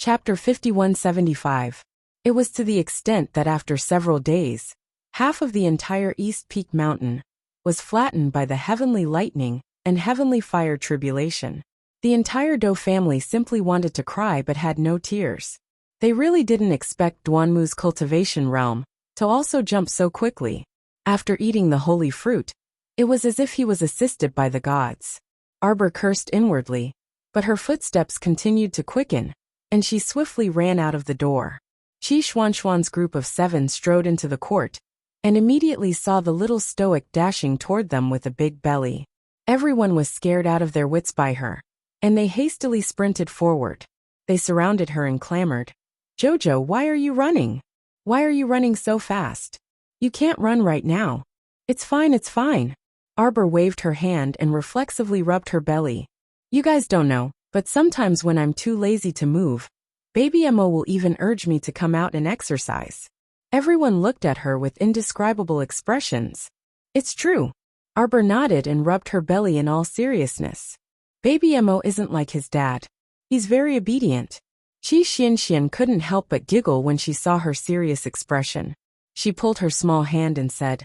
Chapter 5175. It was to the extent that after several days, half of the entire East Peak Mountain was flattened by the heavenly lightning and heavenly fire tribulation. The entire Doe family simply wanted to cry but had no tears. They really didn't expect Duanmu's cultivation realm to also jump so quickly. After eating the holy fruit, it was as if he was assisted by the gods. Arbor cursed inwardly, but her footsteps continued to quicken, and she swiftly ran out of the door. Qi Xuanxuan's group of 7 strode into the court, and immediately saw the little stoic dashing toward them with a big belly. Everyone was scared out of their wits by her, and they hastily sprinted forward. They surrounded her and clamored, "Jojo, why are you running? Why are you running so fast? You can't run right now." It's fine, it's fine." Arbor waved her hand and reflexively rubbed her belly. "You guys don't know, but sometimes when I'm too lazy to move, Baby Mo will even urge me to come out and exercise." Everyone looked at her with indescribable expressions. "It's true." Arbor nodded and rubbed her belly in all seriousness. "Baby Mo isn't like his dad. He's very obedient." Qi Xianxian couldn't help but giggle when she saw her serious expression. She pulled her small hand and said,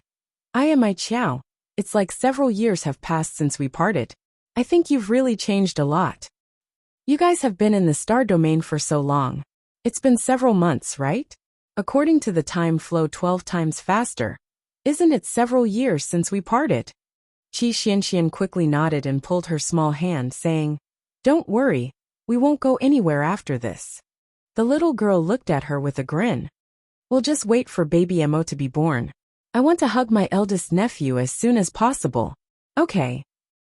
"I am my Qiao. It's like several years have passed since we parted. I think you've really changed a lot. You guys have been in the star domain for so long. It's been several months, right? According to the time flow 12 times faster. Isn't it several years since we parted?" Qi Xianxian quickly nodded and pulled her small hand, saying, "Don't worry, we won't go anywhere after this." The little girl looked at her with a grin. "We'll just wait for Baby Mo to be born. I want to hug my eldest nephew as soon as possible." "Okay."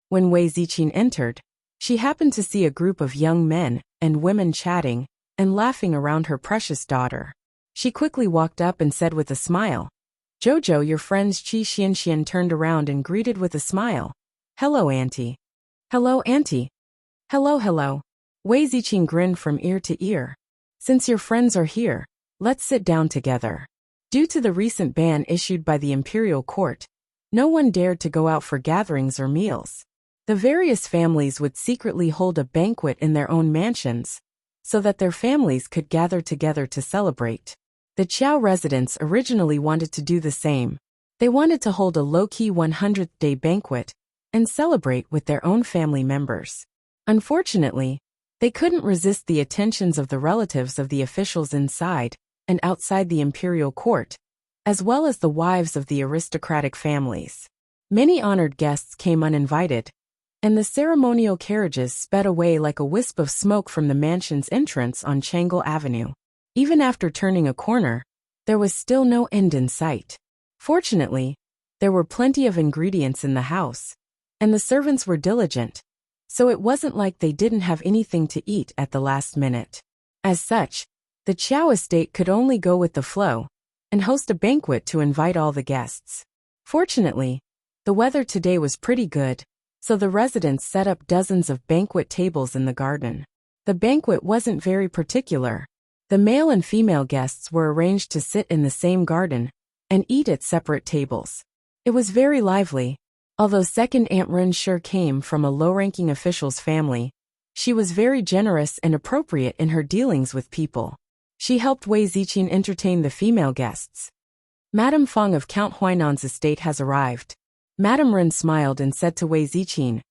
When Wei Ziqin entered, she happened to see a group of young men and women chatting and laughing around her precious daughter. She quickly walked up and said with a smile, "Jojo, your friends." Qi Xianxian turned around and greeted with a smile, "Hello, Auntie." "Hello, Auntie." "Hello, hello." Wei Ziqin grinned from ear to ear. "Since your friends are here, let's sit down together." Due to the recent ban issued by the imperial court, no one dared to go out for gatherings or meals. The various families would secretly hold a banquet in their own mansions, so that their families could gather together to celebrate. The Qiao residents originally wanted to do the same. They wanted to hold a low-key 100th day banquet and celebrate with their own family members. Unfortunately, they couldn't resist the attentions of the relatives of the officials inside and outside the imperial court, as well as the wives of the aristocratic families. Many honored guests came uninvited, and the ceremonial carriages sped away like a wisp of smoke from the mansion's entrance on Changle Avenue. Even after turning a corner, there was still no end in sight. Fortunately, there were plenty of ingredients in the house, and the servants were diligent, so it wasn't like they didn't have anything to eat at the last minute. As such, the Qiao estate could only go with the flow and host a banquet to invite all the guests. Fortunately, the weather today was pretty good, so the residents set up dozens of banquet tables in the garden. The banquet wasn't very particular. The male and female guests were arranged to sit in the same garden and eat at separate tables. It was very lively. Although second Aunt Ren sure came from a low-ranking official's family, she was very generous and appropriate in her dealings with people. She helped Wei Ziqin entertain the female guests. "Madame Fong of Count Huainan's estate has arrived." Madame Ren smiled and said to Wei Ziqin,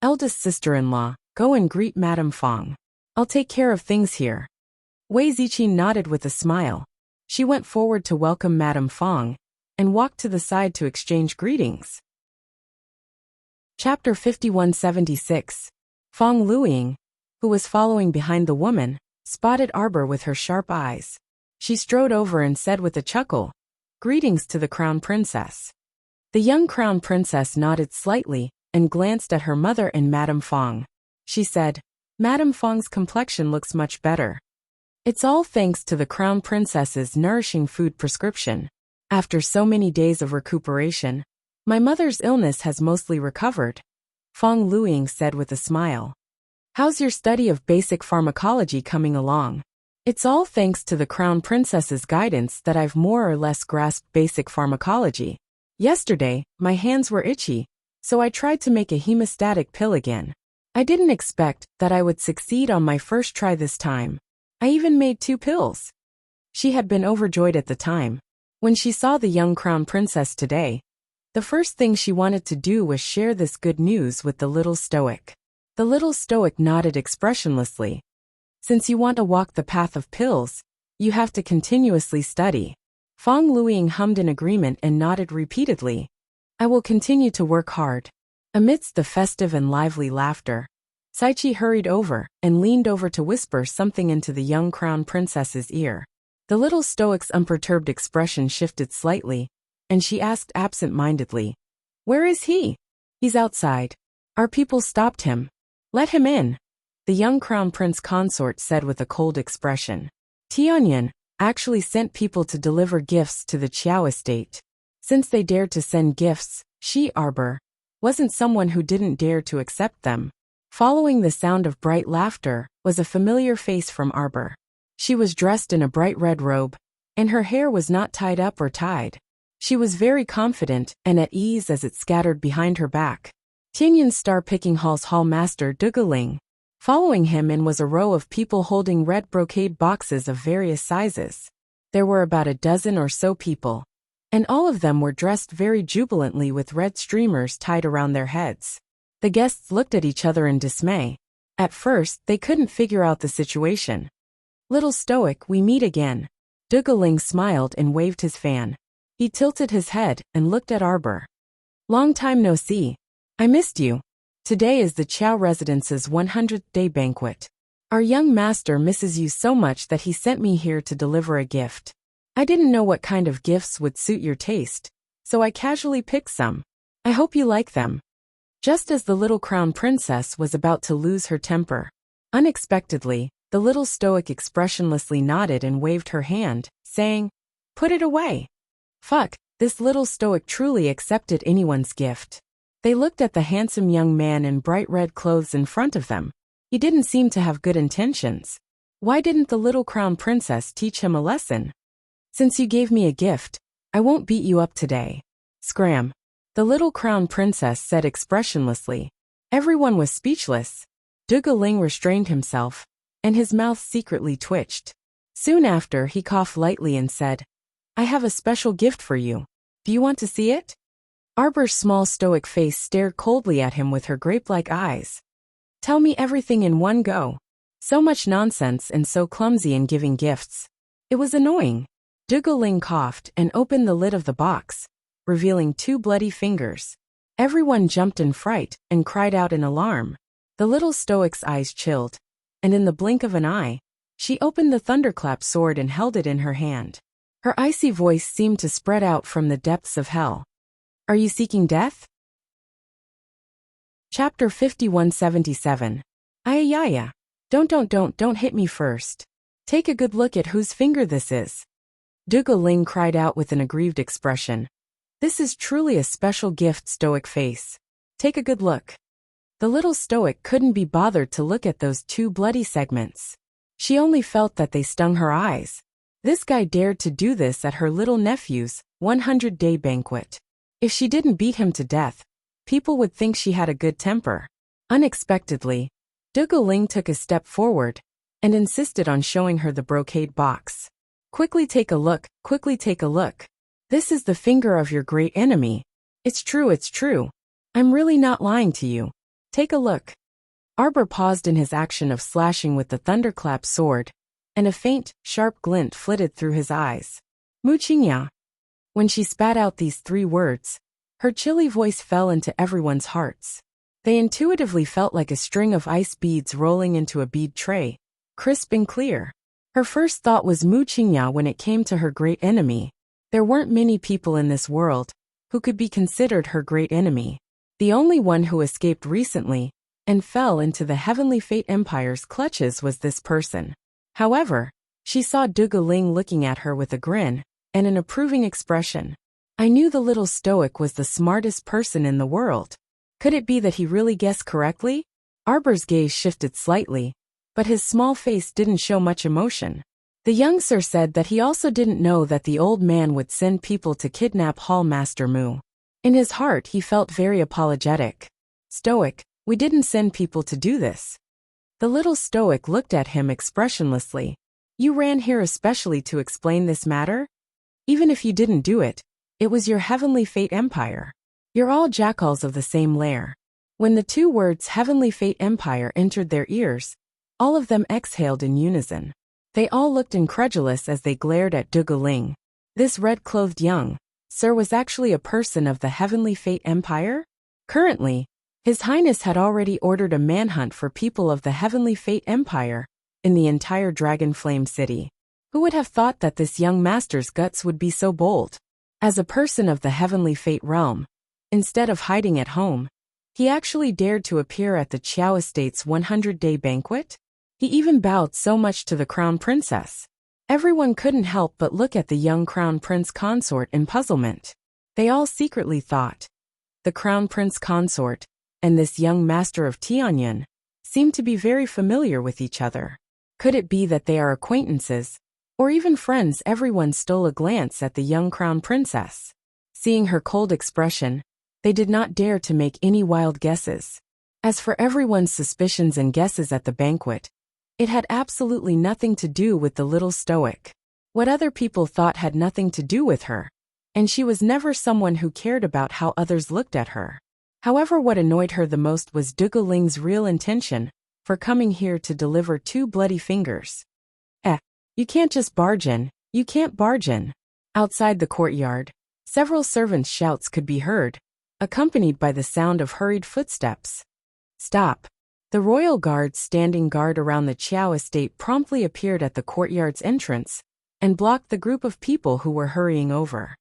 "Eldest sister-in-law, go and greet Madame Fong. I'll take care of things here." Wei Ziqin nodded with a smile. She went forward to welcome Madame Fong and walked to the side to exchange greetings. Chapter 5176. Fong Luiying, who was following behind the woman, spotted Arbor with her sharp eyes. She strode over and said with a chuckle, "Greetings to the Crown Princess." The young Crown Princess nodded slightly and glanced at her mother and Madame Fong. She said, "Madame Fong's complexion looks much better. It's all thanks to the Crown Princess's nourishing food prescription. After so many days of recuperation, my mother's illness has mostly recovered," Fong Luiying said with a smile. "How's your study of basic pharmacology coming along?" "It's all thanks to the Crown Princess's guidance that I've more or less grasped basic pharmacology. Yesterday, my hands were itchy, so I tried to make a hemostatic pill again. I didn't expect that I would succeed on my first try this time. I even made 2 pills. She had been overjoyed at the time. When she saw the young crown princess today, the first thing she wanted to do was share this good news with the little stoic. The little stoic nodded expressionlessly. Since you want to walk the path of pills, you have to continuously study. Fong Luiying hummed in agreement and nodded repeatedly. I will continue to work hard. Amidst the festive and lively laughter, Saichi hurried over and leaned over to whisper something into the young crown princess's ear. The little stoic's unperturbed expression shifted slightly, and she asked absent-mindedly, "Where is he?" "He's outside. Our people stopped him. Let him in," the young crown prince consort said with a cold expression. Tianyan actually sent people to deliver gifts to the Qiao estate. Since they dared to send gifts, she, Arbor, wasn't someone who didn't dare to accept them. Following the sound of bright laughter was a familiar face from Arbor. She was dressed in a bright red robe, and her hair was not tied up or tied. She was very confident and at ease as it scattered behind her back. Tianyan's star-picking hall's hall master Duguling. Following him in was a row of people holding red brocade boxes of various sizes. There were about a dozen or so people, and all of them were dressed very jubilantly with red streamers tied around their heads. The guests looked at each other in dismay. At first, they couldn't figure out the situation. "Little stoic, we meet again." Duguling smiled and waved his fan. He tilted his head and looked at Arbor. "Long time no see. I missed you. Today is the Qiao Residence's 100th day banquet. Our young master misses you so much that he sent me here to deliver a gift. I didn't know what kind of gifts would suit your taste, so I casually picked some. I hope you like them." Just as the little crown princess was about to lose her temper, unexpectedly, the little stoic expressionlessly nodded and waved her hand, saying, "Put it away." Fuck, this little stoic truly accepted anyone's gift. They looked at the handsome young man in bright red clothes in front of them. He didn't seem to have good intentions. Why didn't the little crown princess teach him a lesson? "Since you gave me a gift, I won't beat you up today." Scram. The little crown princess said expressionlessly. Everyone was speechless. Duguling restrained himself, and his mouth secretly twitched. Soon after, he coughed lightly and said, "I have a special gift for you. Do you want to see it?" Arbor's small stoic face stared coldly at him with her grape-like eyes. "Tell me everything in one go." So much nonsense and so clumsy in giving gifts. It was annoying. Duguling coughed and opened the lid of the box, revealing 2 bloody fingers. Everyone jumped in fright and cried out in alarm. The little stoic's eyes chilled, and in the blink of an eye, she opened the thunderclap sword and held it in her hand. Her icy voice seemed to spread out from the depths of hell. "Are you seeking death?" Chapter 5177. Ayayaya. Don't hit me first. Take a good look at whose finger this is." Duguling cried out with an aggrieved expression. "This is truly a special gift, stoic face. Take a good look." The little stoic couldn't be bothered to look at those 2 bloody segments. She only felt that they stung her eyes. This guy dared to do this at her little nephew's 100-day banquet. If she didn't beat him to death, people would think she had a good temper. Unexpectedly, Duguling took a step forward and insisted on showing her the brocade box. Quickly take a look. This is the finger of your great enemy. It's true. I'm really not lying to you. Take a look." Arbor paused in his action of slashing with the thunderclap sword, and a faint, sharp glint flitted through his eyes. "Muqingya." When she spat out these 3 words, her chilly voice fell into everyone's hearts. They intuitively felt like a string of ice beads rolling into a bead tray, crisp and clear. Her first thought was Muqingya when it came to her great enemy. There weren't many people in this world who could be considered her great enemy. The only one who escaped recently and fell into the Heavenly Fate Empire's clutches was this person. However, she saw Duguling looking at her with a grin and an approving expression. I knew the little stoic was the smartest person in the world. Could it be that he really guessed correctly? Arbor's gaze shifted slightly, but his small face didn't show much emotion. The young sir said that he also didn't know that the old man would send people to kidnap Hall Master Mu. In his heart he felt very apologetic. "Stoic, we didn't send people to do this." The little stoic looked at him expressionlessly. You ran here especially to explain this matter? Even if you didn't do it, it was your heavenly fate empire. You're all jackals of the same lair. When the two words heavenly fate empire entered their ears, all of them exhaled in unison. They all looked incredulous as they glared at Dugu Ling. This red-clothed young sir was actually a person of the heavenly fate empire? Currently, His Highness had already ordered a manhunt for people of the heavenly fate empire in the entire Dragon Flame City. Who would have thought that this young master's guts would be so bold? As a person of the heavenly fate realm, instead of hiding at home, he actually dared to appear at the Qiao Estate's 100-day banquet? He even bowed so much to the Crown Princess. Everyone couldn't help but look at the young Crown Prince Consort in puzzlement. They all secretly thought, the Crown Prince Consort and this young master of Tianyan seem to be very familiar with each other. Could it be that they are acquaintances, or even friends? Everyone stole a glance at the young Crown Princess. Seeing her cold expression, they did not dare to make any wild guesses. As for everyone's suspicions and guesses at the banquet, it had absolutely nothing to do with the little stoic. What other people thought had nothing to do with her, and she was never someone who cared about how others looked at her. However, what annoyed her the most was Dugu Ling's real intention for coming here to deliver 2 bloody fingers. You can't just barge in, you can't barge in. Outside the courtyard, several servants' shouts could be heard, accompanied by the sound of hurried footsteps. Stop. The royal guards standing guard around the Qiao estate promptly appeared at the courtyard's entrance and blocked the group of people who were hurrying over.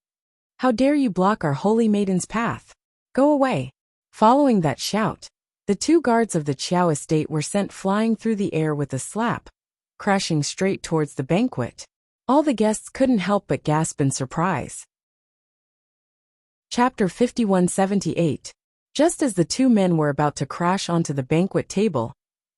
How dare you block our holy maiden's path? Go away. Following that shout, the 2 guards of the Qiao estate were sent flying through the air with a slap, crashing straight towards the banquet. All the guests couldn't help but gasp in surprise. Chapter 5178. Just as the 2 men were about to crash onto the banquet table,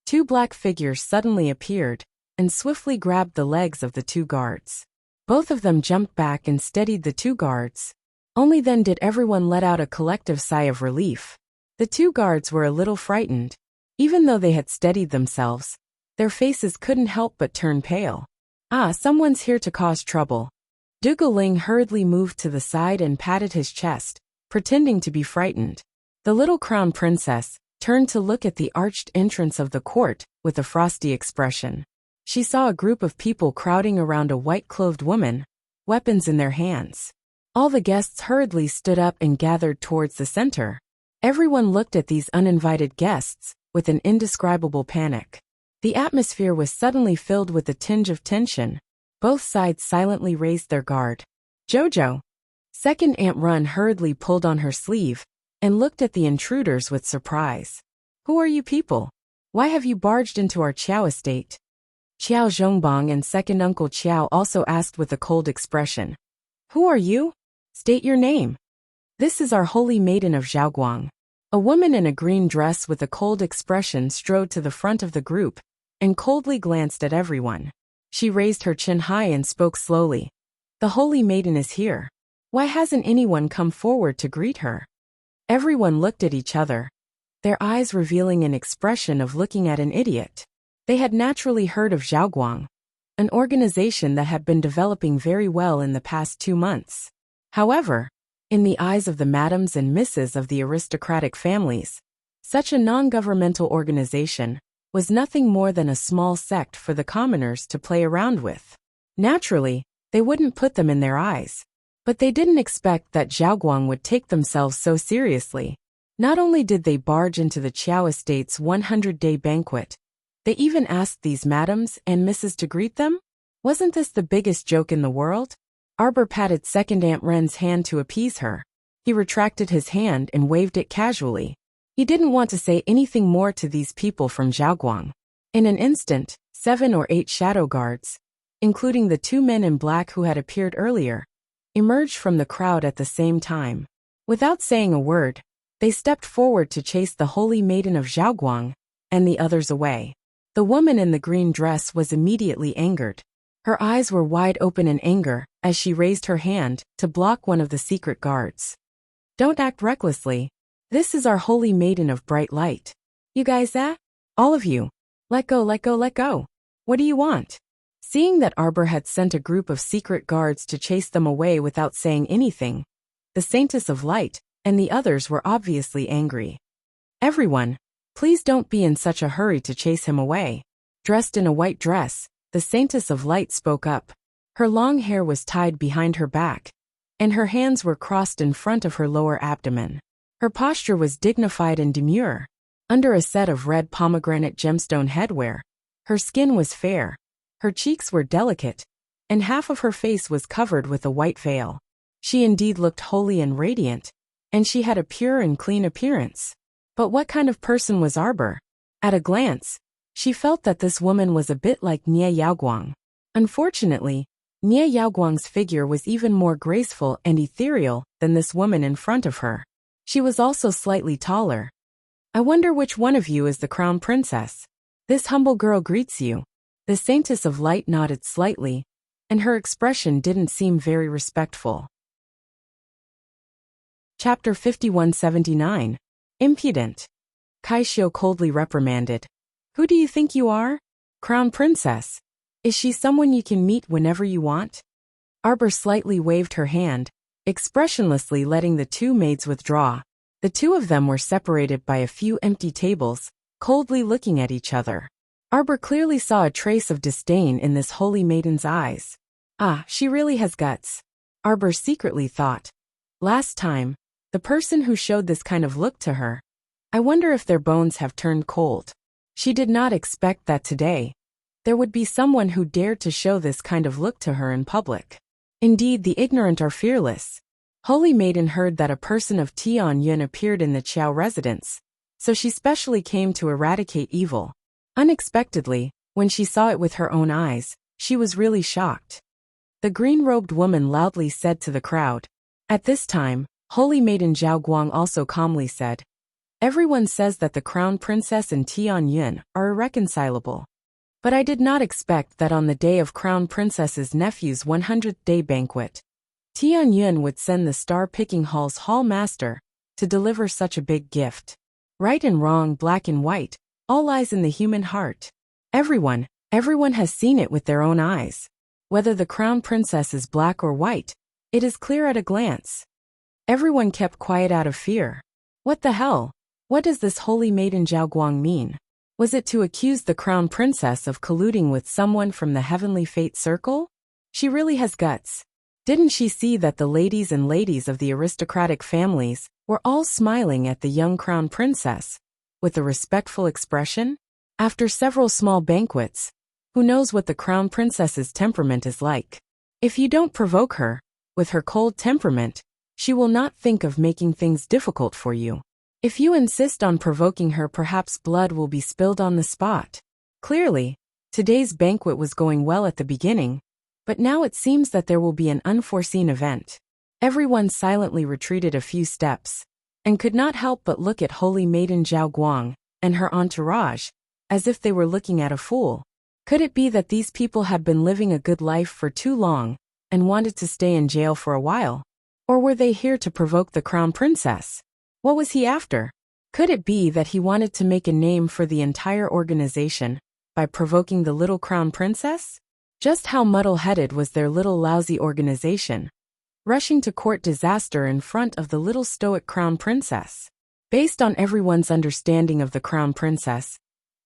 2 black figures suddenly appeared and swiftly grabbed the legs of the 2 guards. Both of them jumped back and steadied the 2 guards. Only then did everyone let out a collective sigh of relief. The 2 guards were a little frightened. Even though they had steadied themselves, their faces couldn't help but turn pale. Someone's here to cause trouble. Dugu Ling hurriedly moved to the side and patted his chest, pretending to be frightened. The little crown princess turned to look at the arched entrance of the court with a frosty expression. She saw a group of people crowding around a white-clothed woman, weapons in their hands. All the guests hurriedly stood up and gathered towards the center. Everyone looked at these uninvited guests with an indescribable panic. The atmosphere was suddenly filled with a tinge of tension. Both sides silently raised their guard. Jojo. Second Aunt Run hurriedly pulled on her sleeve and looked at the intruders with surprise. Who are you people? Why have you barged into our Qiao estate? Qiao Zhongbang and second Uncle Qiao also asked with a cold expression. Who are you? State your name. This is our holy maiden of Zhaoguang. A woman in a green dress with a cold expression strode to the front of the group and coldly glanced at everyone. She raised her chin high and spoke slowly. The holy maiden is here. Why hasn't anyone come forward to greet her? Everyone looked at each other, their eyes revealing an expression of looking at an idiot. They had naturally heard of Zhaoguang, an organization that had been developing very well in the past 2 months. However, in the eyes of the madams and misses of the aristocratic families, such a non-governmental organization was nothing more than a small sect for the commoners to play around with. Naturally, they wouldn't put them in their eyes. But they didn't expect that Zhaoguang would take themselves so seriously. Not only did they barge into the Qiao Estate's 100-day banquet, they even asked these madams and misses to greet them? Wasn't this the biggest joke in the world? Arbor patted second Aunt Ren's hand to appease her. He retracted his hand and waved it casually. He didn't want to say anything more to these people from Zhaoguang. In an instant, 7 or 8 shadow guards, including the 2 men in black who had appeared earlier, emerged from the crowd at the same time. Without saying a word, they stepped forward to chase the holy maiden of Zhaoguang and the others away. The woman in the green dress was immediately angered. Her eyes were wide open in anger as she raised her hand to block one of the secret guards. Don't act recklessly. This is our holy maiden of bright light. You guys all of you. Let go, let go, let go. What do you want? Seeing that Arbor had sent a group of secret guards to chase them away without saying anything, the Saintess of Light and the others were obviously angry. Everyone, please don't be in such a hurry to chase him away. Dressed in a white dress, the Saintess of Light spoke up. Her long hair was tied behind her back, and her hands were crossed in front of her lower abdomen. Her posture was dignified and demure. Under a set of red pomegranate gemstone headwear, her skin was fair, her cheeks were delicate, and half of her face was covered with a white veil. She indeed looked holy and radiant, and she had a pure and clean appearance. But what kind of person was Arbor? At a glance, she felt that this woman was a bit like Nie Yaoguang. Unfortunately, Nie Yaoguang's figure was even more graceful and ethereal than this woman in front of her. She was also slightly taller. I wonder which one of you is the crown princess. This humble girl greets you. The Saintess of Light nodded slightly, and her expression didn't seem very respectful. Chapter 5179. Impudent. Kaishio coldly reprimanded. Who do you think you are? Crown princess. Is she someone you can meet whenever you want? Arbor slightly waved her hand, expressionlessly letting the two maids withdraw. The two of them were separated by a few empty tables, coldly looking at each other. Arbor clearly saw a trace of disdain in this holy maiden's eyes. Ah, she really has guts. Arbor secretly thought. Last time, the person who showed this kind of look to her. I wonder if their bones have turned cold. She did not expect that today there would be someone who dared to show this kind of look to her in public. Indeed, the ignorant are fearless. Holy Maiden heard that a person of Tianyun appeared in the Qiao residence, so she specially came to eradicate evil. Unexpectedly, when she saw it with her own eyes, she was really shocked. The green-robed woman loudly said to the crowd. At this time, Holy Maiden Zhao Guang also calmly said, Everyone says that the crown princess and Tianyun are irreconcilable. But I did not expect that on the day of crown princess's nephew's 100th day banquet, Tianyun would send the star-picking hall's hall master to deliver such a big gift. Right and wrong, black and white, all lies in the human heart. Everyone has seen it with their own eyes. Whether the crown princess is black or white, it is clear at a glance. Everyone kept quiet out of fear. What the hell? What does this holy maiden Zhao Guang mean? Was it to accuse the crown princess of colluding with someone from the heavenly fate circle? She really has guts. Didn't she see that the ladies and ladies of the aristocratic families were all smiling at the young crown princess, with a respectful expression? After several small banquets, who knows what the crown princess's temperament is like? If you don't provoke her, with her cold temperament, she will not think of making things difficult for you. If you insist on provoking her, perhaps blood will be spilled on the spot. Clearly, today's banquet was going well at the beginning, but now it seems that there will be an unforeseen event. Everyone silently retreated a few steps, and could not help but look at Holy Maiden Zhao Guang and her entourage, as if they were looking at a fool. Could it be that these people had been living a good life for too long, and wanted to stay in jail for a while? Or were they here to provoke the crown princess? What was he after? Could it be that he wanted to make a name for the entire organization by provoking the little crown princess? Just how muddle-headed was their little lousy organization, rushing to court disaster in front of the little stoic crown princess? Based on everyone's understanding of the crown princess,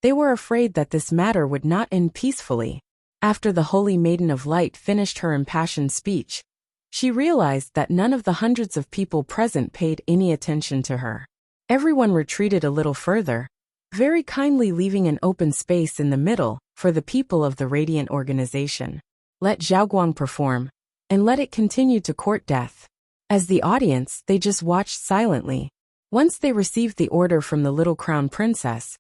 they were afraid that this matter would not end peacefully. After the Holy Maiden of Light finished her impassioned speech, she realized that none of the hundreds of people present paid any attention to her. Everyone retreated a little further, very kindly leaving an open space in the middle for the people of the Radiant Organization. Let Zhao Guang perform, and let it continue to court death. As the audience, they just watched silently. Once they received the order from the little crown princess,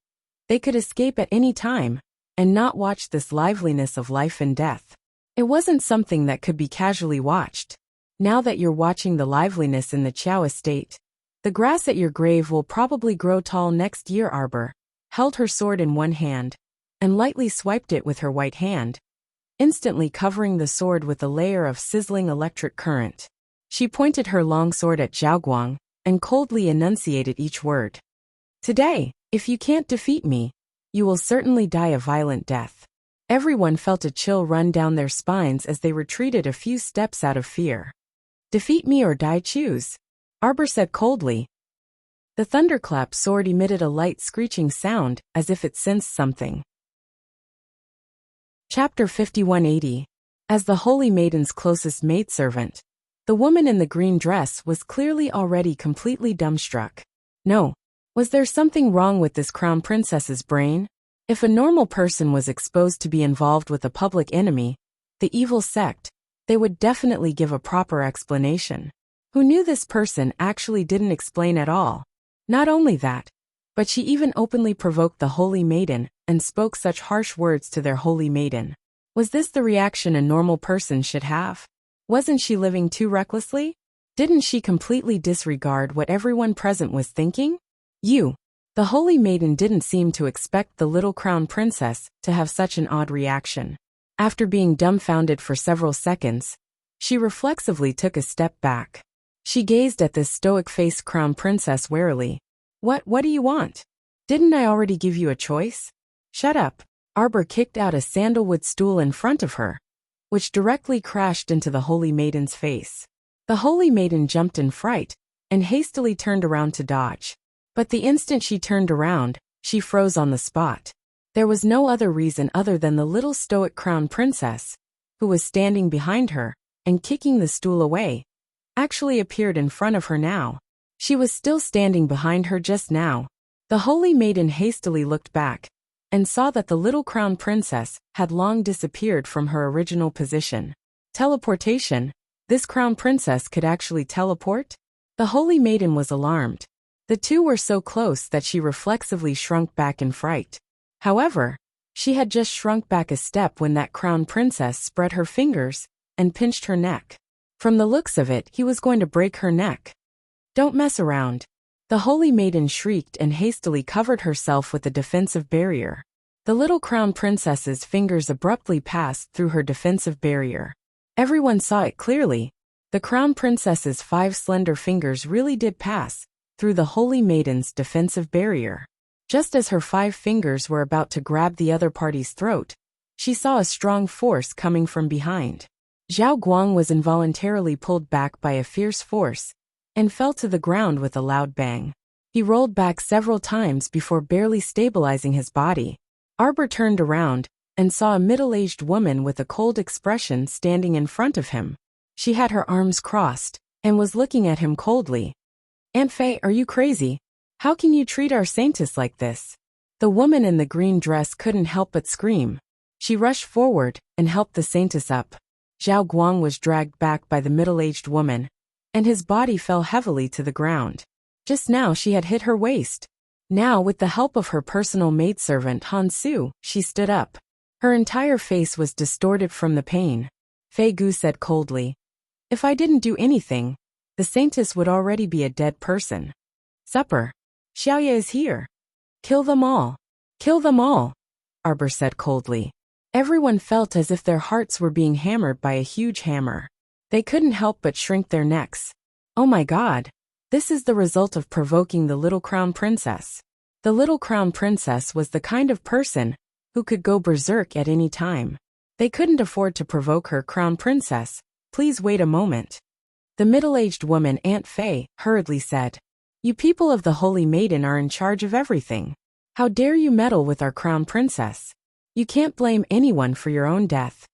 they could escape at any time, and not watch this liveliness of life and death. It wasn't something that could be casually watched. Now that you're watching the liveliness in the Qiao estate, the grass at your grave will probably grow tall next year. Arbor held her sword in one hand, and lightly swiped it with her white hand, instantly covering the sword with a layer of sizzling electric current. She pointed her long sword at Zhao Guang, and coldly enunciated each word. Today, if you can't defeat me, you will certainly die a violent death. Everyone felt a chill run down their spines as they retreated a few steps out of fear. Defeat me or die, choose, Arbor said coldly. The thunderclap sword emitted a light screeching sound as if it sensed something. Chapter 5180. As the Holy Maiden's closest maidservant, the woman in the green dress was clearly already completely dumbstruck. No. Was there something wrong with this crown princess's brain? If a normal person was exposed to be involved with a public enemy, the evil sect, they would definitely give a proper explanation. Who knew this person actually didn't explain at all. Not only that, but she even openly provoked the Holy Maiden and spoke such harsh words to their Holy Maiden. Was this the reaction a normal person should have? Wasn't she living too recklessly? Didn't she completely disregard what everyone present was thinking? The Holy Maiden didn't seem to expect the little crown princess to have such an odd reaction. After being dumbfounded for several seconds, she reflexively took a step back. She gazed at this stoic-faced crown princess warily. What do you want? Didn't I already give you a choice? Shut up. Arbor kicked out a sandalwood stool in front of her, which directly crashed into the Holy Maiden's face. The Holy Maiden jumped in fright and hastily turned around to dodge. But the instant she turned around, she froze on the spot. There was no other reason other than the little stoic crown princess, who was standing behind her and kicking the stool away, actually appeared in front of her now. She was still standing behind her just now. The Holy Maiden hastily looked back and saw that the little crown princess had long disappeared from her original position. Teleportation? This crown princess could actually teleport? The Holy Maiden was alarmed. The two were so close that she reflexively shrunk back in fright. However, she had just shrunk back a step when that crown princess spread her fingers and pinched her neck. From the looks of it, he was going to break her neck. Don't mess around. The Holy Maiden shrieked and hastily covered herself with a defensive barrier. The little crown princess's fingers abruptly passed through her defensive barrier. Everyone saw it clearly. The crown princess's 5 slender fingers really did pass through the Holy Maiden's defensive barrier. Just as her 5 fingers were about to grab the other party's throat, she saw a strong force coming from behind. Zhao Guang was involuntarily pulled back by a fierce force and fell to the ground with a loud bang. He rolled back several times before barely stabilizing his body. Arbor turned around and saw a middle-aged woman with a cold expression standing in front of him. She had her arms crossed and was looking at him coldly. Aunt Fei, are you crazy? How can you treat our saintess like this? The woman in the green dress couldn't help but scream. She rushed forward and helped the saintess up. Zhao Guang was dragged back by the middle-aged woman, and his body fell heavily to the ground. Just now she had hit her waist. Now, with the help of her personal maidservant Han Su, she stood up. Her entire face was distorted from the pain. Fei Gu said coldly, "If I didn't do anything, the saintess would already be a dead person." "Supper. Xiaoye is here. Kill them all. Kill them all," Arbor said coldly. Everyone felt as if their hearts were being hammered by a huge hammer. They couldn't help but shrink their necks. Oh my God. This is the result of provoking the little crown princess. The little crown princess was the kind of person who could go berserk at any time. They couldn't afford to provoke her. "Crown princess, please wait a moment." The middle-aged woman, Aunt Fei, hurriedly said, "You people of the Holy Maiden are in charge of everything. How dare you meddle with our crown princess? You can't blame anyone for your own death."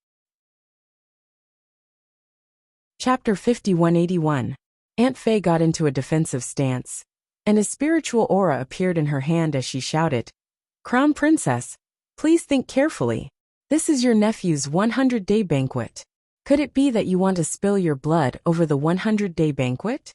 Chapter 5181. Aunt Fei got into a defensive stance, and a spiritual aura appeared in her hand as she shouted, "Crown princess, please think carefully. This is your nephew's 100-day banquet. Could it be that you want to spill your blood over the 100-day banquet?"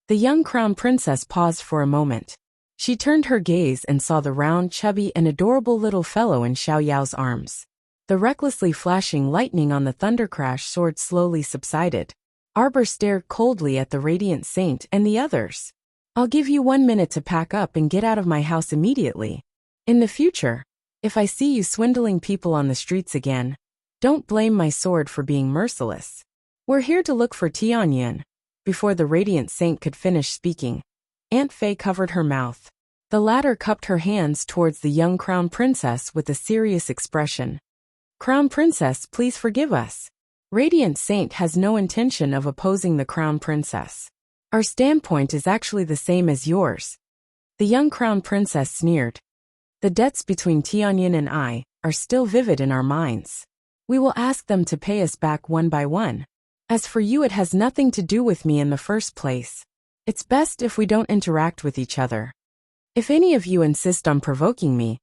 The young crown princess paused for a moment. She turned her gaze and saw the round, chubby, and adorable little fellow in Xiao Yao's arms. The recklessly flashing lightning on the thundercrash sword slowly subsided. Arbor stared coldly at the radiant saint and the others. "I'll give you 1 minute to pack up and get out of my house immediately. In the future, if I see you swindling people on the streets again, don't blame my sword for being merciless. We're here to look for Tianyuan." Before the radiant saint could finish speaking, Aunt Fei covered her mouth. The latter cupped her hands towards the young crown princess with a serious expression. Crown Princess, please forgive us. Radiant Saint has no intention of opposing the Crown Princess. Our standpoint is actually the same as yours. The young Crown Princess sneered. The debts between Tianyin and I are still vivid in our minds. We will ask them to pay us back one by one. As for you, it has nothing to do with me in the first place. It's best if we don't interact with each other. If any of you insist on provoking me,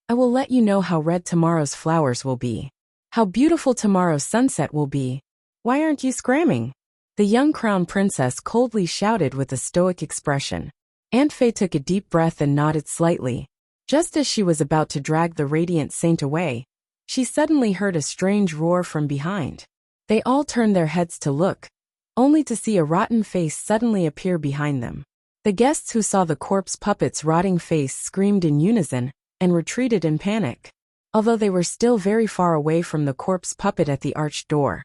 I will let you know how red tomorrow's flowers will be. How beautiful tomorrow's sunset will be. Why aren't you screaming? The young Crown Princess coldly shouted with a stoic expression. Aunt Fei took a deep breath and nodded slightly. Just as she was about to drag the Radiant Saint away, she suddenly heard a strange roar from behind. They all turned their heads to look, only to see a rotten face suddenly appear behind them. The guests who saw the corpse puppet's rotting face screamed in unison and retreated in panic. Although they were still very far away from the corpse puppet at the arched door,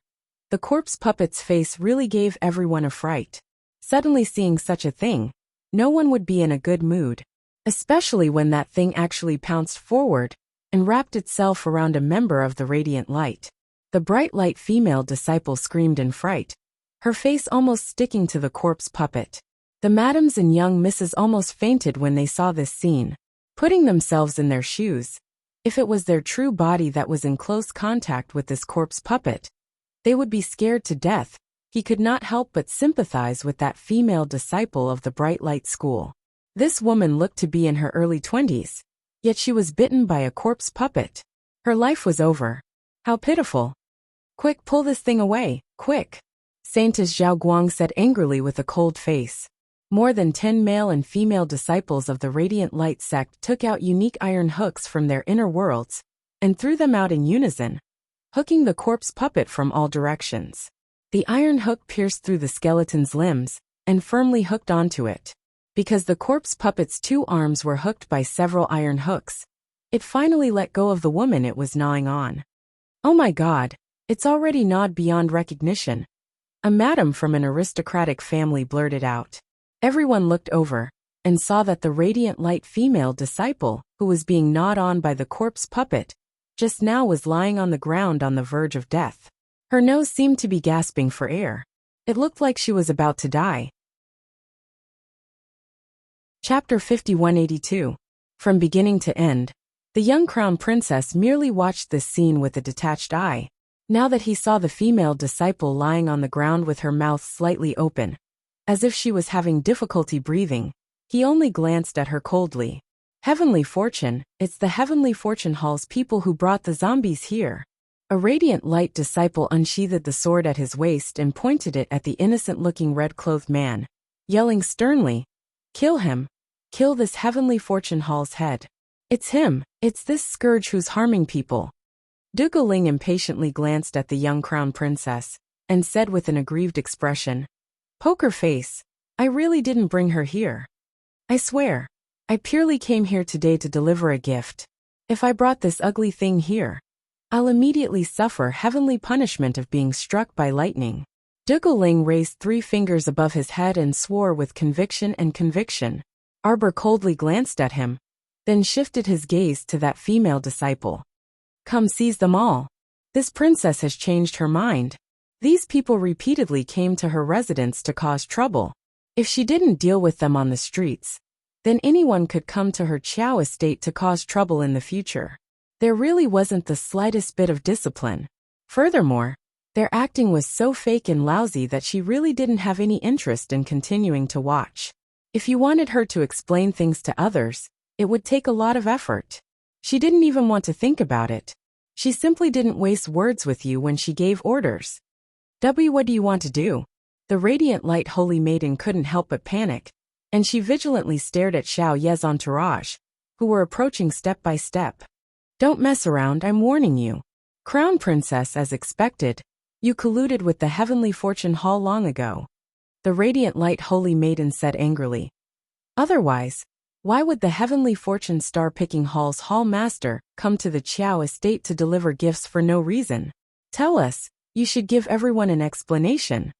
the corpse puppet's face really gave everyone a fright. Suddenly seeing such a thing, no one would be in a good mood, especially when that thing actually pounced forward and wrapped itself around a member of the Radiant Light. The bright light female disciple screamed in fright, her face almost sticking to the corpse puppet. The madams and young misses almost fainted when they saw this scene. Putting themselves in their shoes, if it was their true body that was in close contact with this corpse puppet, they would be scared to death. He could not help but sympathize with that female disciple of the Bright Light School. This woman looked to be in her early 20s, yet she was bitten by a corpse puppet. Her life was over. How pitiful. Quick, pull this thing away, quick. Saintess Zhao Guang said angrily with a cold face. More than 10 male and female disciples of the Radiant Light sect took out unique iron hooks from their inner worlds and threw them out in unison, hooking the corpse puppet from all directions. The iron hook pierced through the skeleton's limbs and firmly hooked onto it. Because the corpse puppet's 2 arms were hooked by several iron hooks, it finally let go of the woman it was gnawing on. Oh my God, it's already gnawed beyond recognition. A madam from an aristocratic family blurted out. Everyone looked over and saw that the Radiant Light female disciple, who was being gnawed on by the corpse puppet, just now was lying on the ground on the verge of death. Her nose seemed to be gasping for air. It looked like she was about to die. Chapter 5182. From beginning to end, the young Crown Princess merely watched this scene with a detached eye. Now that he saw the female disciple lying on the ground with her mouth slightly open, as if she was having difficulty breathing, he only glanced at her coldly. Heavenly Fortune, it's the Heavenly Fortune Hall's people who brought the zombies here. A Radiant Light disciple unsheathed the sword at his waist and pointed it at the innocent-looking red-clothed man, yelling sternly, "Kill him! Kill this Heavenly Fortune Hall's head! It's him! It's this scourge who's harming people!" Dugu Ling impatiently glanced at the young Crown Princess and said with an aggrieved expression, "Poker face, I really didn't bring her here. I swear, I purely came here today to deliver a gift. If I brought this ugly thing here, I'll immediately suffer heavenly punishment of being struck by lightning." Dugu Ling raised 3 fingers above his head and swore with conviction and conviction. Arbor coldly glanced at him, then shifted his gaze to that female disciple. "Come seize them all. This princess has changed her mind. These people repeatedly came to her residence to cause trouble. If she didn't deal with them on the streets, then anyone could come to her Qiao estate to cause trouble in the future. There really wasn't the slightest bit of discipline. Furthermore, their acting was so fake and lousy that she really didn't have any interest in continuing to watch. If you wanted her to explain things to others, it would take a lot of effort. She didn't even want to think about it. She simply didn't waste words with you when she gave orders. What do you want to do?" The Radiant Light Holy Maiden couldn't help but panic, and she vigilantly stared at Xiao Ye's entourage, who were approaching step by step. "Don't mess around, I'm warning you. Crown Princess, as expected, you colluded with the Heavenly Fortune Hall long ago," the Radiant Light Holy Maiden said angrily. "Otherwise, why would the Heavenly Fortune Star-Picking Hall's Hall Master come to the Qiao estate to deliver gifts for no reason? Tell us. You should give everyone an explanation.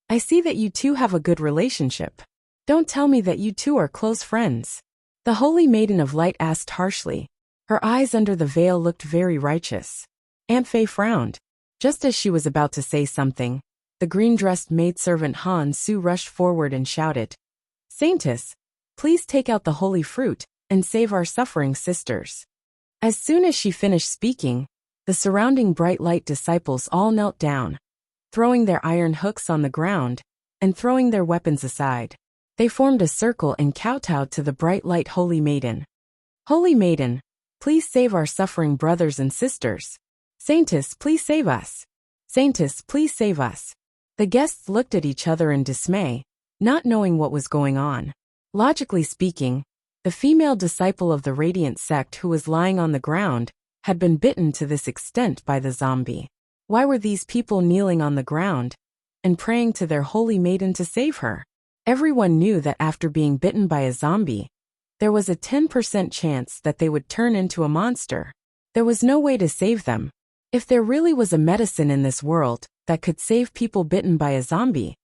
I see that you two have a good relationship. Don't tell me that you two are close friends." The Holy Maiden of Light asked harshly. Her eyes under the veil looked very righteous. Aunt Fei frowned. Just as she was about to say something, the green-dressed maidservant Han Su rushed forward and shouted, "Saintess, please take out the holy fruit and save our suffering sisters." As soon as she finished speaking, the surrounding bright light disciples all knelt down, throwing their iron hooks on the ground and throwing their weapons aside. They formed a circle and kowtowed to the bright light Holy Maiden. "Holy Maiden, please save our suffering brothers and sisters. Saintess, please save us. Saintess, please save us." The guests looked at each other in dismay, not knowing what was going on. Logically speaking, the female disciple of the Radiant sect who was lying on the ground had been bitten to this extent by the zombie. Why were these people kneeling on the ground and praying to their Holy Maiden to save her? Everyone knew that after being bitten by a zombie, there was a 10% chance that they would turn into a monster. There was no way to save them. If there really was a medicine in this world that could save people bitten by a zombie,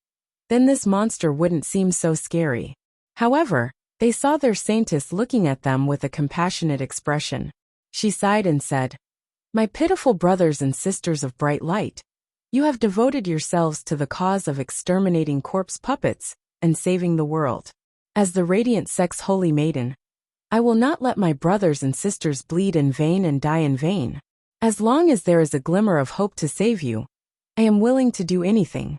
then this monster wouldn't seem so scary. However, they saw their saintess looking at them with a compassionate expression. She sighed and said, "My pitiful brothers and sisters of bright light, you have devoted yourselves to the cause of exterminating corpse puppets and saving the world. As the Radiant sect's Holy Maiden, I will not let my brothers and sisters bleed in vain and die in vain. As long as there is a glimmer of hope to save you, I am willing to do anything."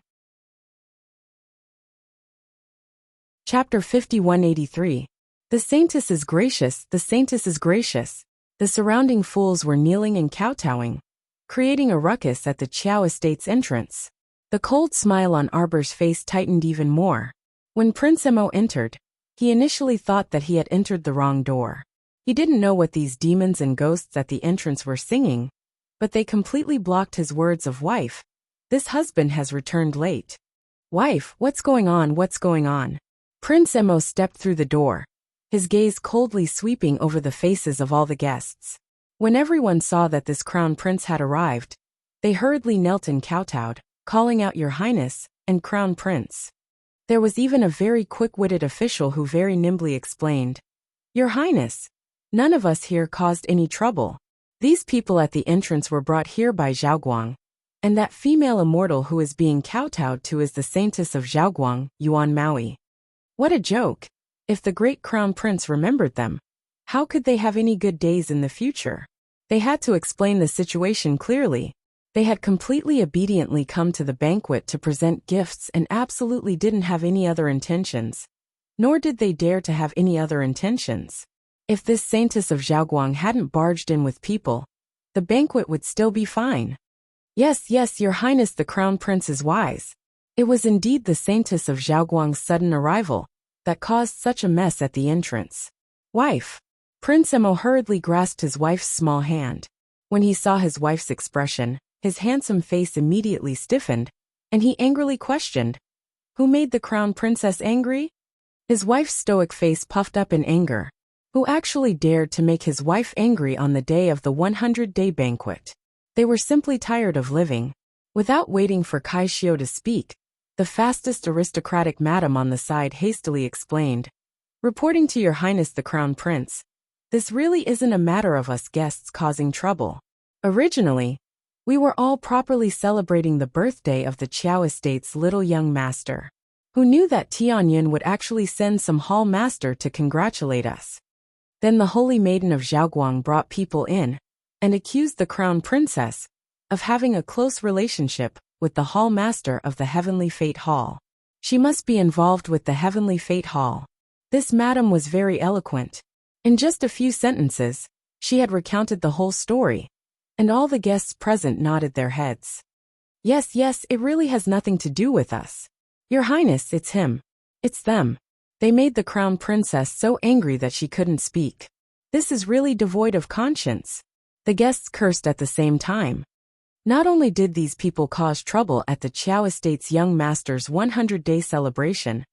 Chapter 5183. The Saintess is gracious, the Saintess is gracious. The surrounding fools were kneeling and kowtowing, creating a ruckus at the Qiao estate's entrance. The cold smile on Arbor's face tightened even more. When Prince Mo entered, he initially thought that he had entered the wrong door. He didn't know what these demons and ghosts at the entrance were singing, but they completely blocked his words of "Wife, this husband has returned late." "Wife, what's going on, what's going on?" Prince Mo stepped through the door, his gaze coldly sweeping over the faces of all the guests. When everyone saw that this crown prince had arrived, they hurriedly knelt and kowtowed, calling out "Your Highness" and "Crown Prince." There was even a very quick-witted official who very nimbly explained, "Your Highness, none of us here caused any trouble. These people at the entrance were brought here by Zhaoguang, and that female immortal who is being kowtowed to is the Saintess of Zhaoguang, Yuan Maui." What a joke! If the great crown prince remembered them, how could they have any good days in the future? They had to explain the situation clearly. They had completely obediently come to the banquet to present gifts and absolutely didn't have any other intentions. Nor did they dare to have any other intentions. If this Saintess of Zhaoguang hadn't barged in with people, the banquet would still be fine. "Yes, yes, Your Highness, the Crown Prince is wise." It was indeed the Saintess of Zhaoguang's sudden arrival that caused such a mess at the entrance. "Wife." Prince Mo hurriedly grasped his wife's small hand. When he saw his wife's expression, his handsome face immediately stiffened, and he angrily questioned, "Who made the crown princess angry?" His wife's stoic face puffed up in anger. Who actually dared to make his wife angry on the day of the 100-day banquet? They were simply tired of living. Without waiting for Kai Xiao to speak, the fastest aristocratic madam on the side hastily explained, "Reporting to Your Highness the Crown Prince, this really isn't a matter of us guests causing trouble. Originally, we were all properly celebrating the birthday of the Qiao estate's little young master. Who knew that Tianyun would actually send some hall master to congratulate us? Then the Holy Maiden of Zhaoguang brought people in and accused the Crown Princess of having a close relationship with the hall master of the Heavenly Fate Hall. She must be involved with the Heavenly Fate Hall." This madam was very eloquent. In just a few sentences, she had recounted the whole story, and all the guests present nodded their heads. "Yes, yes, it really has nothing to do with us. Your Highness, it's him. It's them. They made the Crown Princess so angry that she couldn't speak. This is really devoid of conscience." The guests cursed at the same time. Not only did these people cause trouble at the Qiao estate's young master's 100-day celebration,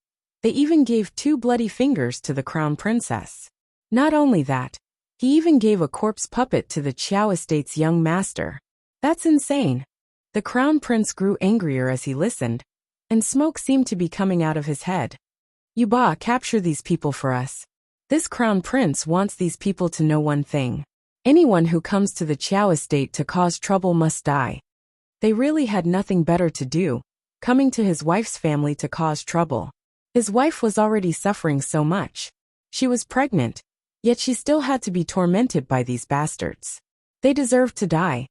they even gave 2 bloody fingers to the Crown Princess. Not only that, he even gave a corpse puppet to the Qiao estate's young master. That's insane. The Crown Prince grew angrier as he listened, and smoke seemed to be coming out of his head. "Yuba, capture these people for us. This Crown Prince wants these people to know one thing. Anyone who comes to the Qiao estate to cause trouble must die. They really had nothing better to do, coming to his wife's family to cause trouble. His wife was already suffering so much. She was pregnant, yet she still had to be tormented by these bastards. They deserved to die.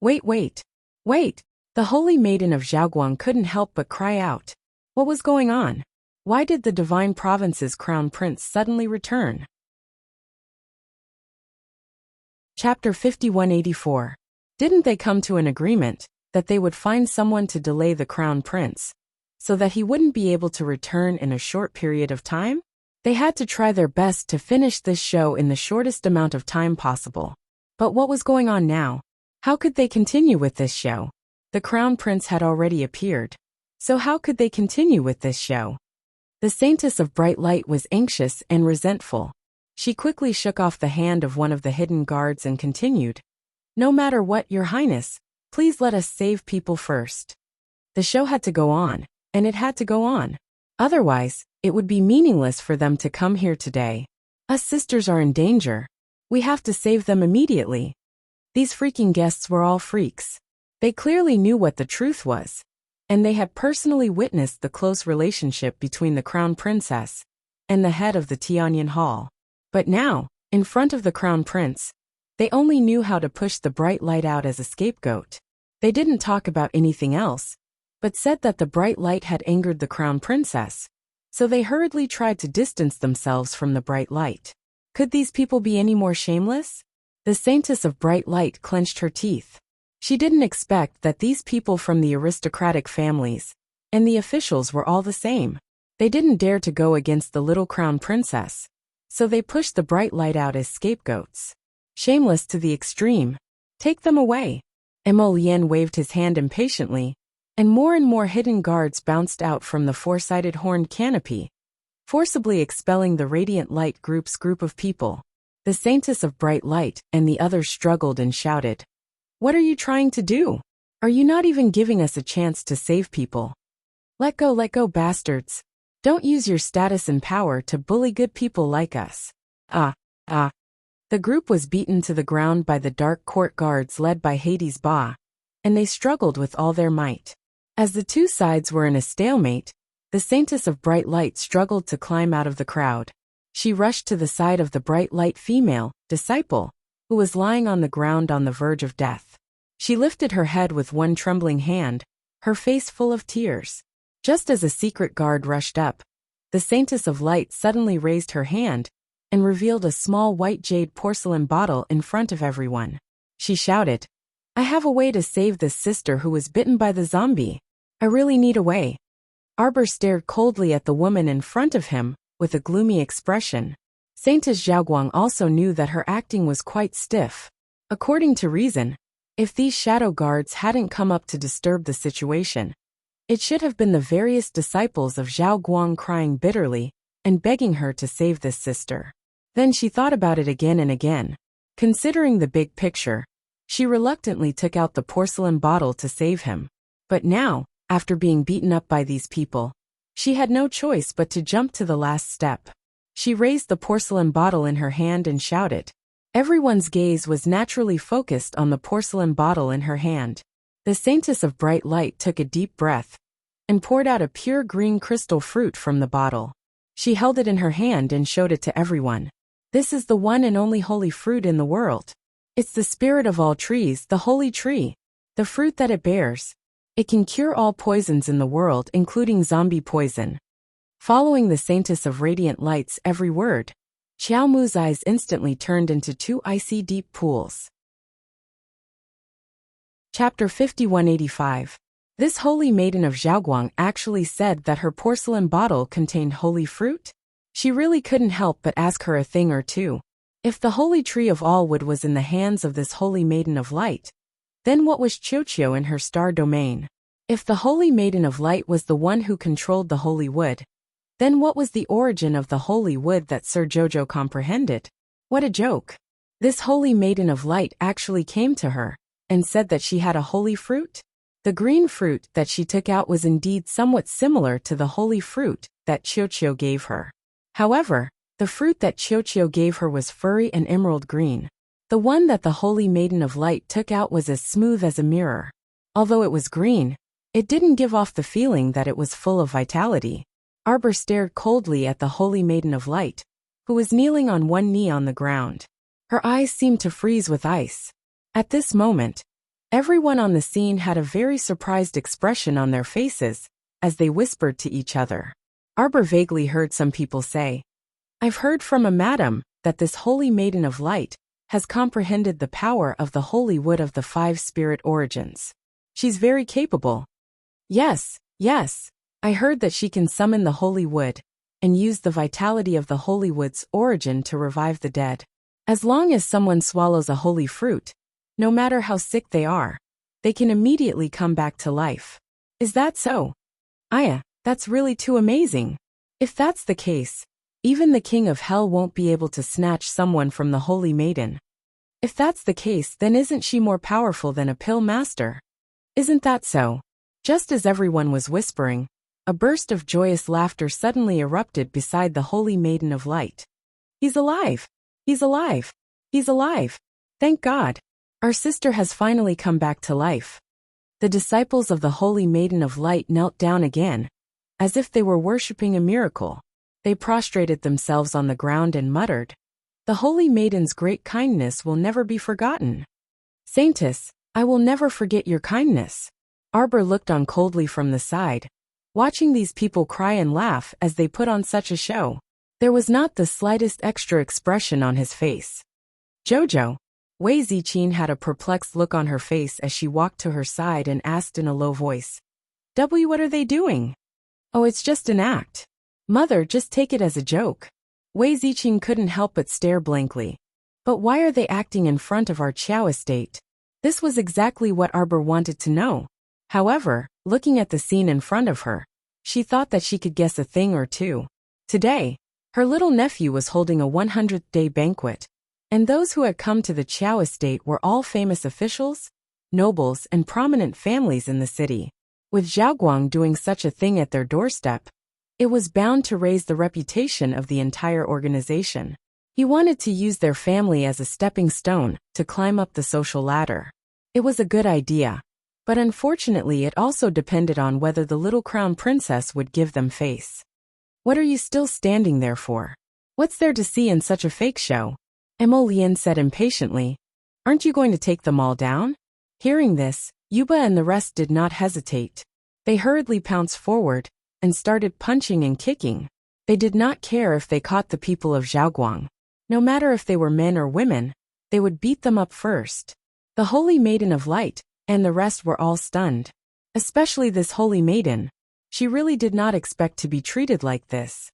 Wait. The holy maiden of Zhaoguang couldn't help but cry out. What was going on? Why did the divine province's crown prince suddenly return? Chapter 5184. Didn't they come to an agreement that they would find someone to delay the crown prince, so that he wouldn't be able to return in a short period of time? They had to try their best to finish this show in the shortest amount of time possible. But what was going on now? How could they continue with this show? The crown prince had already appeared. So how could they continue with this show? The Saintess of Bright Light was anxious and resentful. She quickly shook off the hand of one of the hidden guards and continued, "No matter what, Your Highness, please let us save people first." The show had to go on, and it had to go on. Otherwise, it would be meaningless for them to come here today. Us sisters are in danger. We have to save them immediately. These freaking guests were all freaks. They clearly knew what the truth was, and they had personally witnessed the close relationship between the crown princess and the head of the Tianyan Hall. But now, in front of the crown prince, they only knew how to push the bright light out as a scapegoat. They didn't talk about anything else, but said that the bright light had angered the crown princess, so they hurriedly tried to distance themselves from the bright light. Could these people be any more shameless? The Saintess of Bright Light clenched her teeth. She didn't expect that these people from the aristocratic families and the officials were all the same. They didn't dare to go against the little crown princess, so they pushed the bright light out as scapegoats. Shameless to the extreme. Take them away. Emolien waved his hand impatiently, and more hidden guards bounced out from the four-sided horned canopy, forcibly expelling the Radiant Light group's group of people. The Saintess of Bright Light and the others struggled and shouted, "What are you trying to do? Are you not even giving us a chance to save people? Let go, bastards. Don't use your status and power to bully good people like us." The group was beaten to the ground by the dark court guards led by Hades Ba, and they struggled with all their might. As the two sides were in a stalemate, the Saintess of Bright Light struggled to climb out of the crowd. She rushed to the side of the Bright Light female disciple, who was lying on the ground on the verge of death. She lifted her head with one trembling hand, her face full of tears. Just as a secret guard rushed up, the Saintess of Light suddenly raised her hand and revealed a small white jade porcelain bottle in front of everyone. She shouted, "I have a way to save this sister who was bitten by the zombie. I really need a way." Arbor stared coldly at the woman in front of him with a gloomy expression. Saintess Zhaoguang also knew that her acting was quite stiff. According to reason, if these shadow guards hadn't come up to disturb the situation, it should have been the various disciples of Zhao Guang crying bitterly and begging her to save this sister. Then she thought about it again and again. Considering the big picture, she reluctantly took out the porcelain bottle to save him. But now, after being beaten up by these people, she had no choice but to jump to the last step. She raised the porcelain bottle in her hand and shouted. Everyone's gaze was naturally focused on the porcelain bottle in her hand. The Saintess of Bright Light took a deep breath and poured out a pure green crystal fruit from the bottle. She held it in her hand and showed it to everyone. "This is the one and only holy fruit in the world. It's the spirit of all trees, the holy tree. The fruit that it bears. It can cure all poisons in the world, including zombie poison." Following the Saintess of Radiant Light's every word, Qiao Mu's eyes instantly turned into two icy deep pools. Chapter 5185. This holy maiden of Zhaoguang actually said that her porcelain bottle contained holy fruit? She really couldn't help but ask her a thing or two. If the holy tree of all wood was in the hands of this holy maiden of light, then what was Qiuqiu in her star domain? If the holy maiden of light was the one who controlled the holy wood, then what was the origin of the holy wood that Sir Jojo comprehended? What a joke. This holy maiden of light actually came to her and said that she had a holy fruit? The green fruit that she took out was indeed somewhat similar to the holy fruit that Qiuqiu gave her. However, the fruit that Qiuqiu gave her was furry and emerald green. The one that the Holy Maiden of Light took out was as smooth as a mirror. Although it was green, it didn't give off the feeling that it was full of vitality. Arbor stared coldly at the Holy Maiden of Light, who was kneeling on one knee on the ground. Her eyes seemed to freeze with ice. At this moment, everyone on the scene had a very surprised expression on their faces as they whispered to each other. Arbor vaguely heard some people say, "I've heard from a madam that this Holy Maiden of Light has comprehended the power of the holy wood of the 5 spirit origins. She's very capable." Yes, I heard that she can summon the holy wood and use the vitality of the holy wood's origin to revive the dead. As long as someone swallows a holy fruit, no matter how sick they are, they can immediately come back to life. Is that so? Aya, that's really too amazing. If that's the case, even the king of hell won't be able to snatch someone from the holy maiden. If that's the case, then isn't she more powerful than a pill master? Isn't that so? Just as everyone was whispering, a burst of joyous laughter suddenly erupted beside the Holy Maiden of Light. "He's alive! He's alive! He's alive! Thank God! Our sister has finally come back to life." The disciples of the Holy Maiden of Light knelt down again, as if they were worshipping a miracle. They prostrated themselves on the ground and muttered, "The Holy Maiden's great kindness will never be forgotten. Saintess, I will never forget your kindness." Arbor looked on coldly from the side, watching these people cry and laugh as they put on such a show. There was not the slightest extra expression on his face. "Jojo." Wei Ziqin had a perplexed look on her face as she walked to her side and asked in a low voice, What are they doing?" "Oh, it's just an act. Mother, just take it as a joke." Wei Ziqin couldn't help but stare blankly. "But why are they acting in front of our Qiao estate?" This was exactly what Arbor wanted to know. However, looking at the scene in front of her, she thought that she could guess a thing or two. Today, her little nephew was holding a 100th-day banquet, and those who had come to the Qiao estate were all famous officials, nobles, and prominent families in the city. With Zhaoguang doing such a thing at their doorstep, it was bound to raise the reputation of the entire organization. He wanted to use their family as a stepping stone to climb up the social ladder. It was a good idea, but unfortunately it also depended on whether the little crown princess would give them face. "What are you still standing there for? What's there to see in such a fake show?" Emo Lien said impatiently. "Aren't you going to take them all down?" Hearing this, Yuba and the rest did not hesitate. They hurriedly pounced forward and started punching and kicking. They did not care if they caught the people of Zhaoguang. No matter if they were men or women, they would beat them up first. The Holy Maiden of Light and the rest were all stunned. Especially this Holy Maiden. She really did not expect to be treated like this.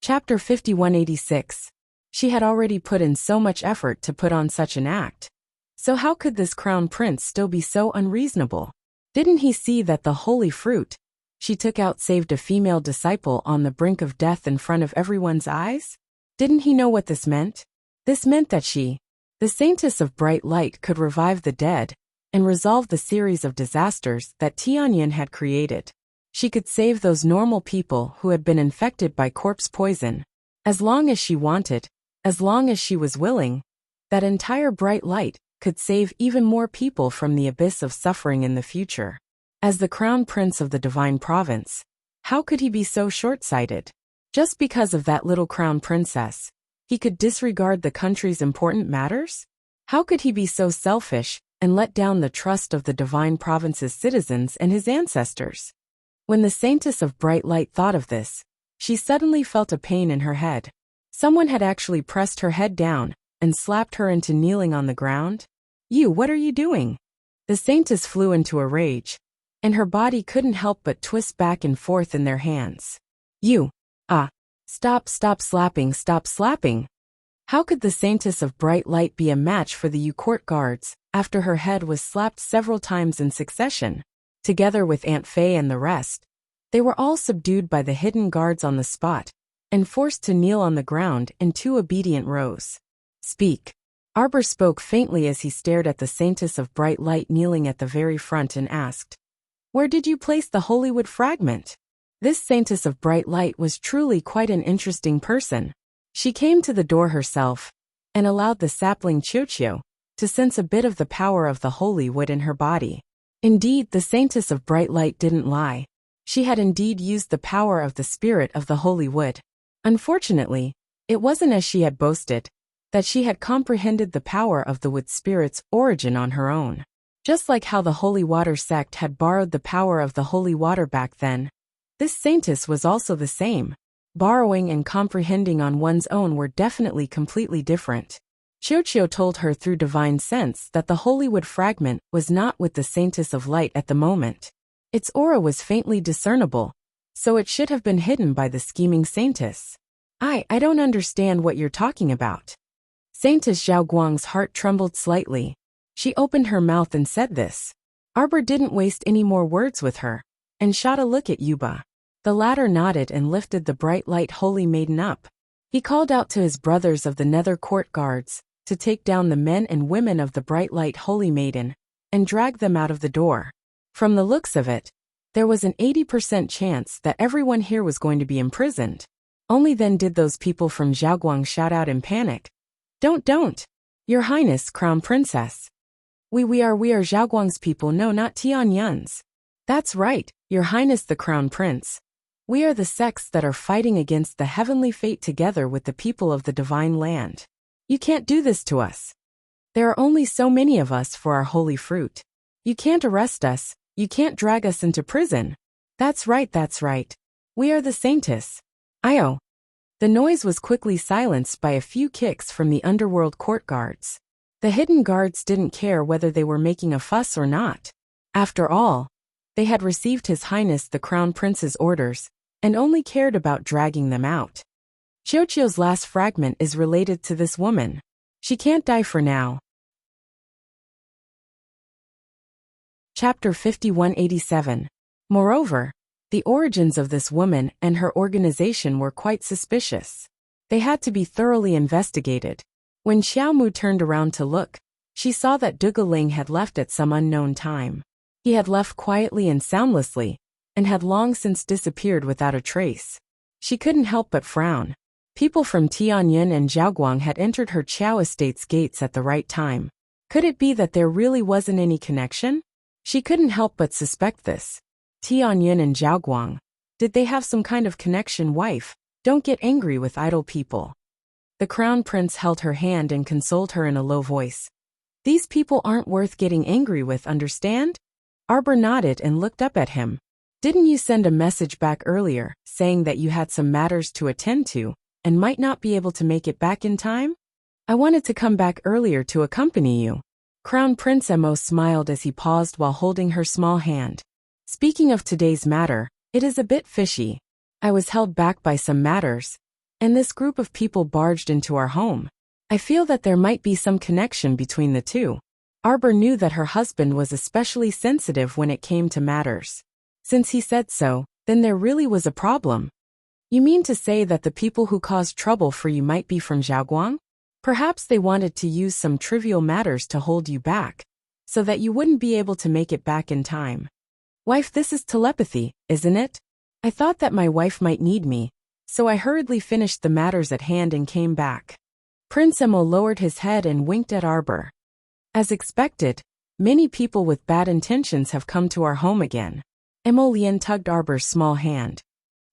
Chapter 5186. She had already put in so much effort to put on such an act. So how could this crown prince still be so unreasonable? Didn't he see that the holy fruit she took out saved a female disciple on the brink of death in front of everyone's eyes? Didn't he know what this meant? This meant that she, the Saintess of Bright Light, could revive the dead and resolve the series of disasters that Tianyin had created. She could save those normal people who had been infected by corpse poison. As long as she wanted, as long as she was willing, that entire Bright Light could save even more people from the abyss of suffering in the future. As the crown prince of the divine province, how could he be so short-sighted? Just because of that little crown princess, he could disregard the country's important matters? How could he be so selfish and let down the trust of the divine province's citizens and his ancestors? When the Saintess of Bright Light thought of this, she suddenly felt a pain in her head. Someone had actually pressed her head down and slapped her into kneeling on the ground. What are you doing?" The Saintess flew into a rage, and her body couldn't help but twist back and forth in their hands. Stop slapping. How could the Saintess of Bright Light be a match for the court guards after her head was slapped several times in succession? Together with Aunt Fei and the rest, they were all subdued by the hidden guards on the spot and forced to kneel on the ground in 2 obedient rows. "Speak." Arbor spoke faintly as he stared at the Saintess of Bright Light kneeling at the very front and asked, "Where did you place the Holywood fragment?" This Saintess of Bright Light was truly quite an interesting person. She came to the door herself and allowed the sapling Qiuqiu to sense a bit of the power of the holy wood in her body. Indeed, the saintess of bright light didn't lie. She had indeed used the power of the spirit of the holy wood. Unfortunately, it wasn't as she had boasted, that she had comprehended the power of the wood spirit's origin on her own. Just like how the holy water sect had borrowed the power of the holy water back then, this saintess was also the same. Borrowing and comprehending on one's own were definitely completely different. Qiuqiu told her through divine sense that the holy wood fragment was not with the saintess of light at the moment. Its aura was faintly discernible, so it should have been hidden by the scheming saintess. I don't understand what you're talking about. Saintess Zhao Guang's heart trembled slightly. She opened her mouth and said this. Arbor didn't waste any more words with her, and shot a look at Yuba. The latter nodded and lifted the bright light holy maiden up. He called out to his brothers of the nether court guards to take down the men and women of the bright light holy maiden and drag them out of the door. From the looks of it, there was an 80% chance that everyone here was going to be imprisoned. Only then did those people from Zhaoguang shout out in panic. Don't! Your Highness, Crown Princess. We are Zhaoguang's people, no, not Tianyun's. That's right, Your Highness the Crown Prince. We are the sects that are fighting against the heavenly fate together with the people of the divine land. You can't do this to us. There are only so many of us for our holy fruit. You can't arrest us, you can't drag us into prison. That's right. We are the saintess. Io. The noise was quickly silenced by a few kicks from the underworld court guards. The hidden guards didn't care whether they were making a fuss or not. After all, they had received His Highness the Crown Prince's orders, and only cared about dragging them out. Qiuqiu's last fragment is related to this woman. She can't die for now. Chapter 5187. Moreover, the origins of this woman and her organization were quite suspicious. They had to be thoroughly investigated. When Xiaomu turned around to look, she saw that Dugaling had left at some unknown time. He had left quietly and soundlessly, and had long since disappeared without a trace. She couldn't help but frown. People from Tianyun and Zhaoguang had entered her Qiao estate's gates at the right time. Could it be that there really wasn't any connection? She couldn't help but suspect this. Tianyun and Zhaoguang. Did they have some kind of connection? Wife, don't get angry with idle people. The Crown Prince held her hand and consoled her in a low voice. These people aren't worth getting angry with, understand? Arbor nodded and looked up at him. Didn't you send a message back earlier, saying that you had some matters to attend to, and might not be able to make it back in time? I wanted to come back earlier to accompany you. Crown Prince Emo smiled as he paused while holding her small hand. Speaking of today's matter, it is a bit fishy. I was held back by some matters, and this group of people barged into our home. I feel that there might be some connection between the two. Arbor knew that her husband was especially sensitive when it came to matters. Since he said so, then there really was a problem. You mean to say that the people who caused trouble for you might be from Zhaoguang? Perhaps they wanted to use some trivial matters to hold you back, so that you wouldn't be able to make it back in time. Wife, this is telepathy, isn't it? I thought that my wife might need me, so I hurriedly finished the matters at hand and came back. Prince Emo lowered his head and winked at Arbor. As expected, many people with bad intentions have come to our home again. Emolien tugged Arbor's small hand.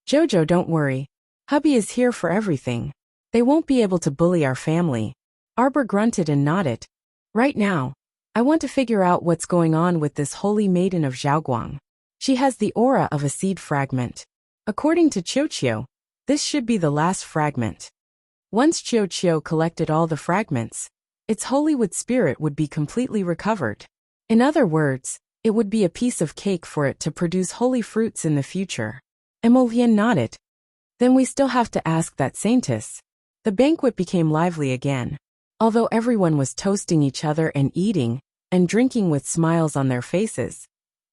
Jojo, don't worry. Hubby is here for everything. They won't be able to bully our family. Arbor grunted and nodded. Right now, I want to figure out what's going on with this holy maiden of Zhaoguang. She has the aura of a seed fragment. According to Qiuqiu, this should be the last fragment. Once Qiuqiu collected all the fragments, its holy wood spirit would be completely recovered. In other words, it would be a piece of cake for it to produce holy fruits in the future. Emolien nodded. Then we still have to ask that saintess. The banquet became lively again. Although everyone was toasting each other and eating and drinking with smiles on their faces,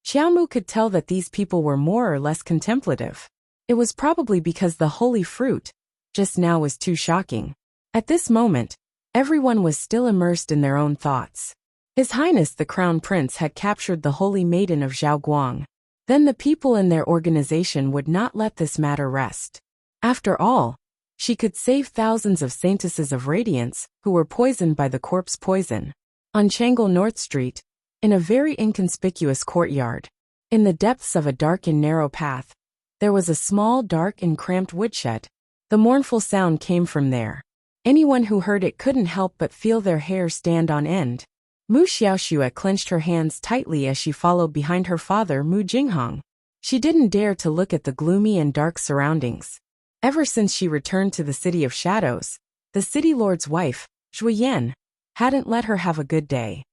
Xiaomu could tell that these people were more or less contemplative. It was probably because the holy fruit just now was too shocking. At this moment, everyone was still immersed in their own thoughts. His Highness the Crown Prince had captured the holy maiden of Zhaoguang. Then the people in their organization would not let this matter rest. After all, She could save thousands of saintesses of radiance who were poisoned by the corpse poison. On Changel North Street, in a very inconspicuous courtyard, in the depths of a dark and narrow path, there was a small, dark and cramped woodshed. The mournful sound came from there. Anyone who heard it couldn't help but feel their hair stand on end. Mu Xiaoxue clenched her hands tightly as she followed behind her father Mu Jinghong. She didn't dare to look at the gloomy and dark surroundings. Ever since she returned to the City of Shadows, the city lord's wife, Zhu Yan, hadn't let her have a good day.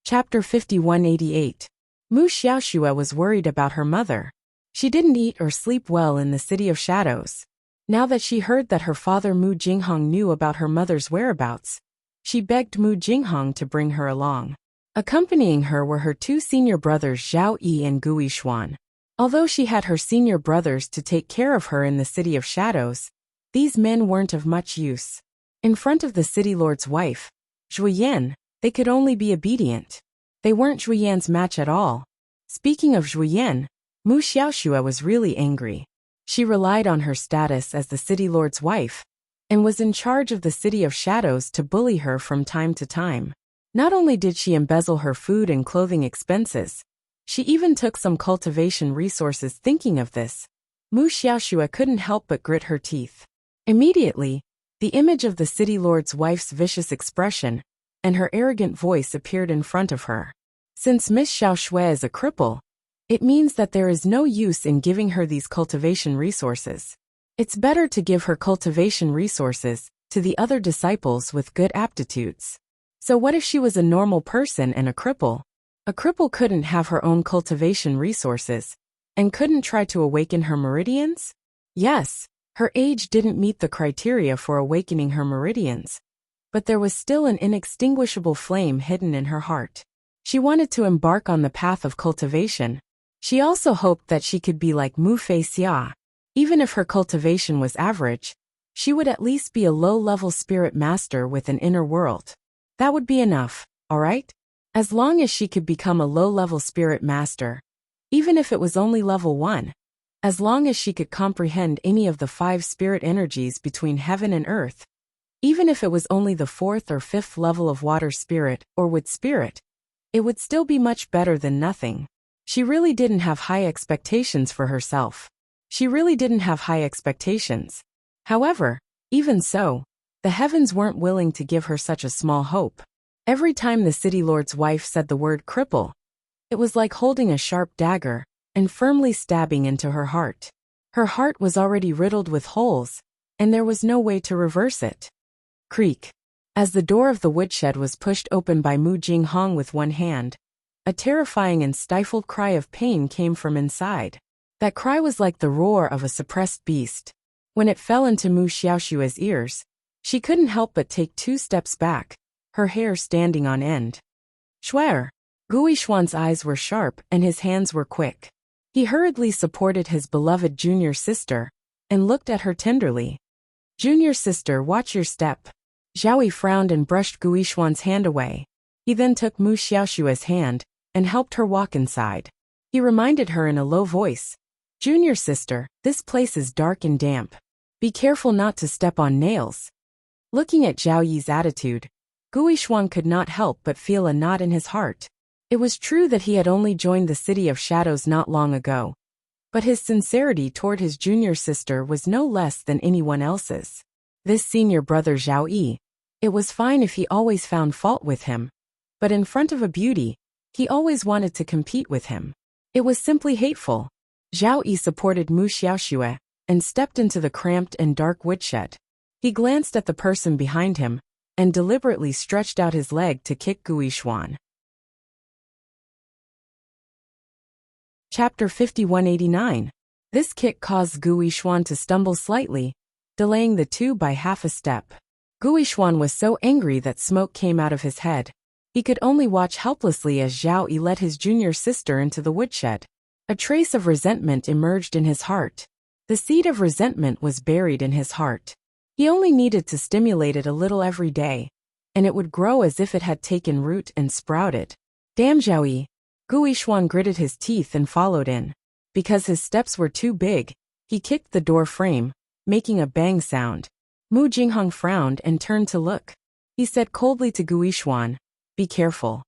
Chapter 5188. Mu Xiaoxue was worried about her mother. She didn't eat or sleep well in the City of Shadows. Now that she heard that her father Mu Jinghong knew about her mother's whereabouts, she begged Mu Jinghong to bring her along. Accompanying her were her two senior brothers Zhao Yi and Gui Xuan. Although she had her senior brothers to take care of her in the City of Shadows, these men weren't of much use. In front of the city lord's wife, Zhu Yan, they could only be obedient. They weren't Zhu Yan's match at all. Speaking of Zhu Yan, Mu Xiaoxue was really angry. She relied on her status as the city lord's wife, and was in charge of the City of Shadows to bully her from time to time. Not only did she embezzle her food and clothing expenses, she even took some cultivation resources. Thinking of this, Mu Xiaoxue couldn't help but grit her teeth. Immediately, the image of the city lord's wife's vicious expression and her arrogant voice appeared in front of her. Since Miss Xiaoxue is a cripple, it means that there is no use in giving her these cultivation resources. It's better to give her cultivation resources to the other disciples with good aptitudes. So what if she was a normal person and a cripple? A cripple couldn't have her own cultivation resources, and couldn't try to awaken her meridians? Yes, her age didn't meet the criteria for awakening her meridians, but there was still an inextinguishable flame hidden in her heart. She wanted to embark on the path of cultivation. She also hoped that she could be like Mu Fei Xia. Even if her cultivation was average, she would at least be a low-level spirit master with an inner world. That would be enough, alright? As long as she could become a low-level spirit master, even if it was only level 1, as long as she could comprehend any of the 5 spirit energies between heaven and earth, even if it was only the 4th or 5th level of water spirit or wood spirit, it would still be much better than nothing. She really didn't have high expectations for herself. She really didn't have high expectations. However, even so, the heavens weren't willing to give her such a small hope. Every time the city lord's wife said the word cripple, it was like holding a sharp dagger and firmly stabbing into her heart. Her heart was already riddled with holes, and there was no way to reverse it. Creak. As the door of the woodshed was pushed open by Mu Jinghong with one hand, a terrifying and stifled cry of pain came from inside. That cry was like the roar of a suppressed beast. When it fell into Mu Xiaoxue's ears, she couldn't help but take 2 steps back, her hair standing on end. Schwer! Gui Xuan's eyes were sharp and his hands were quick. He hurriedly supported his beloved junior sister and looked at her tenderly. Junior sister, watch your step. Zhao Yi frowned and brushed Gui Xuan's hand away. He then took Mu Xiaoxue's hand and helped her walk inside. He reminded her in a low voice, Junior sister, this place is dark and damp. Be careful not to step on nails. Looking at Zhao Yi's attitude, Gui Xuan could not help but feel a knot in his heart. It was true that he had only joined the City of Shadows not long ago, but his sincerity toward his junior sister was no less than anyone else's. This senior brother Zhao Yi, it was fine if he always found fault with him, but in front of a beauty, he always wanted to compete with him. It was simply hateful. Zhao Yi supported Mu Xiaoxue and stepped into the cramped and dark woodshed. He glanced at the person behind him and deliberately stretched out his leg to kick Gui Xuan. Chapter 5189. This kick caused Gui Xuan to stumble slightly, delaying the two by half a step. Gui Xuan was so angry that smoke came out of his head. He could only watch helplessly as Zhao Yi led his junior sister into the woodshed. A trace of resentment emerged in his heart. The seed of resentment was buried in his heart. He only needed to stimulate it a little every day, and it would grow as if it had taken root and sprouted. Damn Zhao Yi! Gui Xuan gritted his teeth and followed in. Because his steps were too big, He kicked the door frame, making a bang sound. Mu Jinghong frowned and turned to look. He said coldly to Guishuan, "Be careful."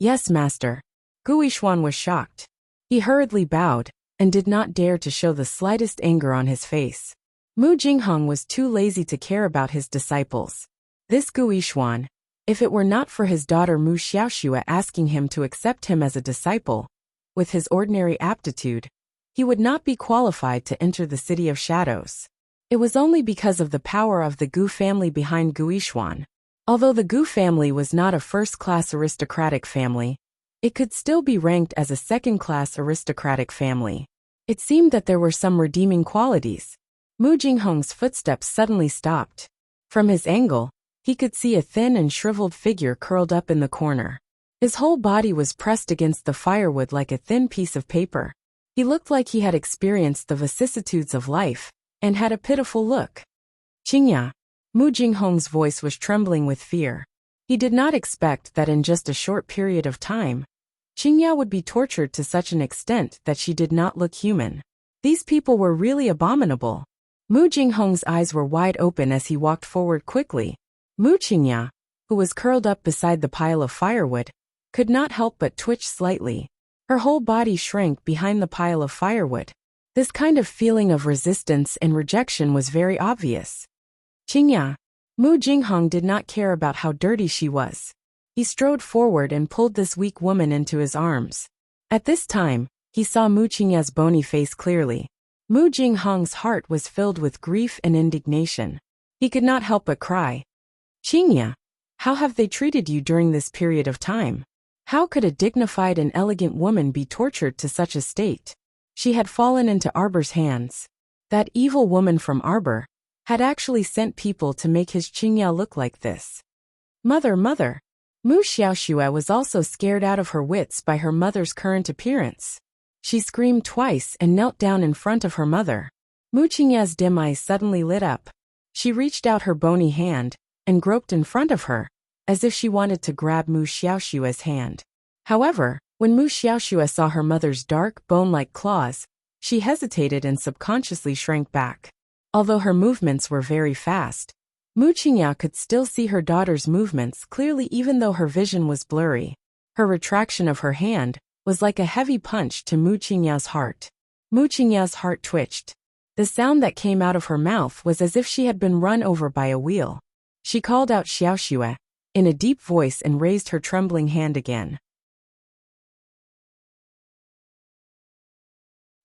"Yes, master." Guishuan was shocked. He hurriedly bowed, and did not dare to show the slightest anger on his face. Mu Jinghong was too lazy to care about his disciples. This Guishuan, if it were not for his daughter Mu Xiaoxue asking him to accept him as a disciple, with his ordinary aptitude, he would not be qualified to enter the City of Shadows. It was only because of the power of the Gu family behind Guishuan. Although the Gu family was not a first-class aristocratic family, it could still be ranked as a second-class aristocratic family. It seemed that there were some redeeming qualities. Mu Jinghong's footsteps suddenly stopped. From his angle, he could see a thin and shriveled figure curled up in the corner. His whole body was pressed against the firewood like a thin piece of paper. He looked like he had experienced the vicissitudes of life, and had a pitiful look. "Qingya." Mu Jinghong's voice was trembling with fear. He did not expect that in just a short period of time, Qingya would be tortured to such an extent that she did not look human. These people were really abominable. Mu Jinghong's eyes were wide open as he walked forward quickly. Mu Qingya, who was curled up beside the pile of firewood, could not help but twitch slightly. Her whole body shrank behind the pile of firewood. This kind of feeling of resistance and rejection was very obvious. "Qingya." Mu Jinghong did not care about how dirty she was. He strode forward and pulled this weak woman into his arms. At this time, he saw Mu Qingya's bony face clearly. Mu Jinghong's heart was filled with grief and indignation. He could not help but cry. "Qingya, how have they treated you during this period of time? How could a dignified and elegant woman be tortured to such a state?" She had fallen into Arbor's hands. That evil woman from Arbor had actually sent people to make his Qingya look like this. Mother! Mu Xiaoxue was also scared out of her wits by her mother's current appearance. She screamed twice and knelt down in front of her mother. Mu Qingya's dim eyes suddenly lit up. She reached out her bony hand and groped in front of her, as if she wanted to grab Mu Xiaoxue's hand. However, when Mu Xiaoxue saw her mother's dark, bone-like claws, she hesitated and subconsciously shrank back. Although her movements were very fast, Mu Qingya could still see her daughter's movements clearly even though her vision was blurry. Her retraction of her hand was like a heavy punch to Mu Qingya's heart. Mu Qingya's heart twitched. The sound that came out of her mouth was as if she had been run over by a wheel. She called out Xiaoxue in a deep voice and raised her trembling hand again.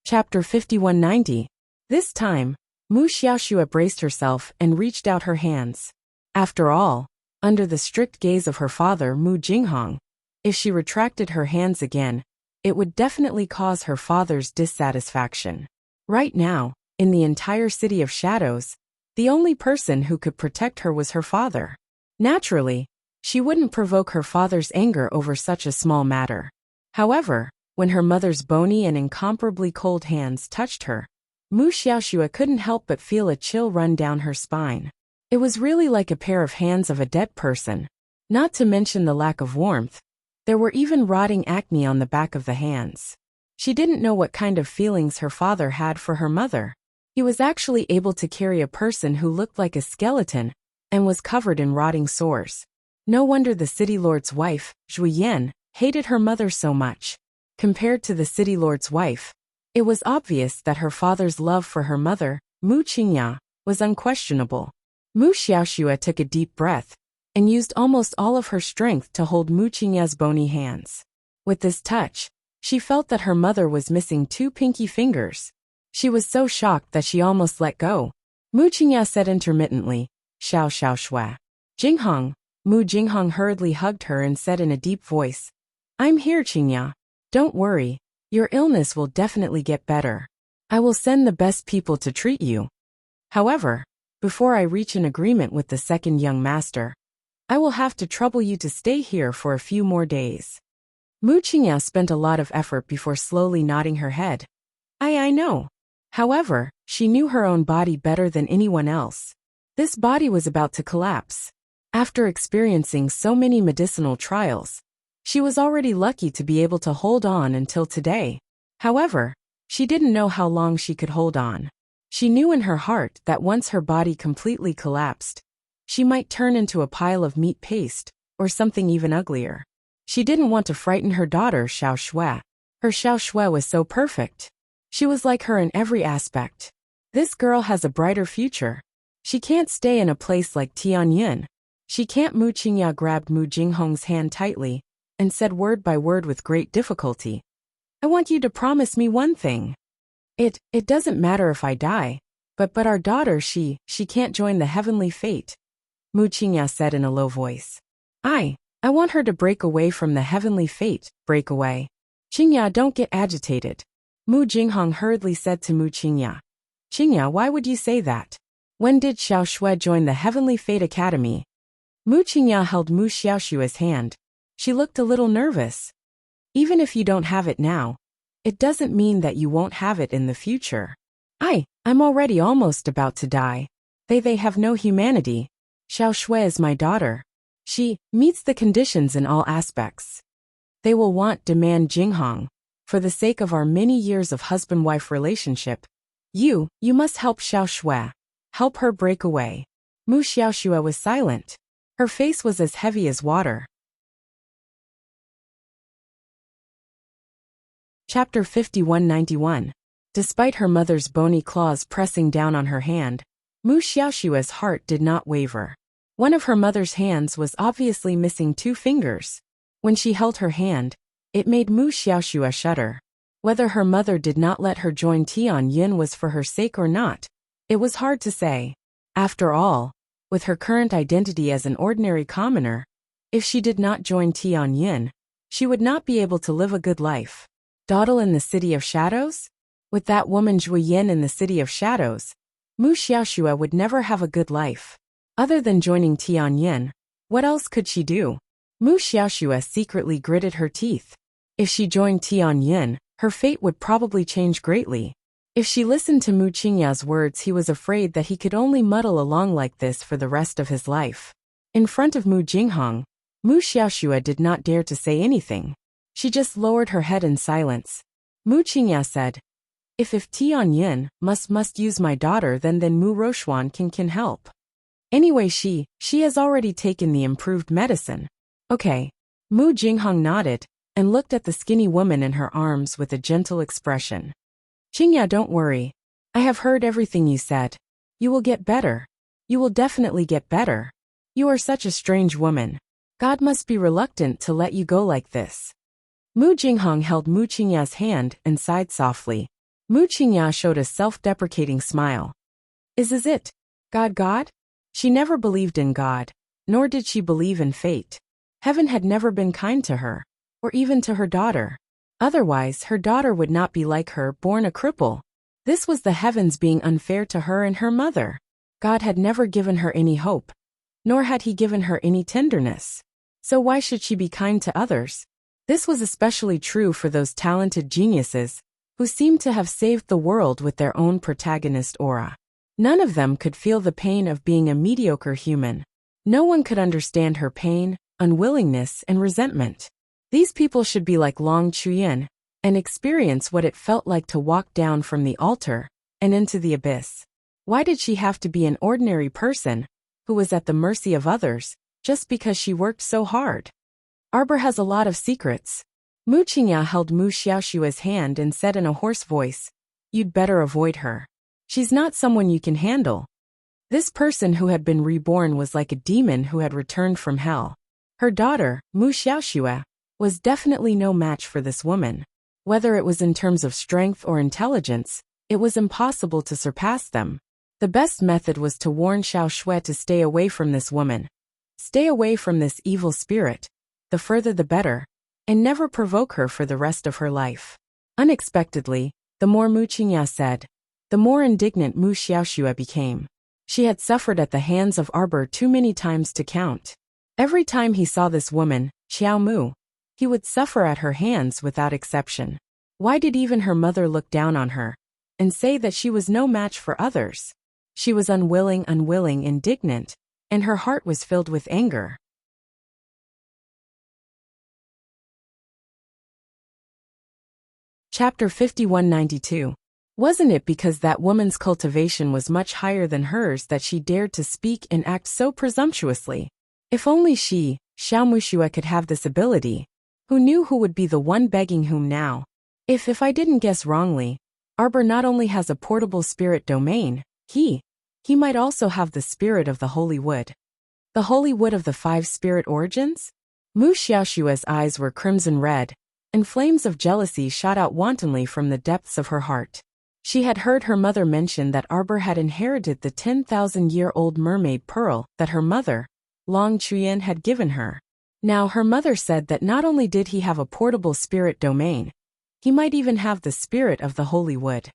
Chapter 5190. This time, Mu Xiaoxue braced herself and reached out her hands. After all, under the strict gaze of her father Mu Jinghong, if she retracted her hands again, it would definitely cause her father's dissatisfaction. Right now, in the entire City of Shadows, the only person who could protect her was her father. Naturally, she wouldn't provoke her father's anger over such a small matter. However, when her mother's bony and incomparably cold hands touched her, Mu Xiaoxue couldn't help but feel a chill run down her spine. It was really like a pair of hands of a dead person. Not to mention the lack of warmth, there were even rotting acne on the back of the hands. She didn't know what kind of feelings her father had for her mother. He was actually able to carry a person who looked like a skeleton and was covered in rotting sores. No wonder the city lord's wife, Zhu Yan, hated her mother so much. Compared to the city lord's wife, it was obvious that her father's love for her mother, Mu Qingya, was unquestionable. Mu Xiaoxue took a deep breath and used almost all of her strength to hold Mu Qingya's bony hands. With this touch, she felt that her mother was missing 2 pinky fingers. She was so shocked that she almost let go. Mu Qingya said intermittently, "Xiaoxue." "Jinghong." Mu Jinghong hurriedly hugged her and said in a deep voice, "I'm here, Qingya. Don't worry. Your illness will definitely get better. I will send the best people to treat you. However, before I reach an agreement with the second young master, I will have to trouble you to stay here for a few more days." Mu Qingya spent a lot of effort before slowly nodding her head. I know. However, she knew her own body better than anyone else. This body was about to collapse. After experiencing so many medicinal trials, she was already lucky to be able to hold on until today. However, she didn't know how long she could hold on. She knew in her heart that once her body completely collapsed, she might turn into a pile of meat paste, or something even uglier. She didn't want to frighten her daughter Xiao Shui. Her Xiao Shui was so perfect. She was like her in every aspect. This girl has a brighter future. She can't stay in a place like Tianyin. She can't. Mu Qingya grabbed Mu Jinghong's hand tightly and said word by word with great difficulty, I want you to promise me one thing. It doesn't matter if I die, but our daughter, she can't join the heavenly fate. Mu Qingya said in a low voice. I want her to break away from the heavenly fate, break away. Qingya, don't get agitated. Mu Jinghong hurriedly said to Mu Qingya. Qingya, why would you say that? When did Xiao Shui join the Heavenly Fate Academy? Mu Qingya held Mu Xiaoshua's hand. She looked a little nervous. Even if you don't have it now, it doesn't mean that you won't have it in the future. I'm already almost about to die. They have no humanity. Xiao Shui is my daughter. She meets the conditions in all aspects. They will demand Jinghong. For the sake of our many years of husband-wife relationship, you must help Xiao Shui. Help her break away. Mu Xiaoxue was silent. Her face was as heavy as water. Chapter 5191. Despite her mother's bony claws pressing down on her hand, Mu Xiaoshua's heart did not waver. One of her mother's hands was obviously missing 2 fingers. When she held her hand, it made Mu Xiaoxue shudder. Whether her mother did not let her join Tianyin was for her sake or not, it was hard to say. After all, with her current identity as an ordinary commoner, if she did not join Tianyin, she would not be able to live a good life. Dawdle in the City of Shadows? With that woman Zhui Yin in the City of Shadows, Mu Xiaoxue would never have a good life. Other than joining Tianyin, what else could she do? Mu Xiaoxue secretly gritted her teeth. If she joined Tianyin, her fate would probably change greatly. If she listened to Mu Qingya's words, he was afraid that he could only muddle along like this for the rest of his life. In front of Mu Jinghong, Mu Xiaoxue did not dare to say anything. She just lowered her head in silence. Mu Qingya said, If Tianyin must use my daughter, then Mu Roxuan can help. Anyway, she has already taken the improved medicine. Okay. Mu Jinghong nodded and looked at the skinny woman in her arms with a gentle expression. Qingya, don't worry. I have heard everything you said. You will get better. You will definitely get better. You are such a strange woman. God must be reluctant to let you go like this. Mu Jinghong held Mu Qingya's hand and sighed softly. Mu Qingya showed a self-deprecating smile. Is it? God? She never believed in God, nor did she believe in fate. Heaven had never been kind to her, or even to her daughter. Otherwise, her daughter would not be like her, born a cripple. This was the heavens being unfair to her and her mother. God had never given her any hope, nor had he given her any tenderness. So why should she be kind to others? This was especially true for those talented geniuses who seemed to have saved the world with their own protagonist aura. None of them could feel the pain of being a mediocre human. No one could understand her pain, unwillingness, and resentment. These people should be like Long Chuyin and experience what it felt like to walk down from the altar and into the abyss. Why did she have to be an ordinary person who was at the mercy of others just because she worked so hard? Arbor has a lot of secrets. Mu Qingya held Mu Xiaoshua's hand and said in a hoarse voice, You'd better avoid her. She's not someone you can handle. This person who had been reborn was like a demon who had returned from hell. Her daughter, Mu Xiaoxue, was definitely no match for this woman. Whether it was in terms of strength or intelligence, it was impossible to surpass them. The best method was to warn Xiao Shui to stay away from this woman. Stay away from this evil spirit, the further the better, and never provoke her for the rest of her life. Unexpectedly, the more Mu Qingya said, the more indignant Mu Xiaoxue became. She had suffered at the hands of Arbor too many times to count. Every time he saw this woman, Xiao Mu, he would suffer at her hands without exception. Why did even her mother look down on her and say that she was no match for others? She was unwilling, indignant, and her heart was filled with anger. Chapter 5192. Wasn't it because that woman's cultivation was much higher than hers that she dared to speak and act so presumptuously? If only she, Xiao Muxia, could have this ability. Who knew who would be the one begging whom now? If I didn't guess wrongly, Arbor not only has a portable spirit domain, he might also have the spirit of the holy wood. The holy wood of the 5 spirit origins? Mu Xiaoshua's eyes were crimson red, and flames of jealousy shot out wantonly from the depths of her heart. She had heard her mother mention that Arbor had inherited the 10,000-year-old mermaid pearl that her mother, Long Chuyan, had given her. Now her mother said that not only did he have a portable spirit domain, he might even have the spirit of the holy wood.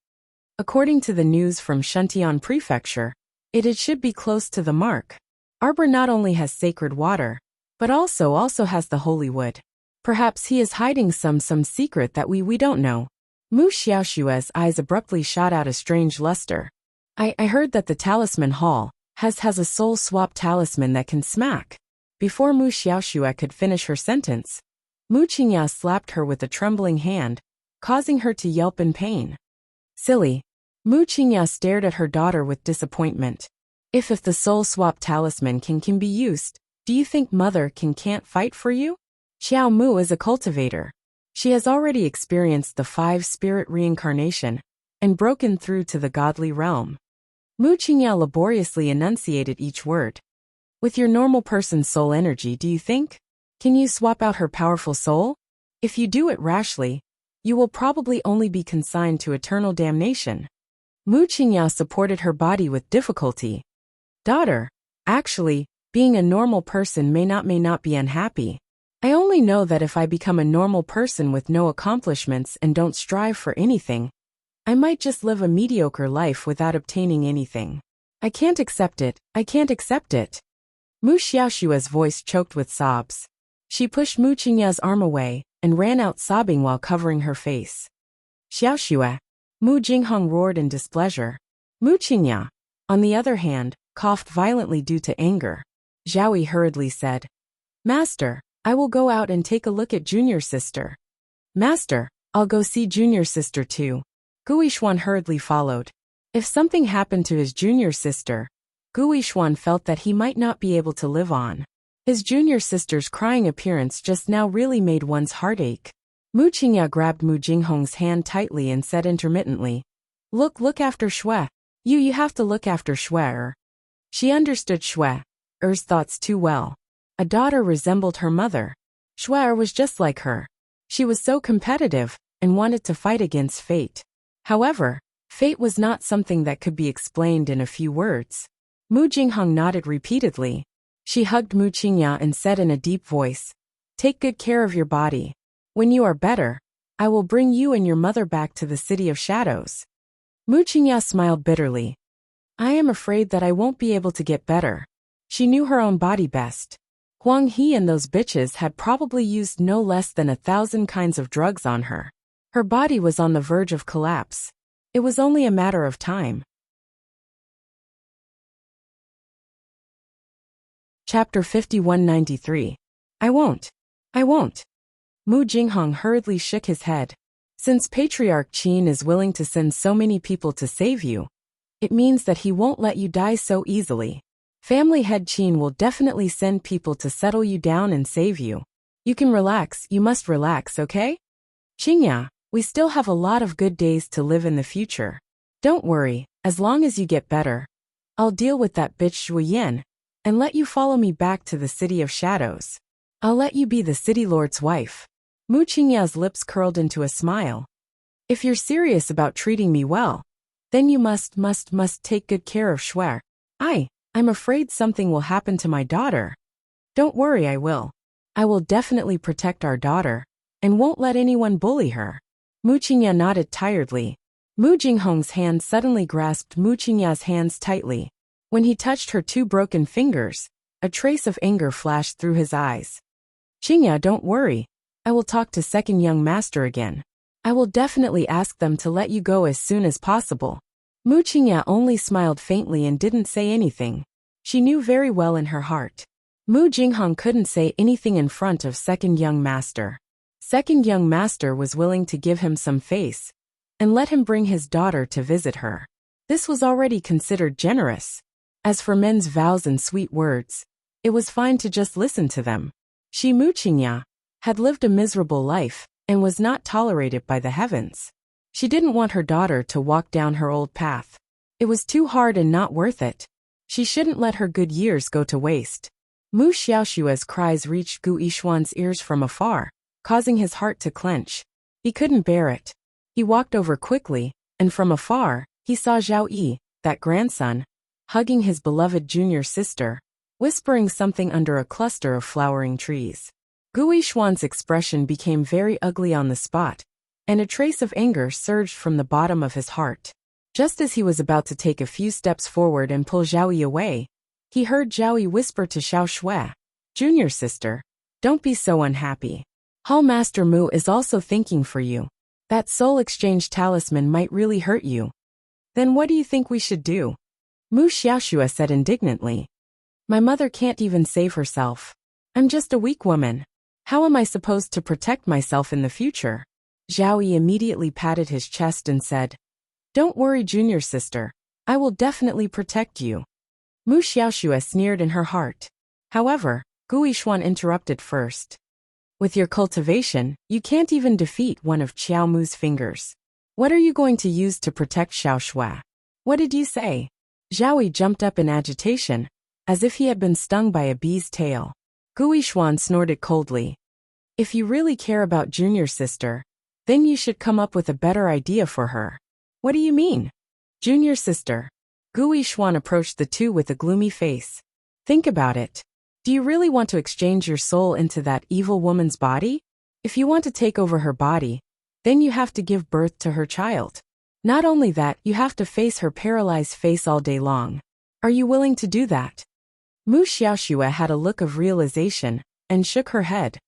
According to the news from Shuntian Prefecture, it should be close to the mark. Arbor not only has sacred water, but also has the holy wood. Perhaps he is hiding some secret that we don't know. Mu Xiaoshua's eyes abruptly shot out a strange luster. I heard that the talisman hall has a soul swap talisman that can smack. Before Mu Xiaoshua could finish her sentence, Mu Qingya slapped her with a trembling hand, causing her to yelp in pain. Silly. Mu Qingya stared at her daughter with disappointment. If the soul swap talisman can be used, do you think mother can't fight for you? Xiao Mu is a cultivator. She has already experienced the 5 spirit reincarnation and broken through to the godly realm. Mu Qingya laboriously enunciated each word. With your normal person's soul energy, do you think? Can you swap out her powerful soul? If you do it rashly, you will probably only be consigned to eternal damnation. Mu Qingya supported her body with difficulty. Daughter, actually, being a normal person may not be unhappy. I only know that if I become a normal person with no accomplishments and don't strive for anything, I might just live a mediocre life without obtaining anything. I can't accept it. I can't accept it. Mu Xiaoshua's voice choked with sobs. She pushed Mu Qingya's arm away and ran out sobbing while covering her face. Xiaoshua. Mu Jinghong roared in displeasure. Mu Qingya, on the other hand, coughed violently due to anger. Zhaoyi hurriedly said, Master, I will go out and take a look at junior sister. Master, I'll go see junior sister too. Guishuan hurriedly followed. If something happened to his junior sister, Guishuan felt that he might not be able to live on. His junior sister's crying appearance just now really made one's heart ache. Mu Qingya grabbed Mu Jinghong's hand tightly and said intermittently, Look after Shui. You have to look after Shui. She understood Shui's thoughts too well. A daughter resembled her mother. Shui was just like her. She was so competitive and wanted to fight against fate. However, fate was not something that could be explained in a few words. Mu Jinghong nodded repeatedly. She hugged Mu Qingya and said in a deep voice, Take good care of your body. When you are better, I will bring you and your mother back to the City of Shadows. Mu Qingya smiled bitterly. I am afraid that I won't be able to get better. She knew her own body best. Huang He and those bitches had probably used no less than 1,000 kinds of drugs on her. Her body was on the verge of collapse. It was only a matter of time. Chapter 5193. I won't. Mu Jinghong hurriedly shook his head. Since Patriarch Qin is willing to send so many people to save you, it means that he won't let you die so easily. Family head Qin will definitely send people to settle you down and save you. You can relax, you must relax, okay? Qingya, we still have a lot of good days to live in the future. Don't worry, as long as you get better. I'll deal with that bitch Shuyan, and let you follow me back to the City of Shadows. I'll let you be the city lord's wife. Mu Qingya's lips curled into a smile. If you're serious about treating me well, then you must take good care of Shui. I'm afraid something will happen to my daughter. Don't worry, I will. I will definitely protect our daughter, and won't let anyone bully her. Mu Qingya nodded tiredly. Mu Jinghong's hand suddenly grasped Mu Qingya's hands tightly. When he touched her 2 broken fingers, a trace of anger flashed through his eyes. Qingya, don't worry. I will talk to second young master again. I will definitely ask them to let you go as soon as possible. Mu Qingya only smiled faintly and didn't say anything. She knew very well in her heart. Mu Jinghong couldn't say anything in front of second young master. Second young master was willing to give him some face, and let him bring his daughter to visit her. This was already considered generous. As for men's vows and sweet words, it was fine to just listen to them. She Wuxia had lived a miserable life and was not tolerated by the heavens. She didn't want her daughter to walk down her old path. It was too hard and not worth it. She shouldn't let her good years go to waste. Mu Xiaoshua's cries reached Gu Yishuan's ears from afar, causing his heart to clench. He couldn't bear it. He walked over quickly, and from afar, he saw Zhao Yi, that grandson, hugging his beloved junior sister, whispering something under a cluster of flowering trees. Gu Yishuan's expression became very ugly on the spot, and a trace of anger surged from the bottom of his heart. Just as he was about to take a few steps forward and pull Zhao Yi away, he heard Zhao Yi whisper to Xiao Shui, "Junior sister, don't be so unhappy. Hall Master Mu is also thinking for you. That soul exchange talisman might really hurt you." "Then what do you think we should do?" Mu Xiaoxue said indignantly. "My mother can't even save herself. I'm just a weak woman. How am I supposed to protect myself in the future?" Zhao Yi immediately patted his chest and said, "Don't worry, junior sister. I will definitely protect you." Mu Xiaoxue sneered in her heart. However, Gu Yishuan interrupted first. "With your cultivation, you can't even defeat one of Qiao Mu's fingers. What are you going to use to protect Xiao Shui? What did you say?" Zhao Yi jumped up in agitation, as if he had been stung by a bee's tail. Gu Yishuan snorted coldly. "If you really care about junior sister, then you should come up with a better idea for her." "What do you mean?" "Junior sister." Gu Yishuan approached the two with a gloomy face. "Think about it. Do you really want to exchange your soul into that evil woman's body? If you want to take over her body, then you have to give birth to her child. Not only that, you have to face her paralyzed face all day long. Are you willing to do that?" Mu Xiaoxue had a look of realization and shook her head.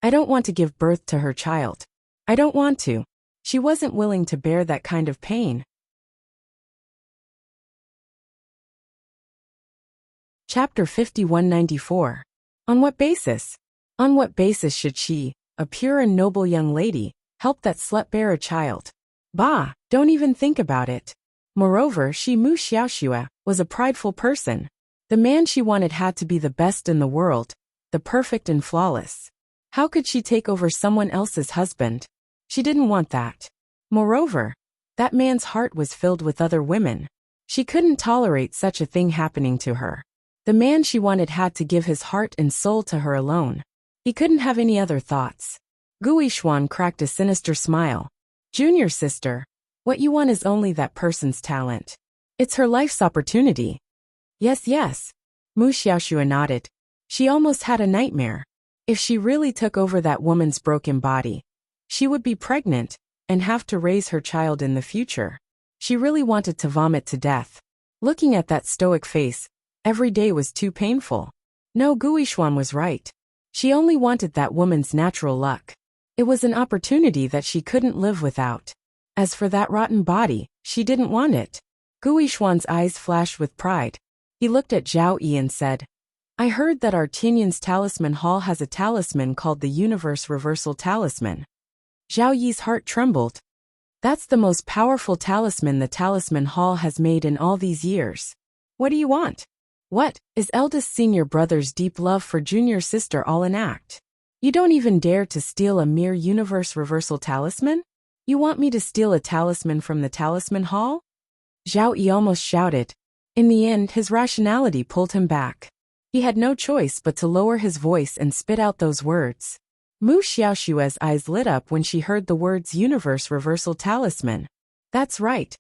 "I don't want to give birth to her child. I don't want to." She wasn't willing to bear that kind of pain. Chapter 5194. On what basis? On what basis should she, a pure and noble young lady, help that slut bear a child? Bah, don't even think about it. Moreover, she Mu Xiaoxue was a prideful person. The man she wanted had to be the best in the world, the perfect and flawless. How could she take over someone else's husband? She didn't want that. Moreover, that man's heart was filled with other women. She couldn't tolerate such a thing happening to her. The man she wanted had to give his heart and soul to her alone. He couldn't have any other thoughts. Gu Yishuan cracked a sinister smile. "Junior sister, what you want is only that person's talent. It's her life's opportunity." Yes, yes. Mu Xiaoxue nodded. She almost had a nightmare. If she really took over that woman's broken body, she would be pregnant and have to raise her child in the future. She really wanted to vomit to death. Looking at that stoic face, every day was too painful. No, Gu Yishuan was right. She only wanted that woman's natural luck. It was an opportunity that she couldn't live without. As for that rotten body, she didn't want it. Gu Yishuan's eyes flashed with pride. He looked at Zhao Yi and said, "I heard that our Tianyin's talisman hall has a talisman called the Universe Reversal Talisman." Zhao Yi's heart trembled. "That's the most powerful talisman the Talisman Hall has made in all these years. What do you want?" "What, is eldest senior brother's deep love for junior sister all in act? You don't even dare to steal a mere Universe Reversal Talisman? You want me to steal a talisman from the Talisman Hall?" Zhao Yi almost shouted. In the end, his rationality pulled him back. He had no choice but to lower his voice and spit out those words. Mu Xiaoshue's eyes lit up when she heard the words Universe Reversal Talisman. That's right.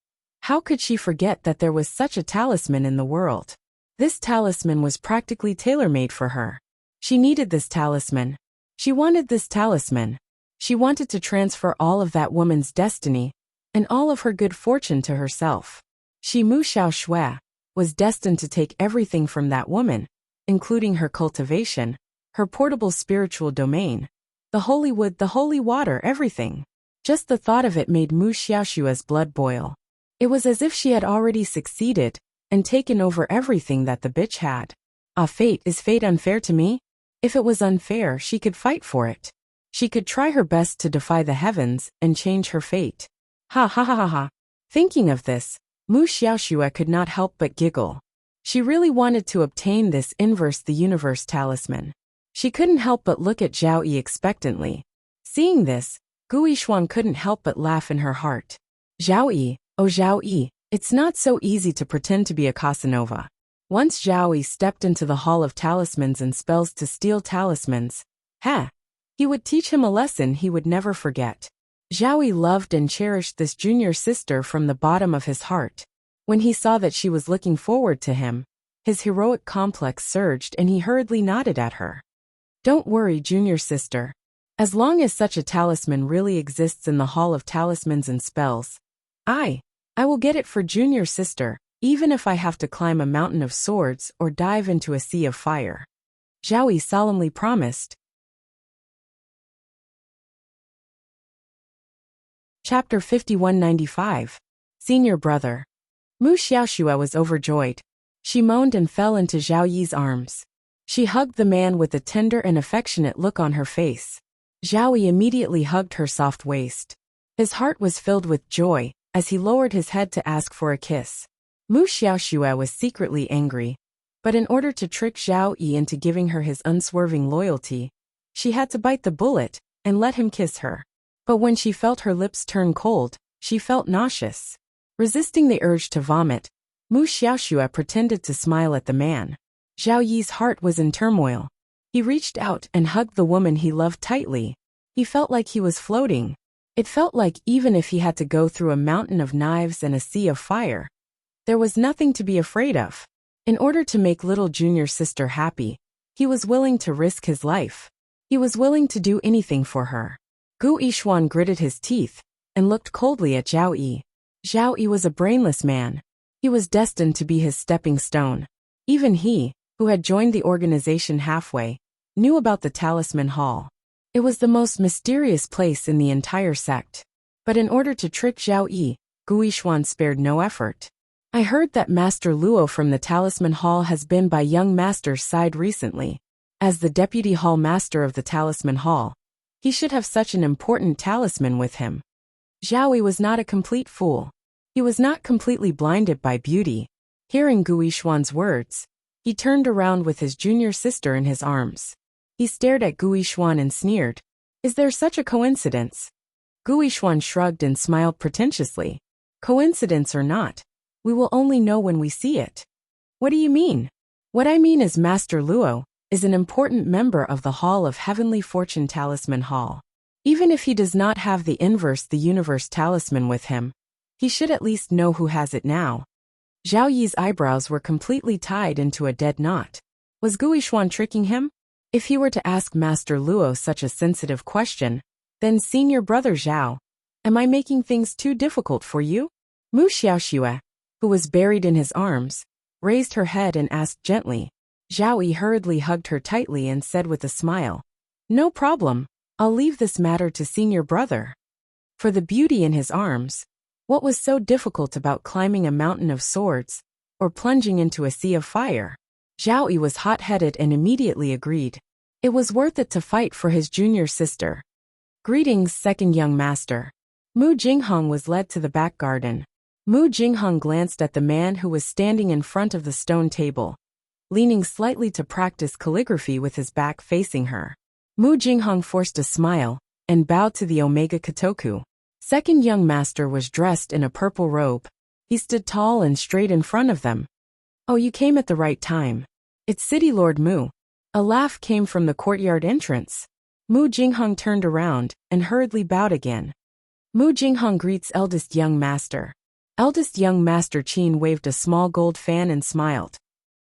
How could she forget that there was such a talisman in the world? This talisman was practically tailor-made for her. She needed this talisman. She wanted this talisman. She wanted to transfer all of that woman's destiny and all of her good fortune to herself. She Mu Xiaoxue was destined to take everything from that woman, including her cultivation, her portable spiritual domain, the holy wood, the holy water, everything. Just the thought of it made Mu Xiaoshue's blood boil. It was as if she had already succeeded and taken over everything that the bitch had. Ah, fate, is fate unfair to me? If it was unfair, she could fight for it. She could try her best to defy the heavens and change her fate. Ha ha ha ha ha. Thinking of this, Mu Xiaoxue could not help but giggle. She really wanted to obtain this inverse the universe talisman. She couldn't help but look at Zhao Yi expectantly. Seeing this, Gu Yishuan couldn't help but laugh in her heart. Zhao Yi, oh Zhao Yi, it's not so easy to pretend to be a Casanova. Once Zhao Yi stepped into the Hall of Talismans and Spells to steal talismans, he would teach him a lesson he would never forget. Zhao Yi loved and cherished this junior sister from the bottom of his heart. When he saw that she was looking forward to him, his heroic complex surged and he hurriedly nodded at her. Don't worry, junior sister. As long as such a talisman really exists in the Hall of Talismans and Spells, I will get it for junior sister, even if I have to climb a mountain of swords or dive into a sea of fire. Zhao Yi solemnly promised. Chapter 5195. Senior Brother. Mu Xiaoxue was overjoyed. She moaned and fell into Zhao Yi's arms. She hugged the man with a tender and affectionate look on her face. Zhao Yi immediately hugged her soft waist. His heart was filled with joy as he lowered his head to ask for a kiss. Mu Xiaoxue was secretly angry, but in order to trick Zhao Yi into giving her his unswerving loyalty, she had to bite the bullet and let him kiss her. But when she felt her lips turn cold, she felt nauseous. Resisting the urge to vomit, Mu Xiaoxue pretended to smile at the man. Zhao Yi's heart was in turmoil. He reached out and hugged the woman he loved tightly. He felt like he was floating. It felt like even if he had to go through a mountain of knives and a sea of fire, there was nothing to be afraid of. In order to make little junior sister happy, he was willing to risk his life. He was willing to do anything for her. Gu Yishuan gritted his teeth and looked coldly at Zhao Yi. Zhao Yi was a brainless man. He was destined to be his stepping stone. Even he, who had joined the organization halfway, knew about the Talisman Hall. It was the most mysterious place in the entire sect. But in order to trick Zhao Yi, Gu Yishuan spared no effort. I heard that Master Luo from the Talisman Hall has been by young master's side recently. As the deputy hall master of the Talisman Hall, he should have such an important talisman with him. Zhao Yi was not a complete fool. He was not completely blinded by beauty. Hearing Gu Yishuan's words, he turned around with his junior sister in his arms. He stared at Gu Yishuan and sneered. Is there such a coincidence? Gu Yishuan shrugged and smiled pretentiously. Coincidence or not, we will only know when we see it. What do you mean? What I mean is Master Luo is an important member of the Hall of Heavenly Fortune Talisman Hall. Even if he does not have the inverse the universe talisman with him, he should at least know who has it now. Zhao Yi's eyebrows were completely tied into a dead knot. Was Gu Yishuan tricking him? If he were to ask Master Luo such a sensitive question, then senior brother Zhao, am I making things too difficult for you? Mu Xiaoxue, who was buried in his arms, raised her head and asked gently. Zhao Yi hurriedly hugged her tightly and said with a smile, no problem, I'll leave this matter to senior brother. For the beauty in his arms, what was so difficult about climbing a mountain of swords, or plunging into a sea of fire? Zhao Yi was hot-headed and immediately agreed. It was worth it to fight for his junior sister. Greetings, second young master. Mu Jinghong was led to the back garden. Mu Jinghong glanced at the man who was standing in front of the stone table, leaning slightly to practice calligraphy with his back facing her. Mu Jinghong forced a smile and bowed to the Omega Kotoku. Second young master was dressed in a purple robe. He stood tall and straight in front of them. Oh, you came at the right time. It's City Lord Mu. A laugh came from the courtyard entrance. Mu Jinghong turned around and hurriedly bowed again. Mu Jinghong greets eldest young master. Eldest young master Qin waved a small gold fan and smiled.